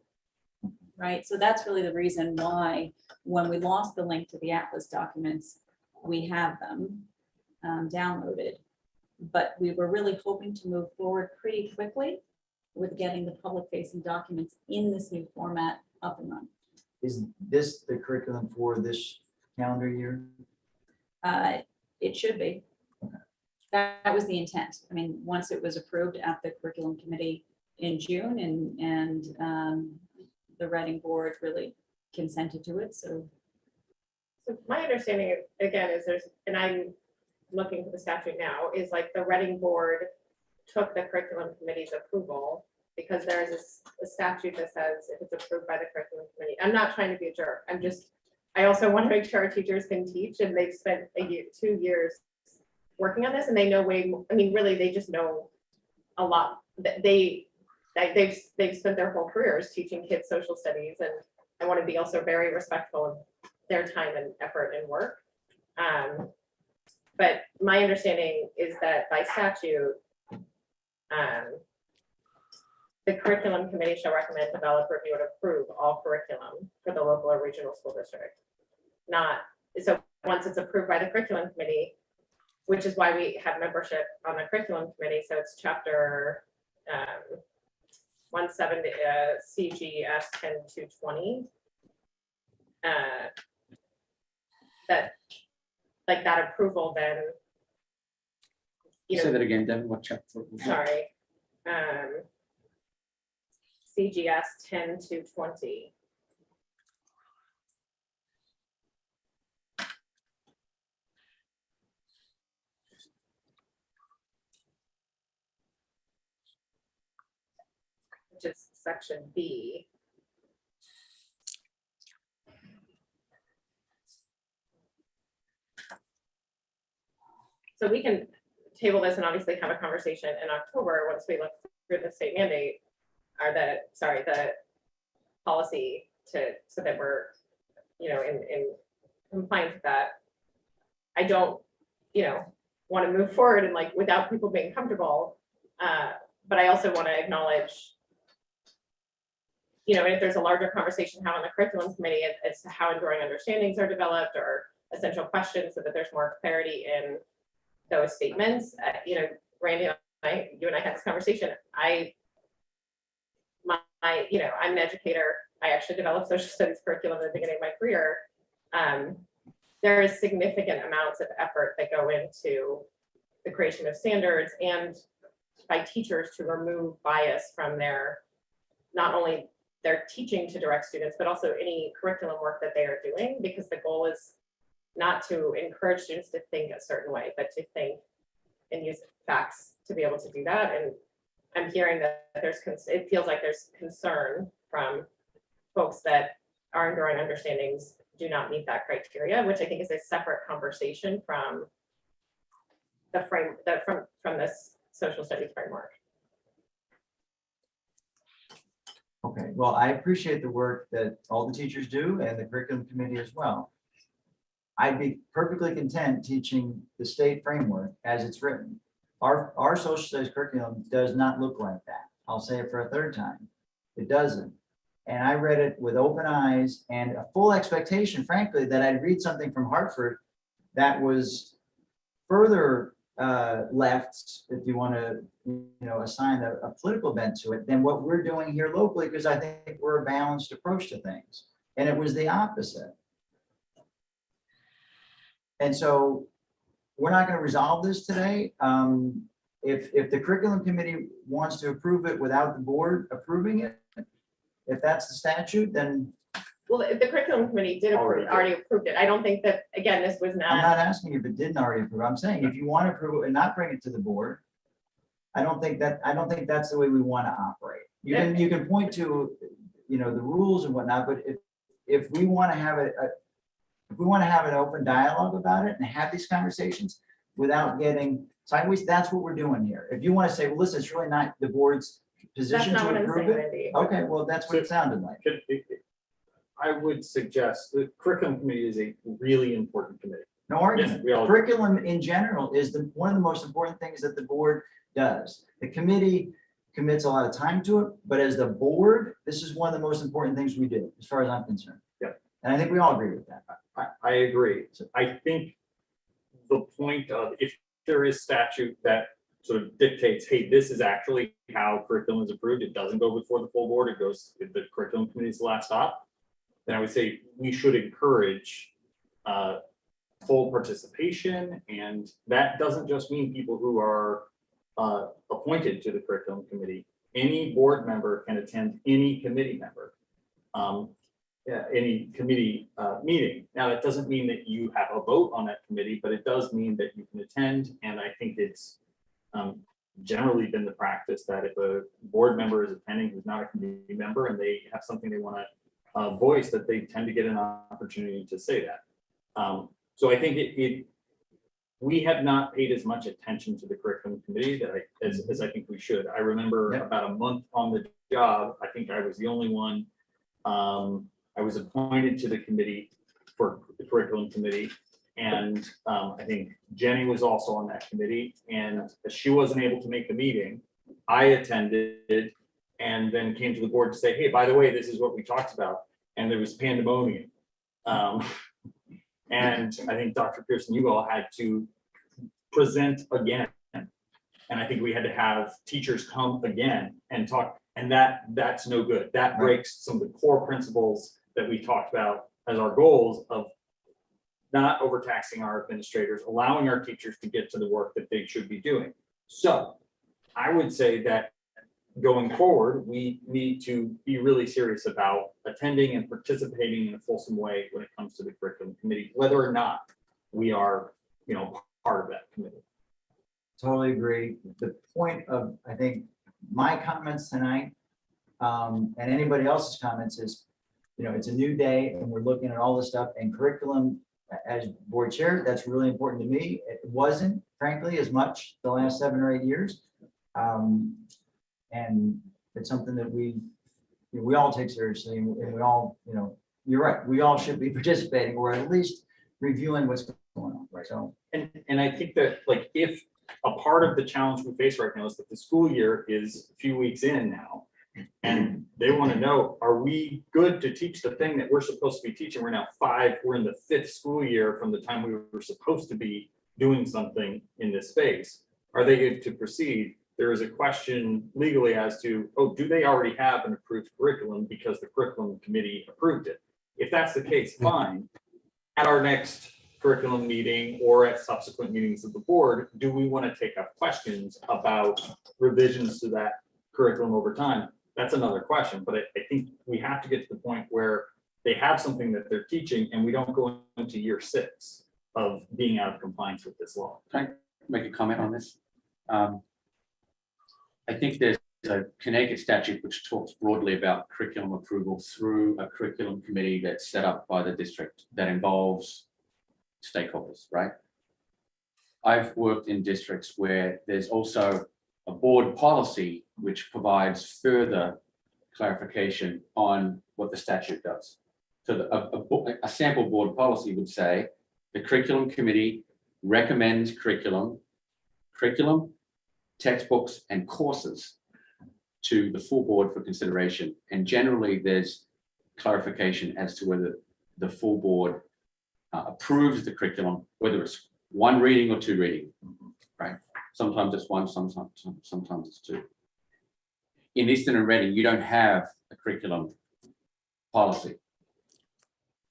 do, right? So that's really the reason why when we lost the link to the Atlas documents, we have them downloaded, but we were really hoping to move forward pretty quickly with getting the public facing documents in this new format up and running. Is this the curriculum for this calendar year? It should be. That was the intent. I mean, once it was approved at the curriculum committee in June and the Reading board really consented to it, so. So my understanding, again, is and I'm looking for the statute now, is like the Reading board took the curriculum committee's approval, because there's a statute that says if it's approved by the curriculum committee. I'm not trying to be a jerk. I also want to make sure our teachers can teach, and they've spent 2 years working on this, and they know way more. I mean, really, they just know a lot. They've spent their whole careers teaching kids social studies, and I want to be also very respectful of their time and effort and work. But my understanding is that by statute, the curriculum committee shall recommend, develop, review, and approve all curriculum for the local or regional school district. So once it's approved by the curriculum committee, which is why we have membership on the curriculum committee, so it's chapter 170 CGS 10220. That like that approval, then, you Say know, that again, Devin, what chapter? sorry. CGS 10 to 20. Which is section B. So we can table this and obviously have a conversation in October, once we look through the state mandate, or the policy so that we're, you know, in compliance with that. I don't, you know, want to move forward and like without people being comfortable. But I also want to acknowledge, you know, if there's a larger conversation how in the curriculum committee as to how enduring understandings are developed or essential questions, so that there's more clarity in those statements. You know, Randy and you and I had this conversation. You know, I'm an educator. I actually developed social studies curriculum at the beginning of my career. There is significant amounts of effort that go into the creation of standards and by teachers to remove bias from their, not only their teaching to direct students, but also any curriculum work that they are doing, because the goal is not to encourage students to think a certain way, but to think and use facts to be able to do that. And I'm hearing that it feels like there's concern from folks that our enduring understandings do not meet that criteria, which I think is a separate conversation from the from this social studies framework. Okay, well, I appreciate the work that all the teachers do and the curriculum committee as well. I'd be perfectly content teaching the state framework as it's written. Our social studies curriculum does not look like that. I'll say it for a third time. It doesn't. And I read it with open eyes and a full expectation, frankly, that I'd read something from Hartford that was further left, if you want to, you know, assign a political bent to it, than what we're doing here locally, because I think we're a balanced approach to things. And it was the opposite. And so we're not going to resolve this today. If the curriculum committee wants to approve it without the board approving it, if that's the statute, then. Well, the curriculum committee did already approved it. I don't think that, again, this was I'm not. not asking if it didn't already approve. I'm saying if you want to approve it and not bring it to the board, I don't think that's the way we want to operate. You can point to, you know, the rules and whatnot, but if we want to have if we want to have an open dialogue about it and have these conversations without getting sideways, that's what we're doing here. If you want to say, well, listen, it's really not the board's position That's not to what I'm approve saying, it. Randy. Okay, well, that's what it sounded like. I would suggest the curriculum committee is a really important committee. No argument. we all- Curriculum in general is one of the most important things that the board does. The committee commits a lot of time to it, but as the board, this is one of the most important things we do, as far as I'm concerned. Yep. And I think we all agree with that. I agree. I think the point of, if there is statute that sort of dictates, hey, this is actually how curriculum is approved, it doesn't go before the full board, it goes, the curriculum committee's the last stop, then I would say we should encourage full participation. And that doesn't just mean people who are appointed to the curriculum committee. Any board member can attend any committee member. Any committee meeting. Now, that doesn't mean that you have a vote on that committee, but it does mean that you can attend. And I think it's generally been the practice that if a board member is attending who's not a committee member and they have something they want to voice, that they tend to get an opportunity to say that. So I think we have not paid as much attention to the curriculum committee as I think we should. I remember about a month on the job, I think I was the only one. I was appointed to the committee for the curriculum committee. And I think Jenny was also on that committee, and she wasn't able to make the meeting. I attended and then came to the board to say, hey, by the way, this is what we talked about. And there was pandemonium. And I think Dr. Pearson, you all had to present again. And I think we had to have teachers come again and talk, and that's no good. That breaks some of the core principles that we talked about as our goals of not overtaxing our administrators, allowing our teachers to get to the work that they should be doing. So I would say that going forward, we need to be really serious about attending and participating in a fulsome way when it comes to the curriculum committee, whether or not we are, part of that committee. Totally agree. The point of, I think, my comments tonight, and anybody else's comments is, it's a new day and we're looking at all this stuff, and curriculum as board chair, that's really important to me. It wasn't, frankly, as much the last 7 or 8 years. And it's something that we all take seriously, and we all, you're right, we all should be participating, or at least reviewing what's going on, right? So. And I think that, like, if a part of the challenge we face right now is that the school year is a few weeks in now, and they want to know, are we good to teach the thing that we're supposed to be teaching? We're in the 5th school year from the time we were supposed to be doing something in this space. Are they good to proceed? There is a question legally as to, do they already have an approved curriculum because the curriculum committee approved it? If that's the case, fine. At our next curriculum meeting or at subsequent meetings of the board, do we want to take up questions about revisions to that curriculum over time? That's another question, but I think we have to get to the point where they have something that they're teaching and we don't go into year 6 of being out of compliance with this law. Can I make a comment on this? I think there's a Connecticut statute which talks broadly about curriculum approval through a curriculum committee that's set up by the district that involves stakeholders, right? I've worked in districts where there's also a board policy which provides further clarification on what the statute does. So a sample board policy would say the curriculum committee recommends curriculum, textbooks, and courses to the full board for consideration. And generally there's clarification as to whether the full board approves the curriculum, whether it's 1 reading or 2 reading, right? Sometimes it's 1, sometimes it's 2. In Easton and Reading, you don't have a curriculum policy.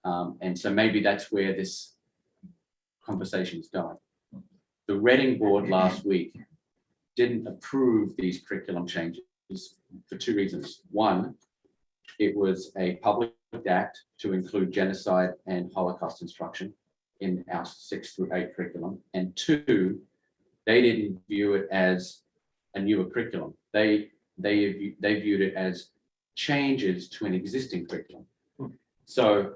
And so maybe that's where this conversation is going. The Reading board last week didn't approve these curriculum changes for 2 reasons. 1, it was a public act to include genocide and Holocaust instruction in our 6 through 8 curriculum. And 2, they didn't view it as a newer curriculum. They viewed it as changes to an existing curriculum. So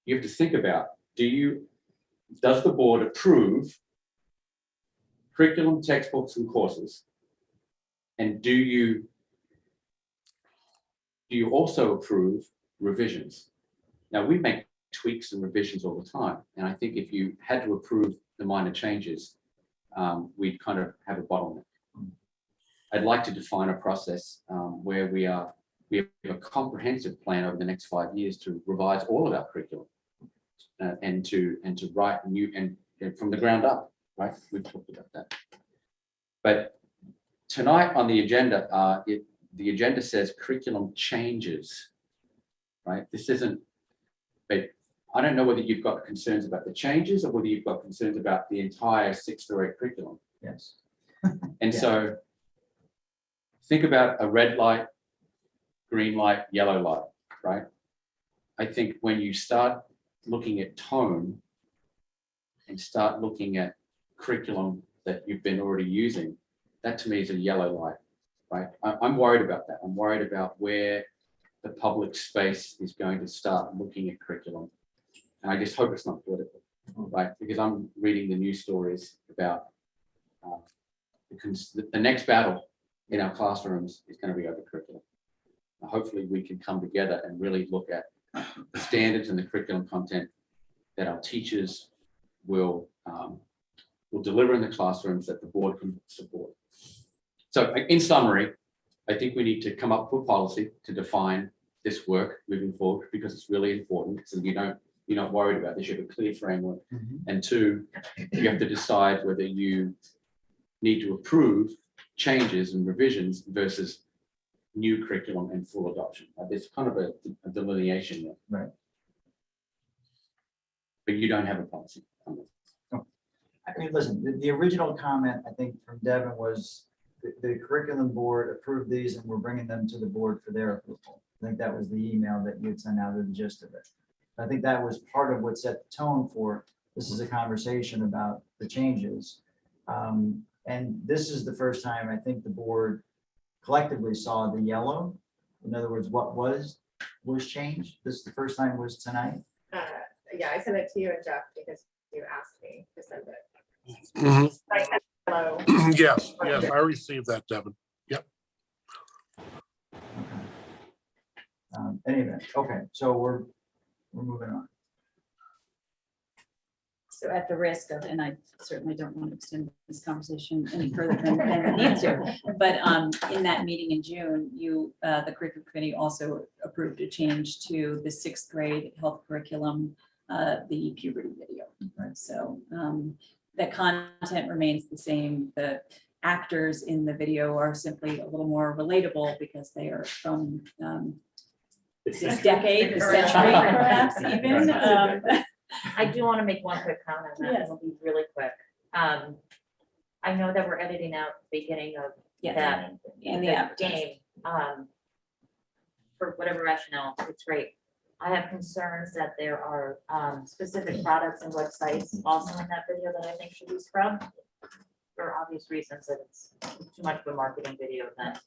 you have to think about, does the board approve curriculum, textbooks, and courses? And do you also approve revisions? Now, we make tweaks and revisions all the time. And I think if you had to approve the minor changes, we'd kind of have a bottleneck. I'd like to define a process where we have a comprehensive plan over the next 5 years to revise all of our curriculum and to write new and from the ground up, right? We've talked about that. But tonight on the agenda, the agenda says curriculum changes, right? This isn't, but I don't know whether you've got concerns about the changes or whether you've got concerns about the entire 6 through 8 curriculum. Yes. And so think about a red light, green light, yellow light, right? I think when you start looking at tone and start looking at curriculum that you've been already using, that to me is a yellow light, right? I'm worried about that. I'm worried about where the public space is going to start looking at curriculum. And I just hope it's not political, right? Because I'm reading the news stories about the next battle in our classrooms is going to be over curriculum. Hopefully we can come together and really look at the standards and the curriculum content that our teachers will deliver in the classrooms that the board can support. So in summary, I think we need to come up with a policy to define this work moving forward, because it's really important. So you're not worried about this, you have a clear framework. And 2, you have to decide whether you need to approve changes and revisions versus new curriculum and full adoption. There's kind of a delineation there. Right. But you don't have a policy. I mean, listen, the original comment, I think, from Devin was the curriculum board approved these and we're bringing them to the board for their approval. I think that was the email that you had sent out, the gist of it. I think that was part of what set the tone for, this is a conversation about the changes. And this is the first time I think the board collectively saw the yellow. In other words, what was changed. This is the first time was tonight. Yeah, I sent it to you and Jeff because you asked me to send it. Mhm. I sent hello. Yes, I received that, Devin. Anyway, okay, so we're moving on. So at the risk of, and I certainly don't want to extend this conversation any further than it needs to, but in that meeting in June, the curriculum committee also approved a change to the 6th grade health curriculum, the puberty video. Right. So the content remains the same. The actors in the video are simply a little more relatable because they are from this decade, this century, perhaps even. I do want to make one quick comment, and Yes. that will be really quick. I know that we're editing out the beginning of Yes. that And the the advertising. game. For whatever rationale, it's great. I have concerns that there are specific products and websites also in that video that I think should be scrubbed. For obvious reasons, that it's too much of a marketing video that.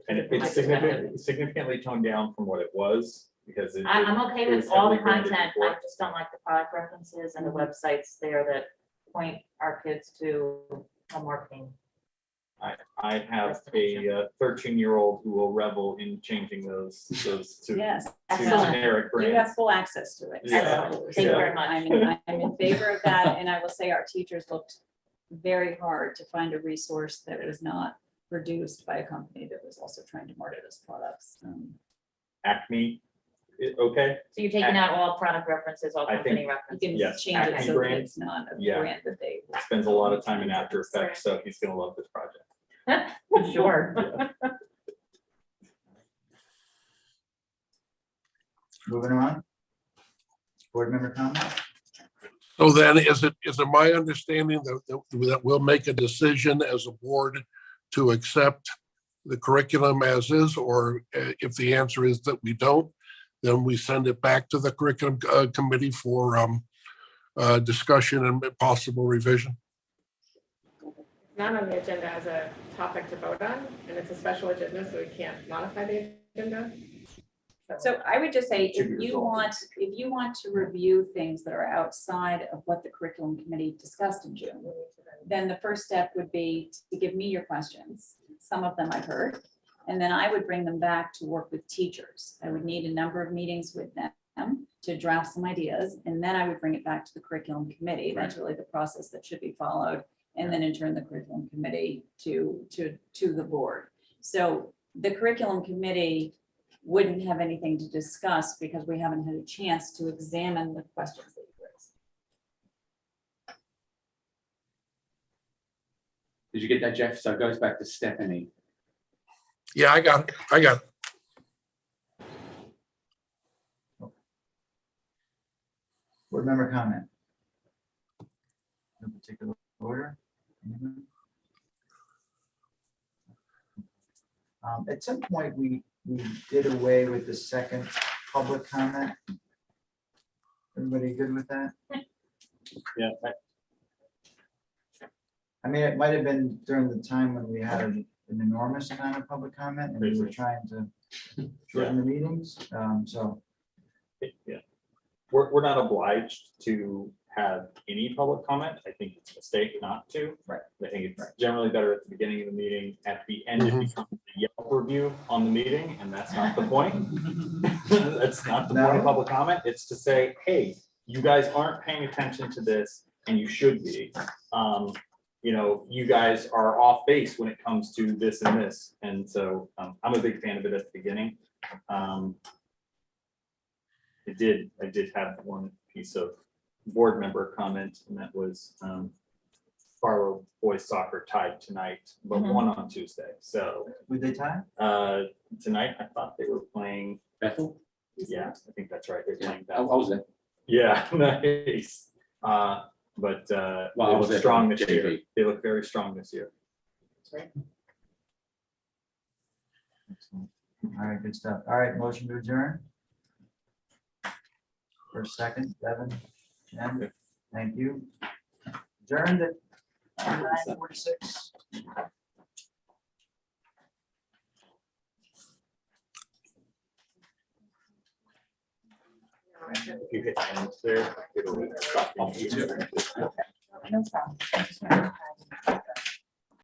And it's significantly toned down from what it was, because it. I'm okay it was with all the heavily branded content, before. I just don't like the product references and the websites there that point our kids to a marketing. I have a 13-year-old who will revel in changing those to Yes. to Excellent. generic You brands. have full access to it. Yeah. So- Thank you very so much. I'm in favor of that, and I will say our teachers looked very hard to find a resource that was not produced by a company that was also trying to market as products. Acme, okay? So you're taking out all product references, all I company think- You references. can Yes, change it Acme so that brand. it's not a Yeah. brand that they. Spends a lot of time in After Effects, so he's gonna love this project. Sure. Moving on. Board member comments? So then is it my understanding that we'll make a decision as a board to accept the curriculum as is, or if the answer is that we don't, then we send it back to the curriculum committee for discussion and possible revision? Not on the agenda as a topic to vote on, and it's a special agenda, so we can't modify the agenda. So I would just say, Should if be you resolved. want to review things that are outside of what the curriculum committee discussed in June, then the first step would be to give me your questions. Some of them I've heard, and then I would bring them back to work with teachers. I would need a number of meetings with them to draft some ideas, and then I would bring it back to the curriculum committee. That's really the process that should be followed. And then in turn, the curriculum committee to the board. So the curriculum committee wouldn't have anything to discuss because we haven't had a chance to examine the questions that you raised. Did you get that, Jeff? So it goes back to Stephanie. Yeah, I got it. Board member comment? No particular order? Anyone? At some point, we did away with the second public comment. Everybody good with that? Yeah. I mean, it might have been during the time when we had an enormous amount of public comment and we were trying to shorten the meetings, so. Yeah. We're not obliged to have any public comment. I think it's a mistake not to. Right. I think it's generally better at the beginning of the meeting. At the end, it becomes a Yelp review on the meeting, and that's not the point. That's not the point of public comment. It's to say, hey, you guys aren't paying attention to this, and you should be. You know, you guys are off base when it comes to this and this. And so I'm a big fan of it at the beginning. I did have one piece of board member comment, and that was Farlow boys soccer tied tonight, but won on Tuesday. So Would they tie? tonight, I thought they were playing Bethel? Yeah, I think that's right. They're playing I that. was there. Yeah, nice. But Well, they I was look at strong this year. JV. They look very strong this year. Excellent. All right, good stuff. All right, motion to adjourn. First, second, Devin, Jen, thank you. Adjourned at 9:46. If you hit ends there, it'll. No problem.